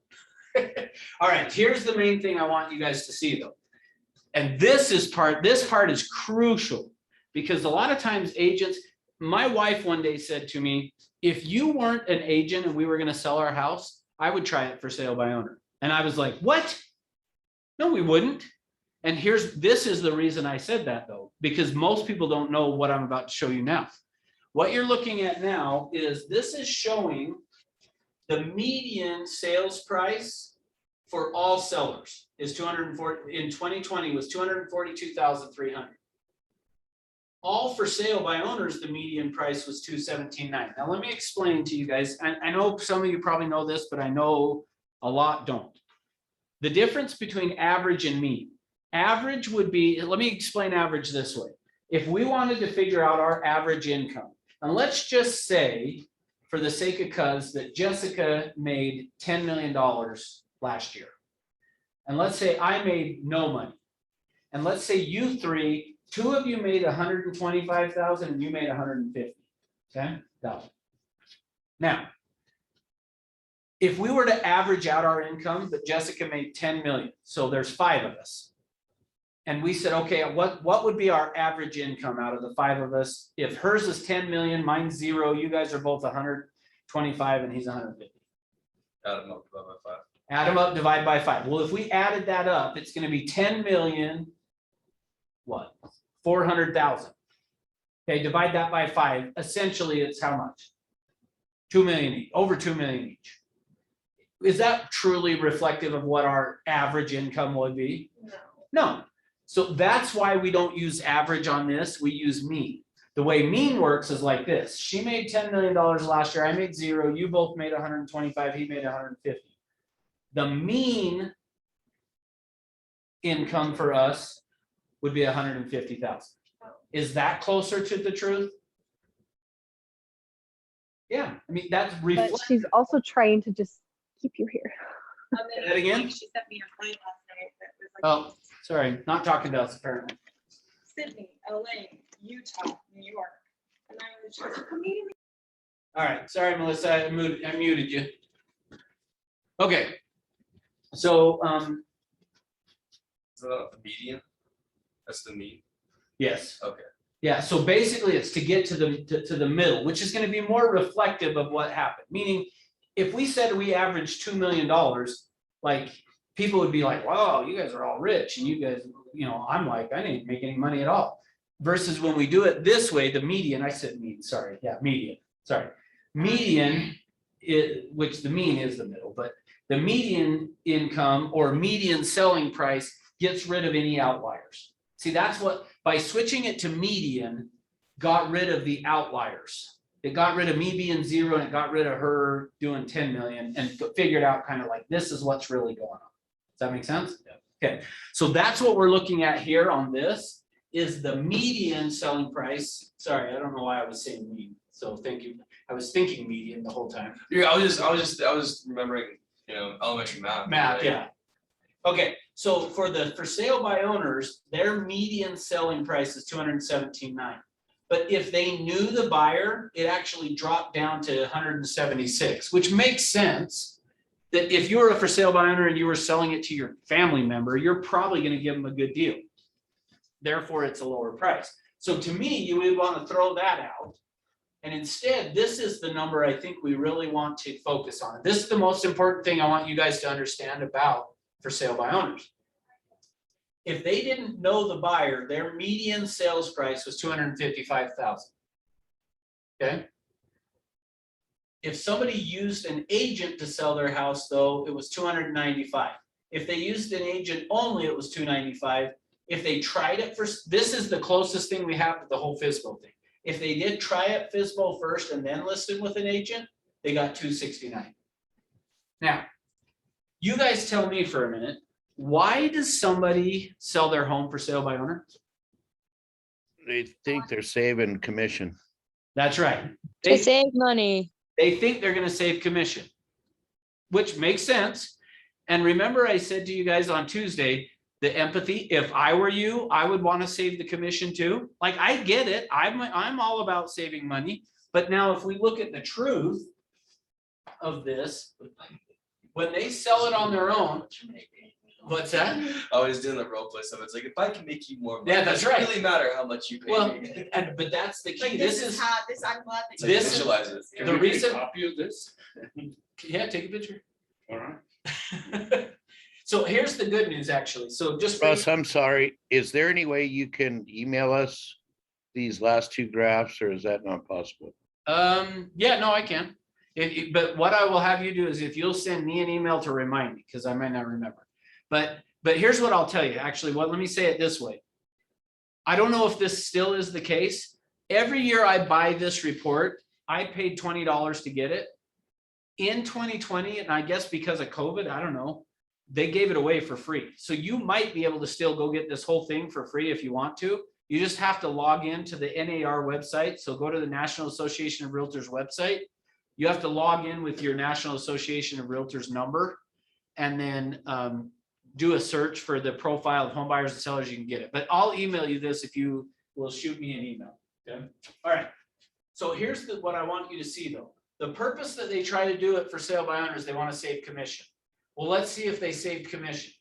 Speaker 1: All right, here's the main thing I want you guys to see though. And this part is crucial because a lot of times agents, my wife one day said to me, if you weren't an agent and we were gonna sell our house, I would try it for sale by owner. And I was like, what? No, we wouldn't. And this is the reason I said that though, because most people don't know what I'm about to show you now. What you're looking at now is this is showing the median sales price for all sellers is 240 in 2020 was 242,300. All for sale by owners, the median price was 217.9. Now let me explain to you guys. I know some of you probably know this, but I know a lot don't. The difference between average and mean. Average would be, let me explain average this way. If we wanted to figure out our average income, and let's just say, for the sake of cuz, that Jessica made $10 million last year. And let's say I made no money. And let's say you three, two of you made 125,000 and you made 150. Okay. Now, if we were to average out our income, but Jessica made 10 million, so there's 5 of us. And we said, okay, what would be our average income out of the 5 of us? If hers is 10 million, mine's 0, you guys are both 125 and he's 150.
Speaker 3: Add them up, divide by 5.
Speaker 1: Add them up, divide by 5. Well, if we added that up, it's going to be 10 million, what? 400,000. Okay, divide that by 5. Essentially, it's how much? 2 million each, over 2 million each. Is that truly reflective of what our average income would be?
Speaker 8: No.
Speaker 1: No. So that's why we don't use average on this. We use mean. The way mean works is like this. She made $10 million last year. I made 0. You both made 125. He made 150. The mean income for us would be 150,000. Is that closer to the truth? Yeah, I mean, that's
Speaker 11: But
Speaker 1: reflective.
Speaker 11: she's also trying to just keep you here.
Speaker 1: Say that again?
Speaker 4: She sent me a client last night that was like.
Speaker 1: Oh, sorry, not talking to us apparently.
Speaker 4: Sydney, LA, Utah, New York. And I was just, immediately.
Speaker 1: All right, sorry, Melissa, I muted you. Okay. So,
Speaker 3: Is that the median? That's the mean.
Speaker 1: yes.
Speaker 3: Okay.
Speaker 1: Yeah, so basically it's to get to the middle, which is going to be more reflective of what happened. Meaning, if we said we averaged $2 million, like people would be like, wow, you guys are all rich. And you guys, you know, I'm like, I didn't make any money at all. Versus when we do it this way, the median, I said mean, sorry. Yeah, median, sorry. Median, which the mean is the middle, but the median income or median selling price gets rid of any outliers. See, that's what, by switching it to median, got rid of the outliers. It got rid of me being 0 and it got rid of her doing 10 million and figured out kind of like, this is what's really going on. Does that make sense? Yeah. Okay, so that's what we're looking at here on this is the median selling price. Sorry, I don't know why I was saying mean. So thank you. I was thinking median the whole time.
Speaker 3: Yeah, I was remembering, you know, elementary math.
Speaker 1: Math, yeah. Okay, so for sale by owners, their median selling price is 217.9. But if they knew the buyer, it actually dropped down to 176, which makes sense. That if you were a for sale by owner and you were selling it to your family member, you're probably going to give them a good deal. Therefore, it's a lower price. So to me, you would want to throw that out. And instead, this is the number I think we really want to focus on. This is the most important thing I want you guys to understand about for sale by owners. If they didn't know the buyer, their median sales price was 255,000. Okay. If somebody used an agent to sell their house, though, it was $295. If they used an agent only, it was $295. If they tried it first, this is the closest thing we have to the whole FSBO thing. If they did try it FSBO first and then listed with an agent, they got $269. Now, you guys tell me for a minute, why does somebody sell their home for sale by owner?
Speaker 5: They think they're saving commission.
Speaker 1: That's right.
Speaker 6: To
Speaker 1: They,
Speaker 6: save money.
Speaker 1: they think they're gonna save commission, which makes sense. And remember, I said to you guys on Tuesday, the empathy, if I were you, I would want to save the commission too. Like, I get it. I'm all about saving money. But now if we look at the truth of this, when they sell it on their own, what's that?
Speaker 3: I was doing the role play stuff. It's like, if I can make you more money,
Speaker 1: Yeah, that's
Speaker 3: it doesn't
Speaker 1: right.
Speaker 3: really matter how much you pay
Speaker 1: Well,
Speaker 3: me.
Speaker 1: and, but that's the
Speaker 8: Like
Speaker 1: key.
Speaker 8: this
Speaker 1: This
Speaker 8: is
Speaker 1: is,
Speaker 8: how, this, I'm glad that.
Speaker 3: It's
Speaker 8: you
Speaker 3: like
Speaker 1: this-
Speaker 8: did
Speaker 3: visualize it.
Speaker 8: this.
Speaker 2: Can
Speaker 1: The
Speaker 2: we get a
Speaker 1: reason-
Speaker 2: copy of this?
Speaker 1: yeah, take a picture.
Speaker 2: All right.
Speaker 1: So here's the good news, actually. So just. for-
Speaker 5: Russ, I'm sorry. Is there any way you can email us these last two graphs, or is that not possible?
Speaker 1: Yeah, no, I can. But what I will have you do is if you'll send me an email to remind me, because I might not remember. But here's what I'll tell you, actually, let me say it this way. I don't know if this still is the case. Every year I buy this report, I paid $20 to get it. In 2020, and I guess because of COVID, I don't know, they gave it away for free. So you might be able to still go get this whole thing for free if you want to. You just have to log into the NAR website. So go to the National Association of Realtors website. You have to log in with your National Association of Realtors number and then do a search for the profile of home buyers and sellers. You can get it. But I'll email you this if you will shoot me an email. Okay. All right. So here's what I want you to see though. The purpose that they try to do it for sale by owners, they want to save commission. Well, let's see if they saved commission.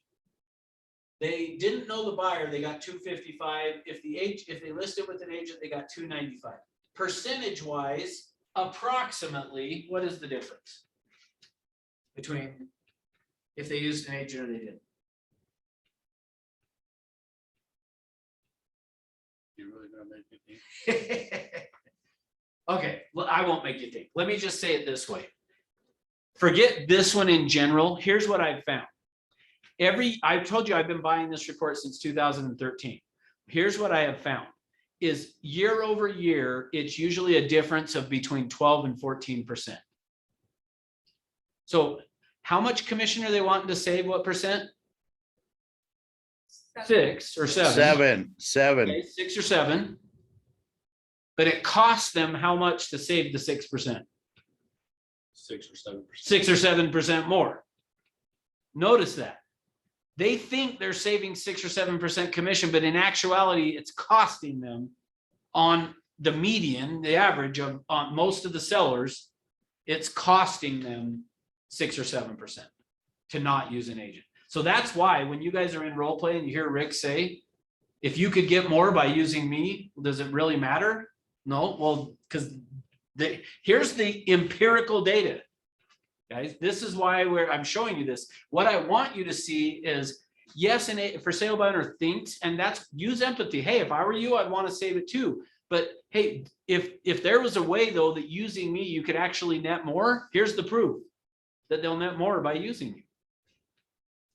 Speaker 1: They didn't know the buyer, they got $255. If they listed with an agent, they got $295. Percentage wise, approximately, what is the difference between if they used an agent or they didn't?
Speaker 2: You really gonna make me think?
Speaker 1: Okay, well, I won't make you think. Let me just say it this way. Forget this one in general. Here's what I've found. I've told you I've been buying this report since 2013. Here's what I have found is year over year, it's usually a difference of between 12 and 14%. So how much commission are they wanting to save? What percent? 6 or 7.
Speaker 5: Seven.
Speaker 1: Okay, 6 or 7. But it costs them how much to save the 6%?
Speaker 2: 6 or 7%.
Speaker 1: 6 or 7% more. Notice that. They think they're saving 6 or 7% commission, but in actuality, it's costing them on the median, the average of on most of the sellers, it's costing them 6 or 7% to not use an agent. So that's why when you guys are in role play and you hear Rick say, if you could get more by using me, does it really matter? No, well, because here's the empirical data. Guys, this is why I'm showing you this. What I want you to see is, yes, and for sale by owner thinks, and that's use empathy. Hey, if I were you, I'd want to save it too. But hey, if there was a way though that using me, you could actually net more, here's the proof that they'll net more by using you.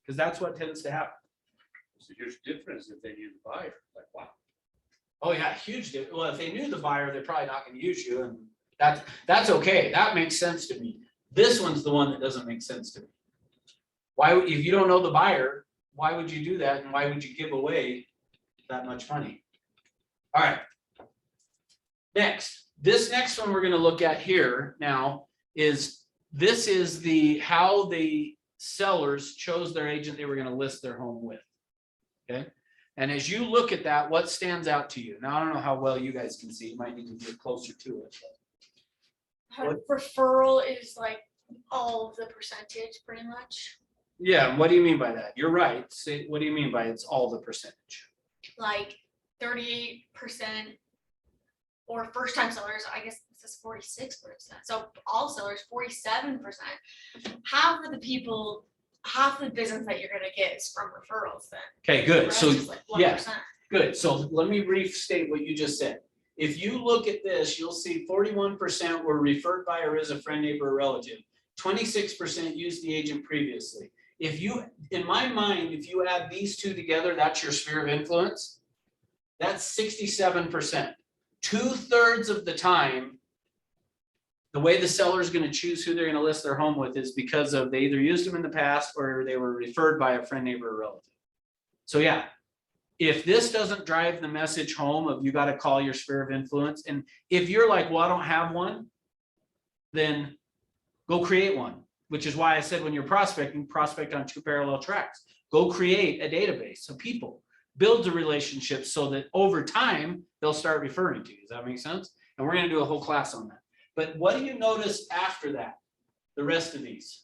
Speaker 1: Because that's what tends to happen.
Speaker 2: So here's the difference if they knew the buyer, like, wow.
Speaker 1: Oh yeah, huge difference. Well, if they knew the buyer, they're probably not going to use you, and that's okay. That makes sense to me. This one's the one that doesn't make sense to me. Why, if you don't know the buyer, why would you do that, and why would you give away that much money? All right. This next one we're going to look at here now is this is how the sellers chose their agent they were going to list their home with. Okay. And as you look at that, what stands out to you? Now, I don't know how well you guys can see. You might need to get closer to it.
Speaker 8: Referral is like all of the percentage pretty much.
Speaker 1: Yeah, what do you mean by that? You're right. Say, what do you mean by it's all the percentage?
Speaker 8: Like 38% or first time sellers, I guess this is 46%. So all sellers, 47%. Half of the people, half the business that you're gonna get is from referrals then.
Speaker 1: Okay,
Speaker 8: The
Speaker 1: good.
Speaker 8: rest
Speaker 1: So,
Speaker 8: is like
Speaker 1: yeah.
Speaker 8: 1%.
Speaker 1: good. So let me restate what you just said. If you look at this, you'll see 41% were referred by or as a friend, neighbor, or relative. 26% used the agent previously. If you, in my mind, if you add these two together, that's your sphere of influence. That's 67%. 2/3 of the time, the way the seller is going to choose who they're going to list their home with is because of they either used them in the past or they were referred by a friend, neighbor, or relative. So yeah, if this doesn't drive the message home of you got to call your sphere of influence, and if you're like, well, I don't have one, then go create one, which is why I said when you're prospecting, prospect on 2 parallel tracks. Go create a database of people, build the relationships so that over time they'll start referring to you. Does that make sense? And we're going to do a whole class on that. But what do you notice after that? The rest of these?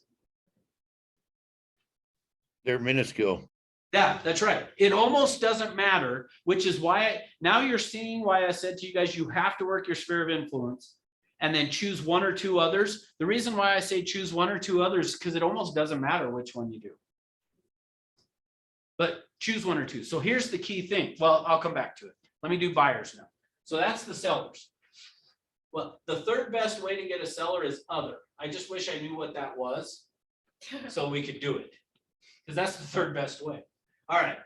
Speaker 5: They're minuscule.
Speaker 1: Yeah, that's right. It almost doesn't matter, which is why now you're seeing why I said to you guys, you have to work your sphere of influence and then choose 1 or 2 others. The reason why I say choose 1 or 2 others, because it almost doesn't matter which one you do. But choose 1 or 2. So here's the key thing. Well, I'll come back to it. Let me do buyers now. So that's the sellers. Well, the 3rd best way to get a seller is other. I just wish I knew what that was so we could do it. Because that's the 3rd best way. All right.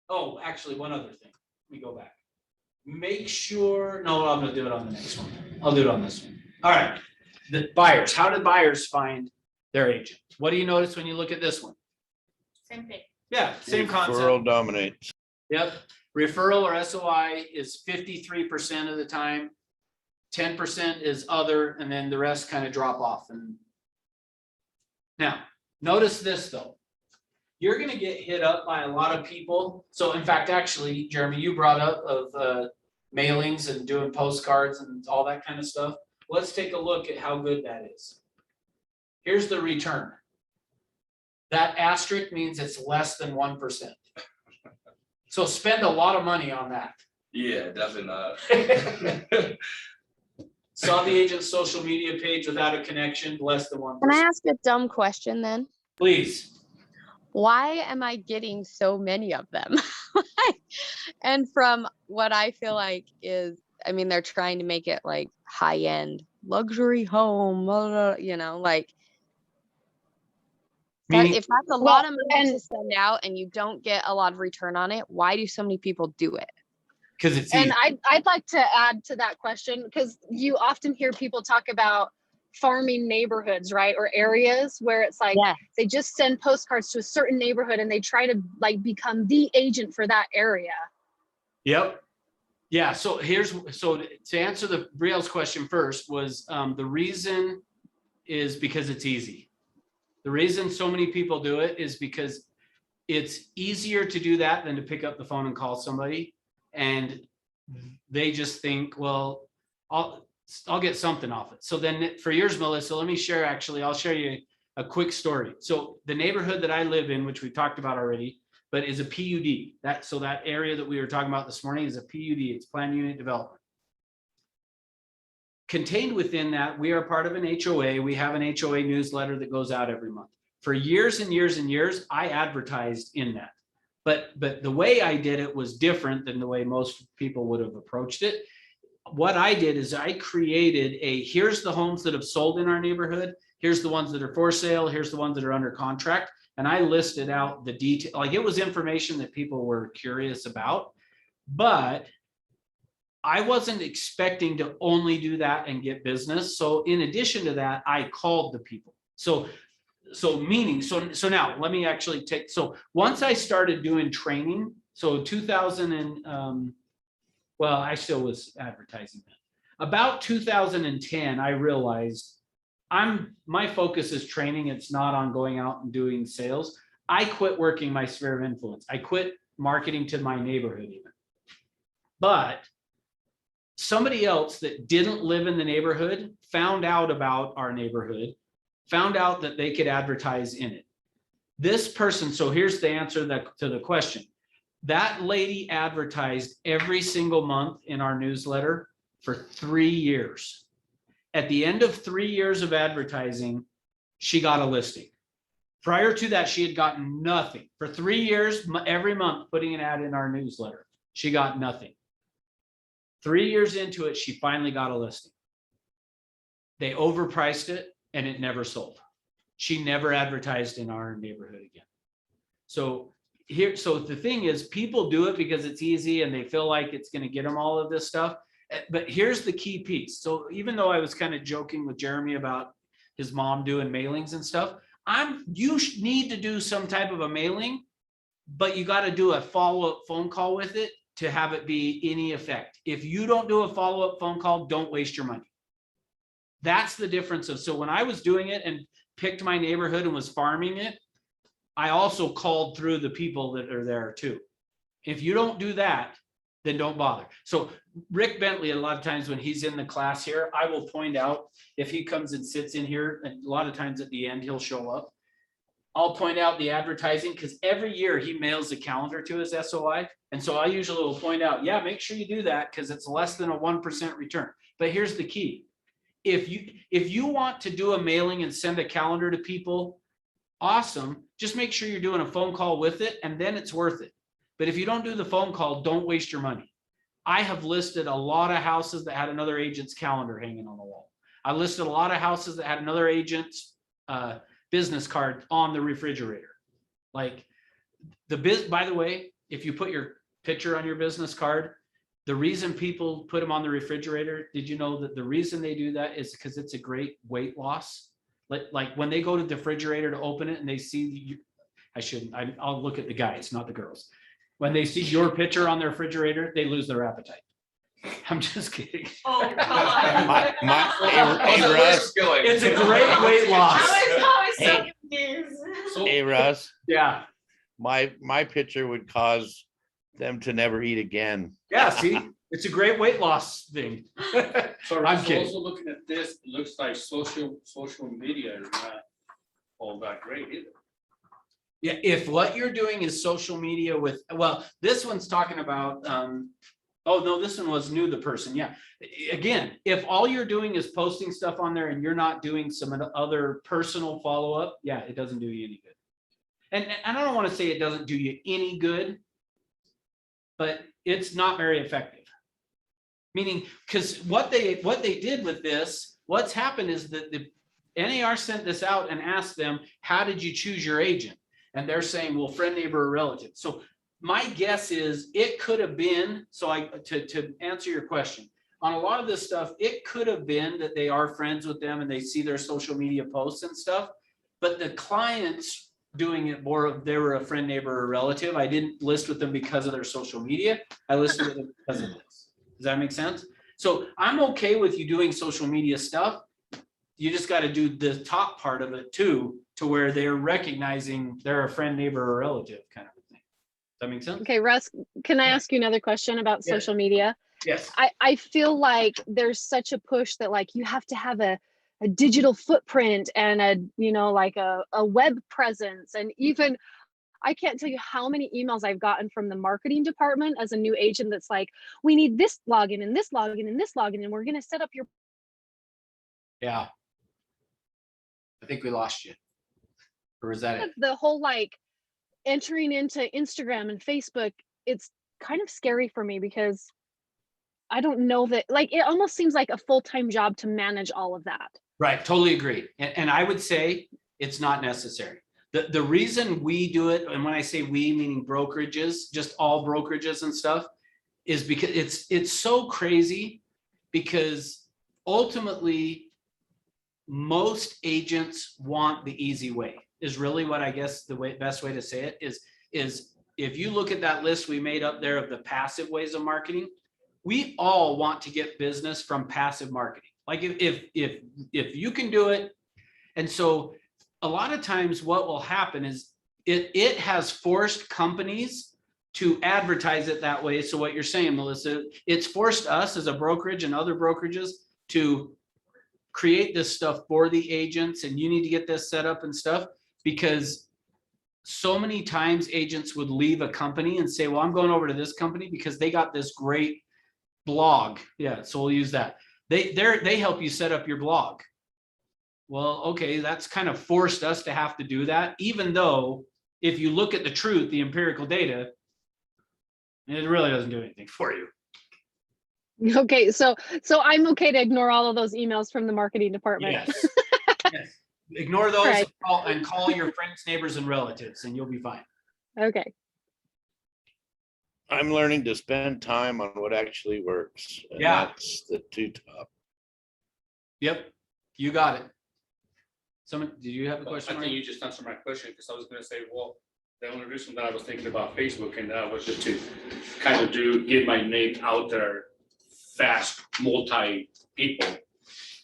Speaker 1: Oh, actually, one other thing. Let me go back. Make sure, no, I'm gonna do it on the next one. I'll do it on this one. All right. The buyers, how do buyers find their agent? What do you notice when you look at this one?
Speaker 8: Same thing.
Speaker 1: Yeah, same concept.
Speaker 5: Referral dominates.
Speaker 1: Yep. Referral or SOI is 53% of the time. 10% is other, and then the rest kind of drop off. And now, notice this though. You're gonna get hit up by a lot of people. So in fact, actually, Jeremy, you brought up of mailings and doing postcards and all that kind of stuff. Let's take a look at how good that is. Here's the return. That asterisk means it's less than 1%. So spend a lot of money on that.
Speaker 3: Yeah, definitely not.
Speaker 1: Saw the agent's social media page without a connection, less than 1%.
Speaker 6: Can I ask a dumb question then?
Speaker 1: Please.
Speaker 6: Why am I getting so many of them? And from what I feel like is, I mean, they're trying to make it like high end luxury home, blah, blah, blah, you know, like that,
Speaker 1: Meaning-
Speaker 6: if that's a lot of money
Speaker 9: and-
Speaker 6: to send out and you don't get a lot of return on it, why do so many people do it?
Speaker 1: Because it's
Speaker 9: And
Speaker 1: easy.
Speaker 9: I'd like to add to that question, because you often hear people talk about farming neighborhoods, right? Or areas where it's like
Speaker 6: Yeah.
Speaker 9: they just send postcards to a certain neighborhood and they try to like become the agent for that area.
Speaker 1: Yep. Yeah, so to answer the Brielle's question first was the reason is because it's easy. The reason so many people do it is because it's easier to do that than to pick up the phone and call somebody. And they just think, well, I'll get something off it. So then for yours, Melissa, let me share, actually, I'll share you a quick story. So the neighborhood that I live in, which we talked about already, but is a PUD. So that area that we were talking about this morning is a PUD. It's planned unit development. Contained within that, we are part of an HOA. We have an HOA newsletter that goes out every month. For years and years and years, I advertised in that. But the way I did it was different than the way most people would have approached it. What I did is I created here's the homes that have sold in our neighborhood. Here's the ones that are for sale. Here's the ones that are under contract. And I listed out the detail, like it was information that people were curious about, but I wasn't expecting to only do that and get business. So in addition to that, I called the people. So now let me actually so once I started doing training, so 2000 and, well, I still was advertising then. About 2010, I realized my focus is training. It's not on going out and doing sales. I quit working my sphere of influence. I quit marketing to my neighborhood even. But somebody else that didn't live in the neighborhood found out about our neighborhood, found out that they could advertise in it. This person, so here's the answer to the question. That lady advertised every single month in our newsletter for 3 years. At the end of 3 years of advertising, she got a listing. Prior to that, she had gotten nothing. For 3 years, every month, putting an ad in our newsletter, she got nothing. 3 years into it, she finally got a listing. They overpriced it and it never sold. She never advertised in our neighborhood again. So so the thing is, people do it because it's easy and they feel like it's going to get them all of this stuff. But here's the key piece. So even though I was kind of joking with Jeremy about his mom doing mailings and stuff, you need to do some type of a mailing, but you got to do a follow-up phone call with it to have it be any effect. If you don't do a follow-up phone call, don't waste your money. That's the difference of, so when I was doing it and picked my neighborhood and was farming it, I also called through the people that are there too. If you don't do that, then don't bother. So Rick Bentley, a lot of times when he's in the class here, I will point out, if he comes and sits in here, and a lot of times at the end, he'll show up. I'll point out the advertising, because every year he mails a calendar to his SOI. And so I usually will point out, yeah, make sure you do that because it's less than a 1% return. But here's the key. If you want to do a mailing and send a calendar to people, awesome. Just make sure you're doing a phone call with it, and then it's worth it. But if you don't do the phone call, don't waste your money. I have listed a lot of houses that had another agent's calendar hanging on the wall. I listed a lot of houses that had another agent's business card on the refrigerator. Like by the way, if you put your picture on your business card, the reason people put them on the refrigerator, did you know that the reason they do that is because it's a great weight loss? Like when they go to the refrigerator to open it and they see, I'll look at the guys, not the girls. When they see your picture on their refrigerator, they lose their appetite. I'm just kidding.
Speaker 8: Oh, God.
Speaker 5: Hey, Russ.
Speaker 1: It's a great weight loss.
Speaker 8: I was so confused.
Speaker 5: Hey, Russ,
Speaker 1: Yeah,
Speaker 5: my picture would cause them to never eat again.
Speaker 1: yeah, see, it's a great weight loss thing.
Speaker 2: So
Speaker 1: I'm
Speaker 2: I'm
Speaker 1: kidding.
Speaker 2: also looking at this, it looks like social media is not all that great either.
Speaker 1: Yeah, if what you're doing is social media with, well, this one's talking about, oh no, this one was new, the person, yeah. Again, if all you're doing is posting stuff on there and you're not doing some of the other personal follow-up, yeah, it doesn't do you any good. And I don't want to say it doesn't do you any good, but it's not very effective. Meaning, because what they did with this, what's happened is that the NAR sent this out and asked them, how did you choose your agent? And they're saying, well, friend, neighbor, or relative. So my guess is it could have been, so to answer your question, on a lot of this stuff, it could have been that they are friends with them and they see their social media posts and stuff, but the clients doing it more of, they were a friend, neighbor, or relative. I didn't list with them because of their social media. I listed with them because of this. Does that make sense? So I'm okay with you doing social media stuff. You just got to do the top part of it too, to where they're recognizing they're a friend, neighbor, or relative kind of a thing. Does that make sense?
Speaker 9: Okay, Russ, can I ask you another question about
Speaker 1: Yeah.
Speaker 9: social media?
Speaker 1: Yes.
Speaker 9: I feel like there's such a push that like you have to have a digital footprint and a web presence. And even I can't tell you how many emails I've gotten from the marketing department as a new agent that's like, we need this login and this login and this login, and we're going to set up your.
Speaker 1: Yeah. I think we lost you. Or is that it?
Speaker 9: The whole like entering into Instagram and Facebook, it's kind of scary for me because I don't know that, like, it almost seems like a full-time job to manage all of that.
Speaker 1: Right, totally agree. And I would say it's not necessary. The reason we do it, and when I say we, meaning brokerages, just all brokerages and stuff, is because it's so crazy, because ultimately most agents want the easy way, is really what I guess best way to say it is if you look at that list we made up there of the passive ways of marketing, we all want to get business from passive marketing. Like if you can do it. And so a lot of times what will happen is it has forced companies to advertise it that way. So what you're saying, Melissa, it's forced us as a brokerage and other brokerages to create this stuff for the agents, and you need to get this set up and stuff, because so many times agents would leave a company and say, well, I'm going over to this company because they got this great blog. Yeah, so we'll use that. They help you set up your blog. Well, okay, that's kind of forced us to have to do that, even though if you look at the truth, the empirical data, it really doesn't do anything for you.
Speaker 9: Okay, so I'm okay to ignore all of those emails from the marketing department.
Speaker 1: Yes. Yes. Ignore those
Speaker 9: Right.
Speaker 1: and call your friends, neighbors, and relatives, and you'll be fine.
Speaker 9: Okay.
Speaker 5: I'm learning to spend time on what actually works. And
Speaker 1: Yeah.
Speaker 5: that's the two top.
Speaker 1: Yep, you got it. Someone, did you have a
Speaker 2: Well, I
Speaker 1: question?
Speaker 2: think
Speaker 1: Ryan?
Speaker 2: you just answered my question, because I was gonna say, well, the only reason that I was thinking about Facebook and that was just to kind of get my name out there fast, multi people.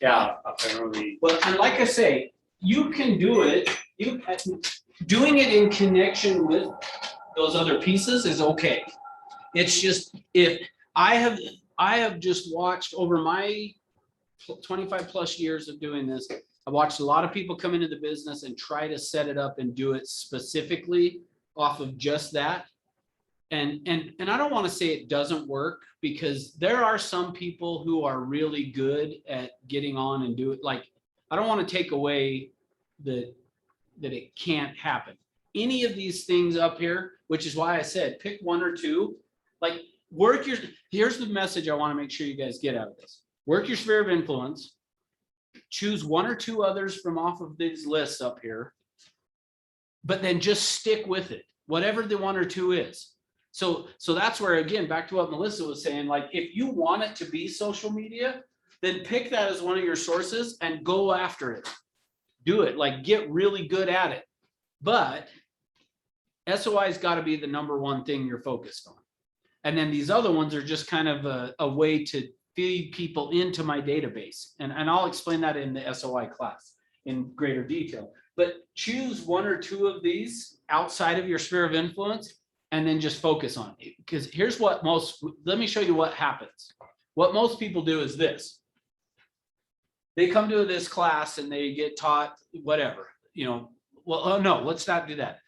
Speaker 1: Yeah.
Speaker 2: Apparently,
Speaker 1: Well, and like I say, you can do it, doing it in connection with those other pieces is okay. It's just, if I have just watched over my 25 plus years of doing this, I watched a lot of people come into the business and try to set it up and do it specifically off of just that. And I don't want to say it doesn't work, because there are some people who are really good at getting on and do it. Like, I don't want to take away that it can't happen. Any of these things up here, which is why I said pick one or two, like here's the message I want to make sure you guys get out of this. Work your sphere of influence, choose one or two others from off of these lists up here, but then just stick with it, whatever the one or two is. So that's where, again, back to what Melissa was saying, like, if you want it to be social media, then pick that as one of your sources and go after it. Do it, like, get really good at it. But SOI's got to be the number one thing you're focused on. And then these other ones are just kind of a way to feed people into my database. And I'll explain that in the SOI class in greater detail. But choose one or two of these outside of your sphere of influence and then just focus on it. Because here's what let me show you what happens. What most people do is this. They come to this class and they get taught whatever, well, oh no, let's not do that.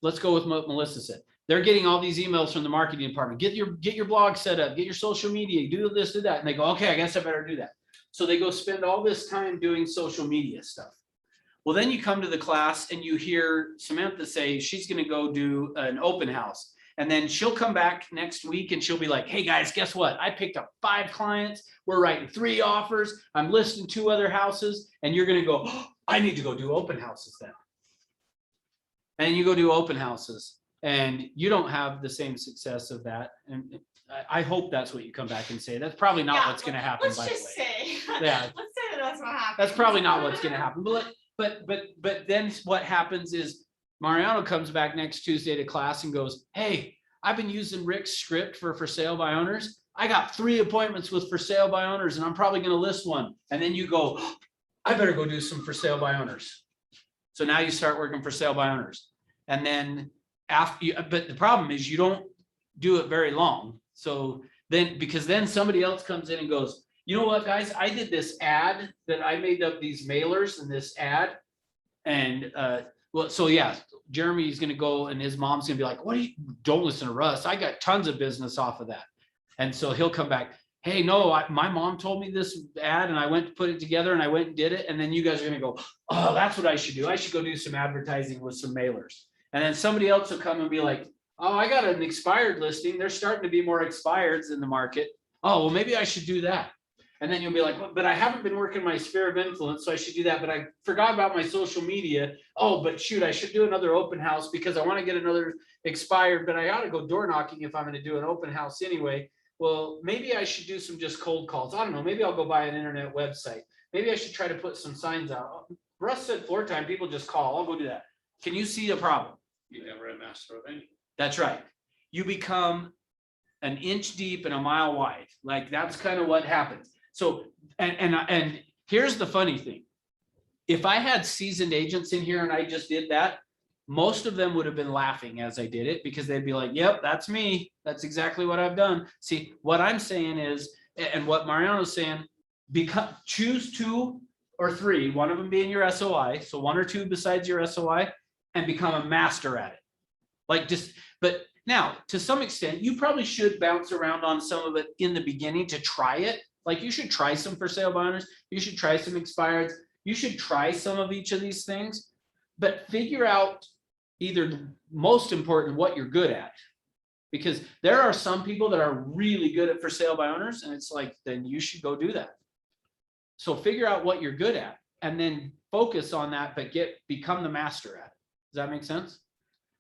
Speaker 1: Let's go with what Melissa said. They're getting all these emails from the marketing department. Get your blog set up, get your social media, do this, do that. And they go, okay, I guess I better do that. So they go spend all this time doing social media stuff. Well, then you come to the class and you hear Samantha say she's going to go do an open house. And then she'll come back next week and she'll be like, hey guys, guess what? I picked up 5 clients. We're writing 3 offers. I'm listing 2 other houses. And you're going to go, oh, I need to go do open houses then. And you go do open houses and you don't have the same success of that. And I hope that's what you come back and say. That's probably not
Speaker 8: Yeah,
Speaker 1: what's going to happen,
Speaker 8: Let's
Speaker 1: by the way.
Speaker 8: just say.
Speaker 1: Yeah.
Speaker 8: Let's say that that's what happens.
Speaker 1: That's probably not what's going to happen. But then what happens is Mariano comes back next Tuesday to class and goes, hey, I've been using Rick's script for sale by owners. I got 3 appointments with for sale by owners and I'm probably going to list one. And then you go, oh, I better go do some for sale by owners. So now you start working for sale by owners. And then but the problem is you don't do it very long. So then, because then somebody else comes in and goes, you know what, guys, I did this ad that I made up these mailers and this ad. And well, so yeah, Jeremy's going to go and his mom's going to be like, don't listen to Russ. I got tons of business off of that. And so he'll come back. Hey, no, my mom told me this ad and I went to put it together and I went and did it. And then you guys are going to go, oh, that's what I should do. I should go do some advertising with some mailers. And then somebody else will come and be like, oh, I got an expired listing. There's starting to be more expireds in the market. Oh, well, maybe I should do that. And then you'll be like, well, but I haven't been working my sphere of influence, so I should do that. But I forgot about my social media. Oh, but shoot, I should do another open house because I want to get another expired, but I ought to go door knocking if I'm going to do an open house anyway. Well, maybe I should do some just cold calls. I don't know. Maybe I'll go buy an internet website. Maybe I should try to put some signs out. Russ said floor time, people just call. I'll go do that. Can you see a problem?
Speaker 2: you never a master of any.
Speaker 1: That's right. You become an inch deep and a mile wide. Like that's kind of what happens. So, and here's the funny thing. If I had seasoned agents in here and I just did that, most of them would have been laughing as I did it because they'd be like, yep, that's me. That's exactly what I've done. See, what I'm saying is, and what Mariano's saying, choose 2 or 3, one of them being your SOI. So 1 or 2 besides your SOI, and become a master at it. Like but now to some extent, you probably should bounce around on some of it in the beginning to try it. Like you should try some for sale by owners. You should try some expireds. You should try some of each of these things, but figure out either most important, what you're good at. Because there are some people that are really good at for sale by owners, and it's like, then you should go do that. So figure out what you're good at and then focus on that, but become the master at it. Does that make sense?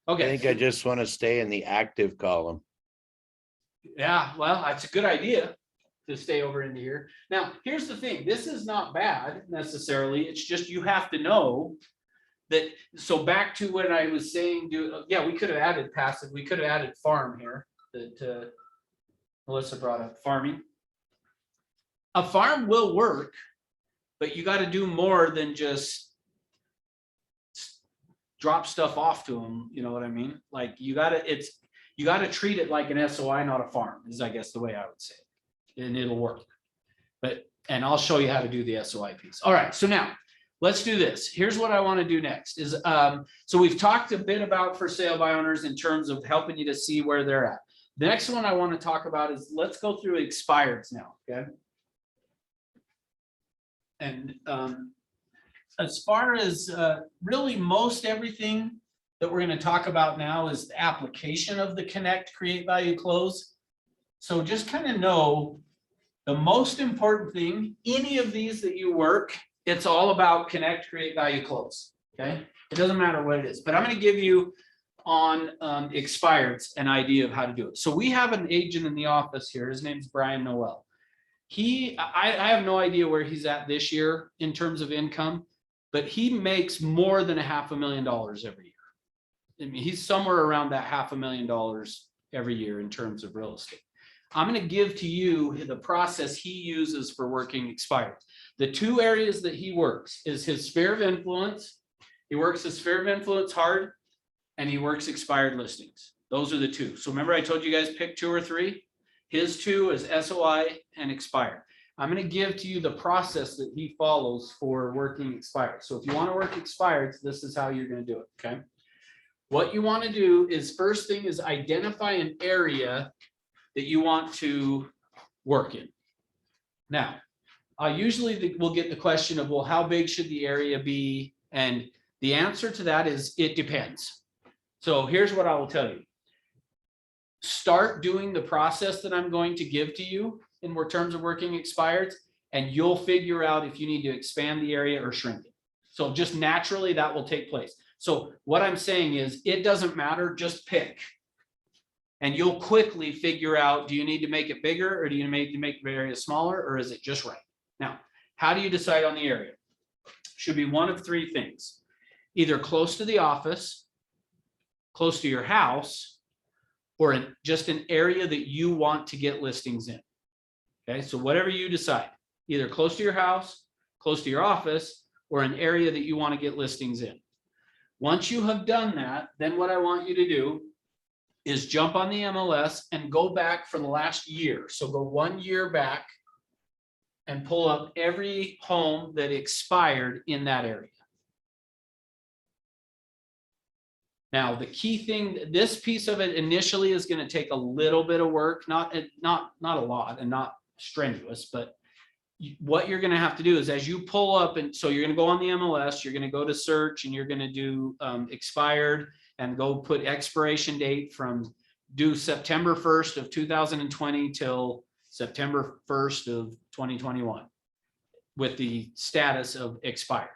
Speaker 5: I
Speaker 1: Okay.
Speaker 5: think I just want to stay in the active column.
Speaker 1: Yeah, well, that's a good idea to stay over into here. Now, here's the thing. This is not bad necessarily. It's just you have to know that. So back to what I was saying, yeah, we could have added passive. We could have added farm here that Melissa brought up, farming. A farm will work, but you got to do more than just drop stuff off to them. You know what I mean? Like you got to treat it like an SOI, not a farm, is I guess the way I would say it. And it'll work. And I'll show you how to do the SOI piece. All right, so now let's do this. Here's what I want to do next is, so we've talked a bit about for sale by owners in terms of helping you to see where they're at. The next one I want to talk about is, let's go through expireds now, okay? And as far as really most everything that we're going to talk about now is the application of the connect, create, value, close. So just kind of know the most important thing, any of these that you work, it's all about connect, create, value, close. Okay, it doesn't matter what it is, but I'm going to give you on expireds an idea of how to do it. So we have an agent in the office here. His name's Brian Noel. I have no idea where he's at this year in terms of income, but he makes more than $500,000 every year. I mean, he's somewhere around that $500,000 every year in terms of real estate. I'm going to give to you the process he uses for working expired. The two areas that he works is his sphere of influence. He works his sphere of influence hard, and he works expired listings. Those are the two. So remember I told you guys pick 2 or 3? His 2 is SOI and expired. I'm going to give to you the process that he follows for working expired. So if you want to work expired, this is how you're going to do it, okay? What you want to do is, first thing is identify an area that you want to work in. Now, usually we'll get the question of, well, how big should the area be? And the answer to that is, it depends. So here's what I will tell you. Start doing the process that I'm going to give to you in terms of working expireds, and you'll figure out if you need to expand the area or shrink it. So just naturally that will take place. So what I'm saying is, it doesn't matter, just pick. And you'll quickly figure out, do you need to make it bigger, or do you need to make the area smaller, or is it just right? Now, how do you decide on the area? Should be one of 3 things. Either close to the office, close to your house, or just an area that you want to get listings in. Okay, so whatever you decide, either close to your house, close to your office, or an area that you want to get listings in. Once you have done that, then what I want you to do is jump on the MLS and go back for the last year. So go 1 year back and pull up every home that expired in that area. Now, the key thing, this piece of it initially is going to take a little bit of work, not a lot and not strenuous, but what you're going to have to do is, as you pull up, and so you're going to go on the MLS, you're going to go to search, and you're going to do expired, and go put expiration date from due September 1st of 2020 till September 1st of 2021 with the status of expired.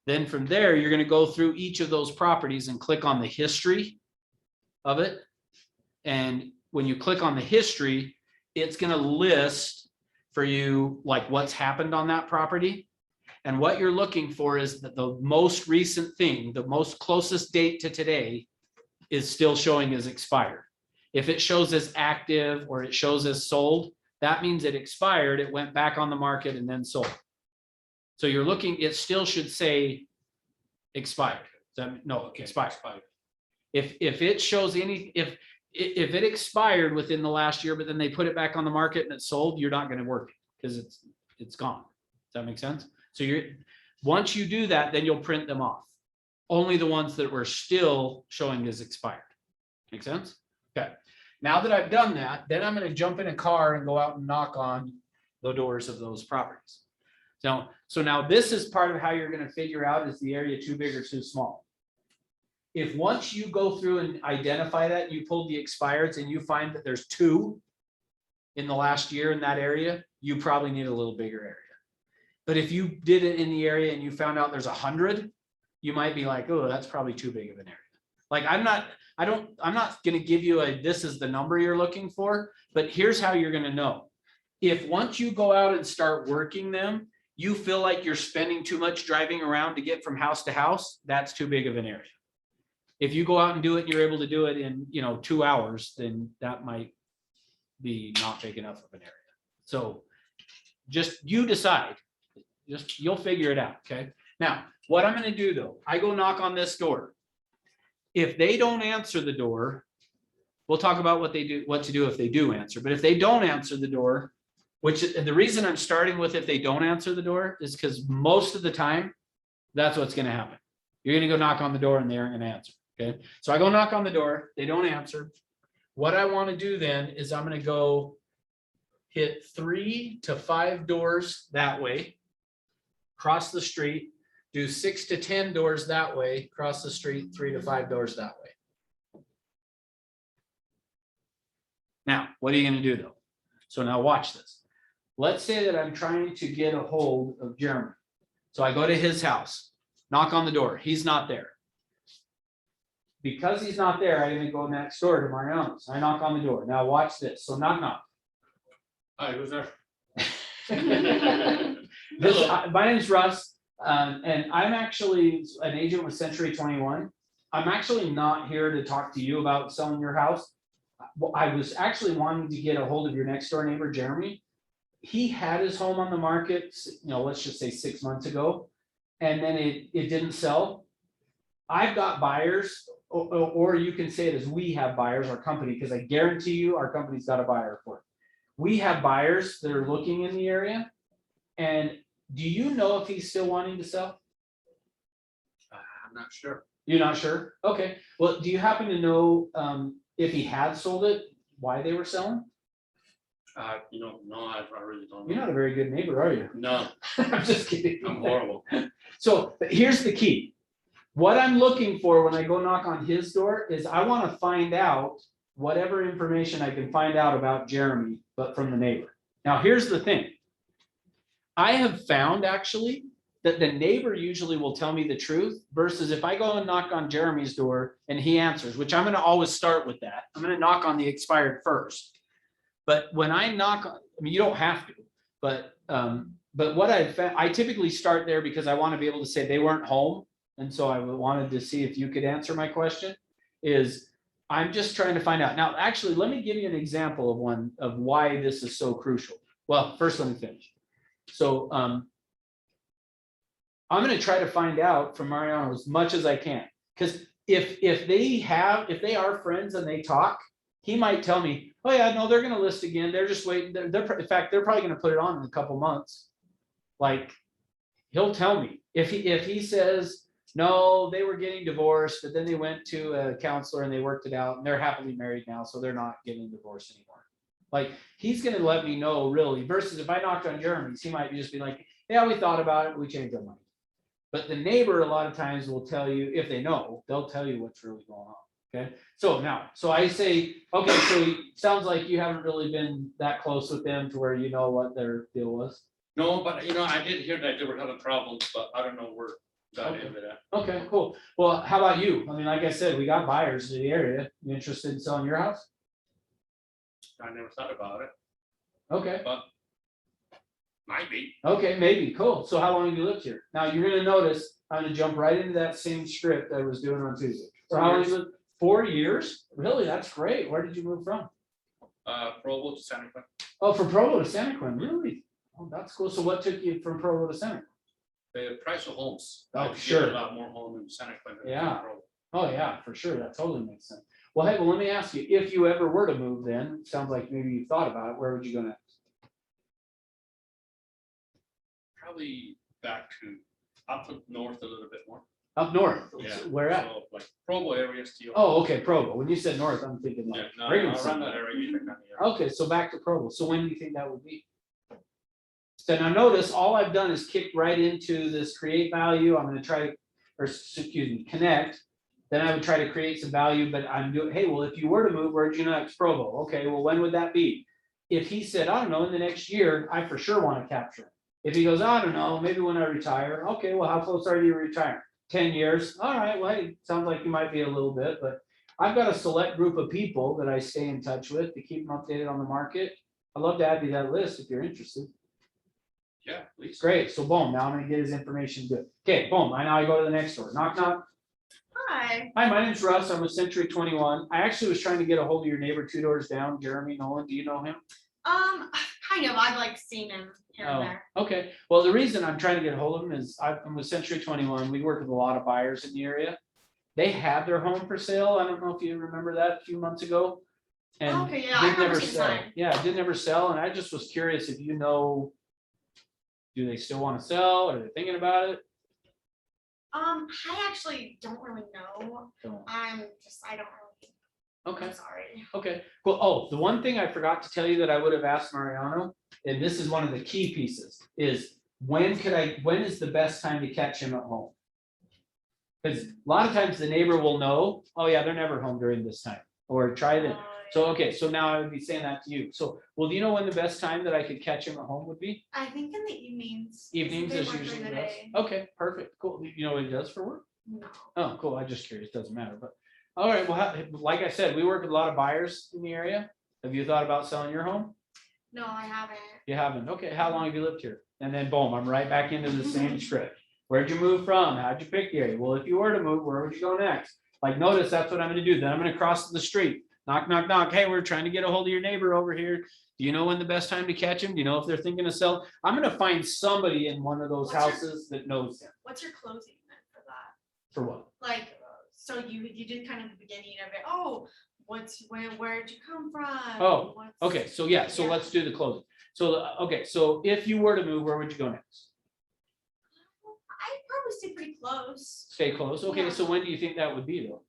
Speaker 1: Then from there, you're going to go through each of those properties and click on the history of it. And when you click on the history, it's going to list for you like what's happened on that property. And what you're looking for is that the most recent thing, the most closest date to today, is still showing as expired. If it shows as active or it shows as sold, that means it expired, it went back on the market and then sold. So you're looking, it still should say expired. No, expired. If it shows if it expired within the last year, but then they put it back on the market and it's sold, you're not going to work it because it's gone. Does that make sense? So once you do that, then you'll print them off. Only the ones that were still showing as expired. Make sense? Okay. Now that I've done that, then I'm going to jump in a car and go out and knock on the doors of those properties. So now this is part of how you're going to figure out, is the area too big or too small. if once you go through and identify that, you pulled the expireds and you find that there's 2 in the last year in that area, you probably need a little bigger area. But if you did it in the area and you found out there's 100, you might be like, oh, that's probably too big of an area. Like I'm not gonna give you a, this is the number you're looking for, but here's how you're gonna know. If once you go out and start working them, you feel like you're spending too much driving around to get from house to house, that's too big of an area. If you go out and do it, and you're able to do it in, 2 hours, then that might be not big enough of an area. So just you decide, you'll figure it out, okay? Now, what I'm gonna do though, I go knock on this door. If they don't answer the door, we'll talk about what to do if they do answer. But if they don't answer the door, which the reason I'm starting with if they don't answer the door is because most of the time, that's what's gonna happen. You're gonna go knock on the door and they aren't gonna answer, okay? So I go knock on the door, they don't answer. What I wanna do then is I'm gonna go hit 3 to 5 doors that way, cross the street, do 6 to 10 doors that way, cross the street, 3 to 5 doors that way. Now, what are you gonna do though? So now watch this. Let's say that I'm trying to get a hold of Jeremy. So I go to his house, knock on the door, he's not there. Because he's not there, I'm gonna go next door to Mariano's. I knock on the door. Now watch this. So knock, knock.
Speaker 2: Hi, who's there?
Speaker 1: My name's Russ, and I'm actually an agent with Century 21. I'm actually not here to talk to you about selling your house. I was actually wanting to get a hold of your next door neighbor, Jeremy. He had his home on the market, let's just say 6 months ago, and then it didn't sell. I've got buyers, or you can say it as we have buyers, our company, because I guarantee you our company's got a buyer for it. We have buyers that are looking in the area. And do you know if he's still wanting to sell?
Speaker 2: I'm not sure.
Speaker 1: You're not sure? Okay. Well, do you happen to know if he had sold it, why they were selling?
Speaker 2: No, I really don't.
Speaker 1: You're not a very good neighbor, are you?
Speaker 2: No,
Speaker 1: I'm just kidding.
Speaker 2: I'm horrible.
Speaker 1: So here's the key. What I'm looking for when I go knock on his door is I want to find out whatever information I can find out about Jeremy, but from the neighbor. Now, here's the thing. I have found actually that the neighbor usually will tell me the truth versus if I go and knock on Jeremy's door and he answers, which I'm going to always start with that. I'm going to knock on the expired first. But when I knock, you don't have to, but what I've found, I typically start there because I want to be able to say they weren't home. And so I wanted to see if you could answer my question is I'm just trying to find out. Now, actually, let me give you an example of why this is so crucial. Well, first, let me finish. So I'm going to try to find out from Mariano as much as I can. Because if they are friends and they talk, he might tell me, oh yeah, no, they're going to list again. They're just waiting. In fact, they're probably going to put it on in a couple months. Like he'll tell me if he says, no, they were getting divorced, but then they went to a counselor and they worked it out and they're happily married now. So they're not getting divorced anymore. Like he's going to let me know really versus if I knocked on Jeremy's, he might just be like, yeah, we thought about it. We changed our mind. But the neighbor a lot of times will tell you if they know, they'll tell you what's really going on. Okay. So I say, okay, so it sounds like you haven't really been that close with them to where you know what their deal was.
Speaker 2: No, but I did hear that they were having problems, but I don't know where got into that.
Speaker 1: Okay, cool. Well, how about you? I mean, like I said, we got buyers in the area. You interested in selling your house?
Speaker 2: I never thought about it,
Speaker 1: Okay.
Speaker 2: but might be.
Speaker 1: Okay, maybe. Cool. So how long have you lived here? Now you're gonna notice, I'm gonna jump right into that same script I was doing on Tuesday. So how long have you lived? 4 years? Really? That's great. Where did you move from?
Speaker 2: Provo to Santa Fe.
Speaker 1: Oh, from Provo to Santa Clara, really? Oh, that's cool. So what took you from Provo to Santa?
Speaker 2: The price of homes.
Speaker 1: Oh,
Speaker 2: I could
Speaker 1: sure.
Speaker 2: get a lot more home in Santa Fe than in
Speaker 1: Yeah.
Speaker 2: Provo.
Speaker 1: Oh, yeah, for sure. That totally makes sense. Well, hey, let me ask you, if you ever were to move then, it sounds like maybe you thought about it, where would you go next?
Speaker 2: Probably back to up north a little bit more.
Speaker 1: Up north?
Speaker 2: Yeah.
Speaker 1: Where at?
Speaker 2: So, like Provo area still.
Speaker 1: Oh, okay, Provo. When you said north, I'm thinking
Speaker 2: Yeah,
Speaker 1: like.
Speaker 2: no,
Speaker 1: Brigham
Speaker 2: around
Speaker 1: something.
Speaker 2: that area. Utica County area.
Speaker 1: Okay, so back to Provo. So when do you think that would be? So now notice all I've done is kick right into this create value. I'm gonna try, or excuse me, connect. then I would try to create some value, but I'm doing, hey, well, if you were to move, where'd you next Provo? Okay, well, when would that be? If he said, I don't know, in the next year, I for sure want to capture it. If he goes, I don't know, maybe when I retire, okay, well, how close are you to retire? 10 years, all right, well, it sounds like you might be a little bit, but I've got a select group of people that I stay in touch with to keep them updated on the market. I'd love to add to that list if you're interested.
Speaker 2: Yeah, please.
Speaker 1: Great, so boom, now I'm gonna get his information good. Okay, boom, now I go to the next door, knock, knock.
Speaker 8: Hi.
Speaker 1: Hi, my name's Russ, I'm with Century 21. I actually was trying to get a hold of your neighbor 2 doors down, Jeremy Nolan, do you know him?
Speaker 8: Kind of, I've like seen him here and
Speaker 1: Oh,
Speaker 8: there.
Speaker 1: okay, well, the reason I'm trying to get a hold of him is I'm with Century 21, we work with a lot of buyers in the area. They had their home for sale, I don't know if you remember that a few months ago. And
Speaker 8: Okay, yeah, I
Speaker 1: did
Speaker 8: remember
Speaker 1: never
Speaker 8: seeing the
Speaker 1: sell.
Speaker 8: sign.
Speaker 1: Yeah, it did never sell, and I just was curious if you know, do they still want to sell, are they thinking about it?
Speaker 8: I actually don't really know.
Speaker 1: Don't.
Speaker 8: I don't really.
Speaker 1: Okay.
Speaker 8: I'm sorry.
Speaker 1: Okay, cool. Oh, the one thing I forgot to tell you that I would have asked Mariano, and this is one of the key pieces, is when is the best time to catch him at home? Because a lot of times the neighbor will know, oh yeah, they're never home during this time, or try it. So, okay, so now I would be saying that to you. So, well, do you know when the best time that I could catch him at home would be?
Speaker 8: I think in the evenings.
Speaker 1: Evenings
Speaker 8: They
Speaker 1: is
Speaker 8: work
Speaker 1: usually
Speaker 8: during
Speaker 1: the
Speaker 8: the
Speaker 1: best.
Speaker 8: day.
Speaker 1: Okay, perfect, cool. You know what he does for work?
Speaker 8: No.
Speaker 1: Oh, cool. I'm just curious. Doesn't matter, but all right. Well, like I said, we work with a lot of buyers in the area. Have you thought about selling your home?
Speaker 8: No, I haven't.
Speaker 1: You haven't. Okay. How long have you lived here? And then boom, I'm right back into the same script. Where'd you move from? How'd you pick the area? Well, if you were to move, where would you go next? Like, notice that's what I'm going to do. Then I'm going to cross the street. Knock, knock, knock. Hey, we're trying to get a hold of your neighbor over here. Do you know when the best time to catch him? Do you know if they're thinking of sell? I'm going to find somebody in one of those
Speaker 8: What's your-
Speaker 1: houses that knows him.
Speaker 8: What's your closing then for that?
Speaker 1: For what?
Speaker 8: Like, so you did kind of the beginning of it. Oh, where'd you come from?
Speaker 1: Oh,
Speaker 8: What's-
Speaker 1: Okay, so yeah, so
Speaker 8: Yeah.
Speaker 1: let's do the closing. So, okay, so if you were to move, where would you go next?
Speaker 8: I'd probably stay pretty close.
Speaker 1: Stay close. Okay,
Speaker 8: Yeah.
Speaker 1: so when do you think that would be though?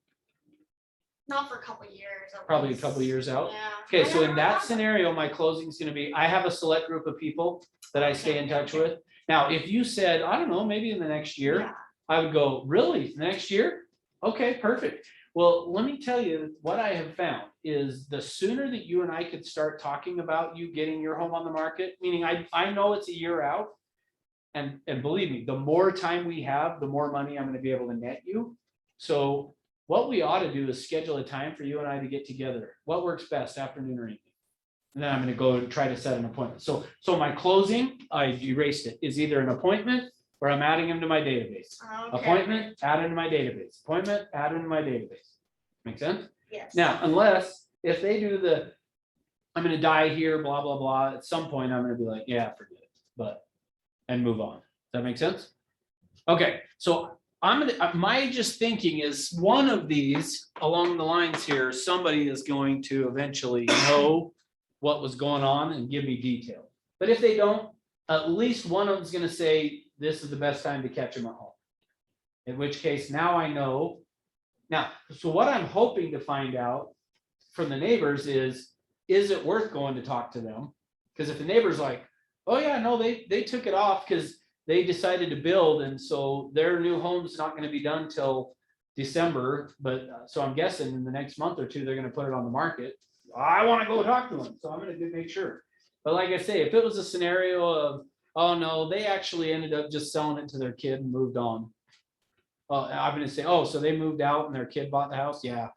Speaker 8: Not for a couple years. at
Speaker 1: Probably a
Speaker 8: least.
Speaker 1: couple years out.
Speaker 8: Yeah.
Speaker 1: Okay,
Speaker 8: I
Speaker 1: so in
Speaker 8: never
Speaker 1: that
Speaker 8: had
Speaker 1: scenario, my closing is gonna be, I have a select group of people that I stay in touch with. Now, if you said, I don't know, maybe in the next year,
Speaker 8: Yeah.
Speaker 1: I would go, really, next year? Okay, perfect. Well, let me tell you, what I have found is the sooner that you and I could start talking about you getting your home on the market, meaning I know it's a year out. And believe me, the more time we have, the more money I'm gonna be able to net you. So what we ought to do is schedule a time for you and I to get together. What works best, afternoon or evening? And then I'm gonna go and try to set an appointment. So my closing, I erased it, is either an appointment or I'm adding him to my database.
Speaker 8: Okay.
Speaker 1: Appointment, add into my database. Appointment, add into my database. Make sense?
Speaker 8: Yes.
Speaker 1: Now, unless if they do the, I'm gonna die here, blah, blah, blah, at some point, I'm gonna be like, yeah, forget it, but, and move on. Does that make sense? Okay, so my just thinking is one of these along the lines here, somebody is going to eventually know what was going on and give me detail. But if they don't, at least one of them's gonna say, this is the best time to catch them at home. In which case, now I know. Now, so what I'm hoping to find out from the neighbors is it worth going to talk to them? Because if the neighbor's like, oh yeah, no, they took it off because they decided to build, and so their new home's not gonna be done till December, but, so I'm guessing in the next month or two, they're gonna put it on the market. I wanna go talk to them, so I'm gonna go make sure. But like I say, if it was a scenario of, oh no, they actually ended up just selling it to their kid and moved on. I'm gonna say, oh, so they moved out and their kid bought the house? Yeah.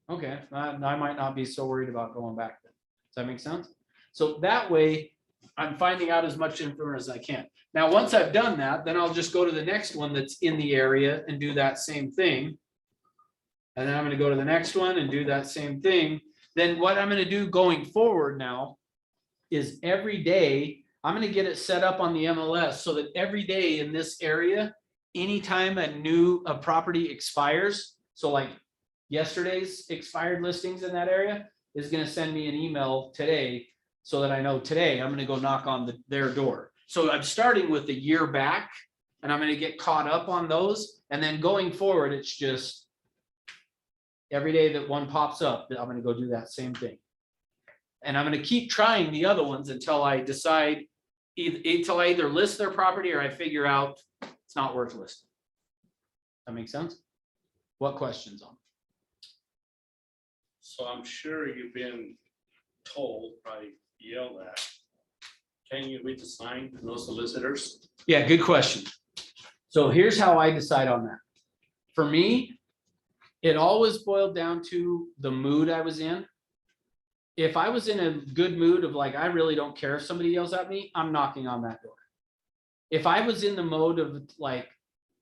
Speaker 1: Okay, I might not be so worried about going back then. Does that make sense? So that way, I'm finding out as much information as I can. Now, once I've done that, then I'll just go to the next one that's in the area and do that same thing. And then I'm gonna go to the next one and do that same thing. Then what I'm gonna do going forward now is every day, I'm gonna get it set up on the MLS so that every day in this area, anytime a property expires, so like yesterday's expired listings in that area is gonna send me an email today so that I know today I'm gonna go knock on their door. So I'm starting with the year back and I'm gonna get caught up on those. And then going forward, it's just every day that one pops up, I'm gonna go do that same thing. And I'm gonna keep trying the other ones until I decide, until I either list their property or I figure out it's not worth listing. That make sense? What questions on?
Speaker 2: So I'm sure you've been told, probably yelled at. Can you read the sign, no solicitors?
Speaker 1: Yeah, good question. So here's how I decide on that. For me, it always boiled down to the mood I was in. If I was in a good mood of like, I really don't care if somebody yells at me, I'm knocking on that door. If I was in the mode of like,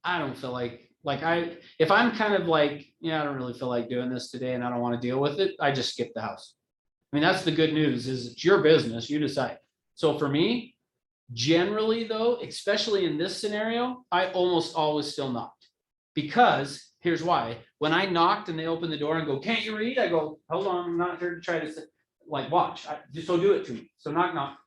Speaker 1: I don't feel like if I'm kind of like, yeah, I don't really feel like doing this today and I don't want to deal with it, I just skip the house. I mean, that's the good news is it's your business, you decide. So for me, generally though, especially in this scenario, I almost always still knocked. Because here's why, when I knocked and they opened the door and go, can't you read? I go, hold on, I'm not here to try to like watch, so do it to me. So knock, knock.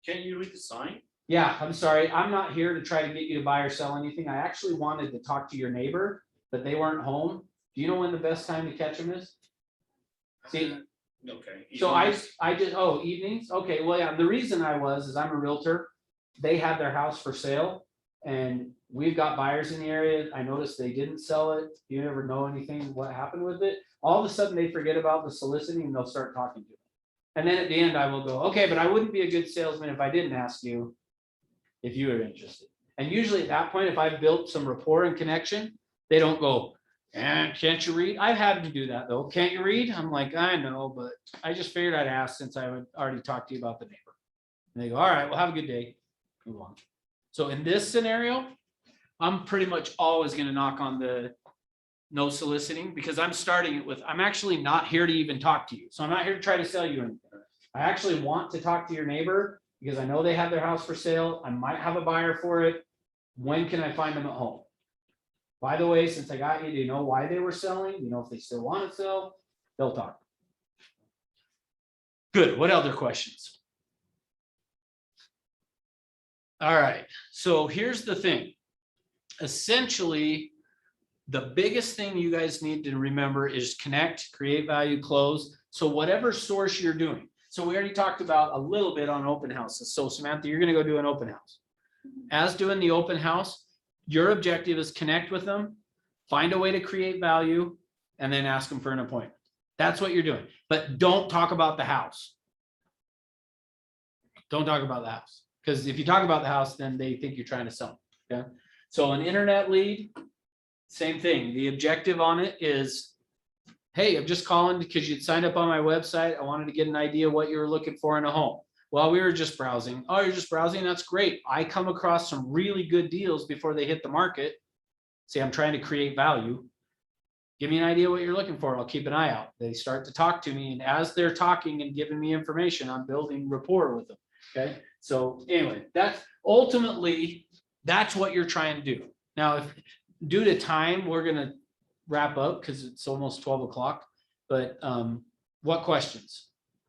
Speaker 2: Can you read the sign?
Speaker 1: Yeah, I'm sorry. I'm not here to try to get you to buy or sell anything. I actually wanted to talk to your neighbor, but they weren't home. Do you know when the best time to catch them is? See,
Speaker 2: Okay.
Speaker 1: so I just, oh, evenings? Okay, well, yeah, the reason is I'm a realtor. They had their house for sale and we've got buyers in the area. I noticed they didn't sell it. You never know anything, what happened with it. All of a sudden they forget about the soliciting and they'll start talking to me. And then at the end I will go, okay, but I wouldn't be a good salesman if I didn't ask you if you were interested. And usually at that point, if I've built some rapport and connection, they don't go, and can't you read? I've had to do that though. Can't you read? I'm like, I know, but I just figured I'd ask since I would already talk to you about the neighbor. And they go, all right, well, have a good day. Move on. So in this scenario, I'm pretty much always going to knock on the no soliciting because I'm starting it with, I'm actually not here to even talk to you. So I'm not here to try to sell you anything. I actually want to talk to your neighbor because I know they have their house for sale. I might have a buyer for it. When can I find them at home? By the way, since I got you, do you know why they were selling? You know if they still want to sell? They'll talk. Good. What other questions? All right. So here's the thing. Essentially, the biggest thing you guys need to remember is connect, create value, close. So whatever source you're doing. So we already talked about a little bit on open houses. So Samantha, you're going to go do an open house. As doing the open house, your objective is connect with them, find a way to create value, and then ask them for an appointment. That's what you're doing. But don't talk about the house. Don't talk about the house. Because if you talk about the house, then they think you're trying to sell them. Okay. So an internet lead, same thing. The objective on it is, hey, I'm just calling because you'd signed up on my website. I wanted to get an idea what you were looking for in a home. Well, we were just browsing. Oh, you're just browsing? That's great. I come across some really good deals before they hit the market. See, I'm trying to create value. Give me an idea what you're looking for. I'll keep an eye out. They start to talk to me. And as they're talking and giving me information, I'm building rapport with them. Okay. So anyway, that's ultimately, that's what you're trying to do. Now, if due to time, we're going to wrap up because it's almost 12 o'clock. But what questions?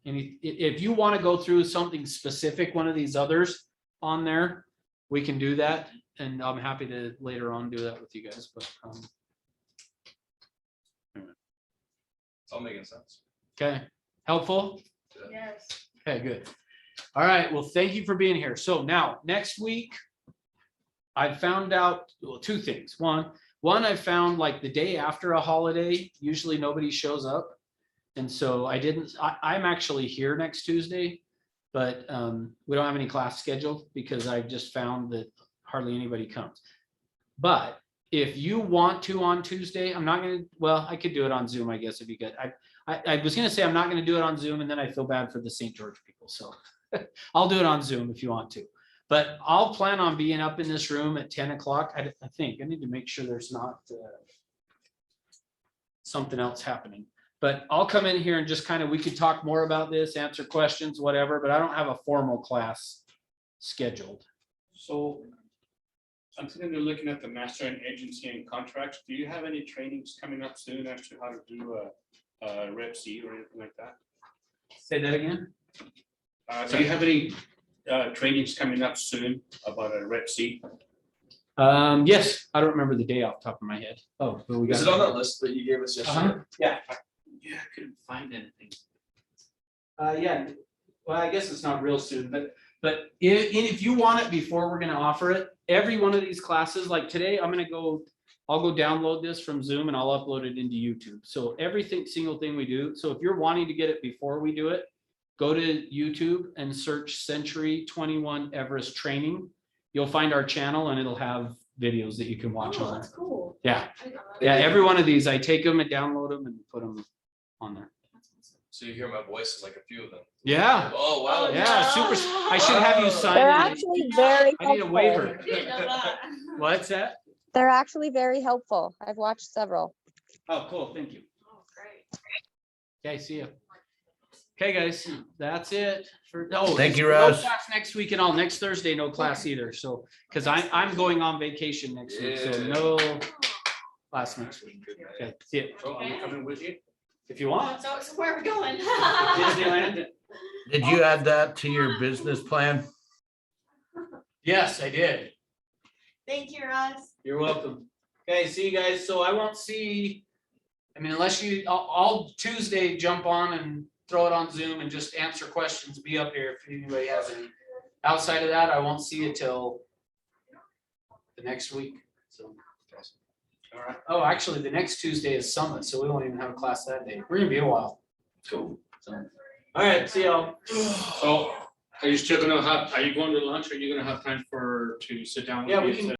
Speaker 1: If you want to go through something specific, one of these others on there, we can do that. And I'm happy to later on do that with you guys. But
Speaker 3: It's all making sense.
Speaker 1: okay, helpful?
Speaker 8: Yes.
Speaker 1: Okay, good. All right, well, thank you for being here. So now, next week, I found out, well, two things. One, I found like the day after a holiday, usually nobody shows up. And so I'm actually here next Tuesday, but we don't have any class scheduled because I just found that hardly anybody comes. But if you want to on Tuesday, I'm not going to, well, I could do it on Zoom, I guess, if you could. I was going to say I'm not going to do it on Zoom and then I feel bad for the St. George people. So I'll do it on Zoom if you want to. But I'll plan on being up in this room at 10 o'clock. I think I need to make sure there's not something else happening. But I'll come in here and just kind of, we could talk more about this, answer questions, whatever, but I don't have a formal class scheduled.
Speaker 2: So I'm sitting there looking at the master and agency and contracts. Do you have any trainings coming up soon as to how to do a Rep C or anything like that?
Speaker 1: Say that again?
Speaker 2: Do you have any trainings coming up soon about a Rep C?
Speaker 1: Yes, I don't remember the day off the top of my head. Oh, but we got
Speaker 3: Is it on that list that you gave us yesterday?
Speaker 1: Yeah.
Speaker 2: Yeah, I couldn't find anything.
Speaker 1: Yeah, well, I guess it's not real soon, but if you want it before we're gonna offer it, every one of these classes, like today, I'm gonna go I'll go download this from Zoom and I'll upload it into YouTube. So everything, single thing we do. So if you're wanting to get it before we do it, go to YouTube and search Century 21 Everest Training. You'll find our channel and it'll have videos that you can watch
Speaker 8: Oh,
Speaker 1: on
Speaker 8: that's
Speaker 1: there.
Speaker 8: cool.
Speaker 1: Yeah,
Speaker 8: I know.
Speaker 1: yeah, every one of these, I take them and download them and put them on there.
Speaker 3: So you hear my voices like a few of them.
Speaker 1: Yeah,
Speaker 3: Oh, wow.
Speaker 1: yeah, super. I should have you sign
Speaker 6: They're
Speaker 1: it.
Speaker 6: actually very
Speaker 1: I need a
Speaker 6: helpful.
Speaker 1: waiver.
Speaker 8: I didn't know that.
Speaker 1: What's that?
Speaker 6: They're actually very helpful. I've watched several.
Speaker 1: Oh, cool, thank you.
Speaker 8: Oh, great.
Speaker 1: Okay, see you. Okay, guys, that's it for, oh.
Speaker 5: Thank you,
Speaker 1: no
Speaker 5: Russ.
Speaker 1: class next week and all, next Thursday, no class either, so, cause I'm going on vacation next week, so no class next week. Okay, see you.
Speaker 2: So I'm coming with you.
Speaker 1: If you want.
Speaker 8: So where are we going?
Speaker 1: Disneyland.
Speaker 5: Did you add that to your business plan?
Speaker 1: Yes, I did.
Speaker 8: Thank you, Russ.
Speaker 1: You're welcome. Okay, see you guys. So I won't see, I mean, unless I'll Tuesday jump on and throw it on Zoom and just answer questions, be up here if anybody has any. Outside of that, I won't see you till the next week, so. All right. Oh, actually, the next Tuesday is Summit, so we won't even have a class that day. We're gonna be a while. Cool. So, all right, see y'all.
Speaker 2: So are you still gonna have, are you going to lunch? Are you gonna have time to sit down? with
Speaker 1: Yeah, we
Speaker 2: me
Speaker 1: can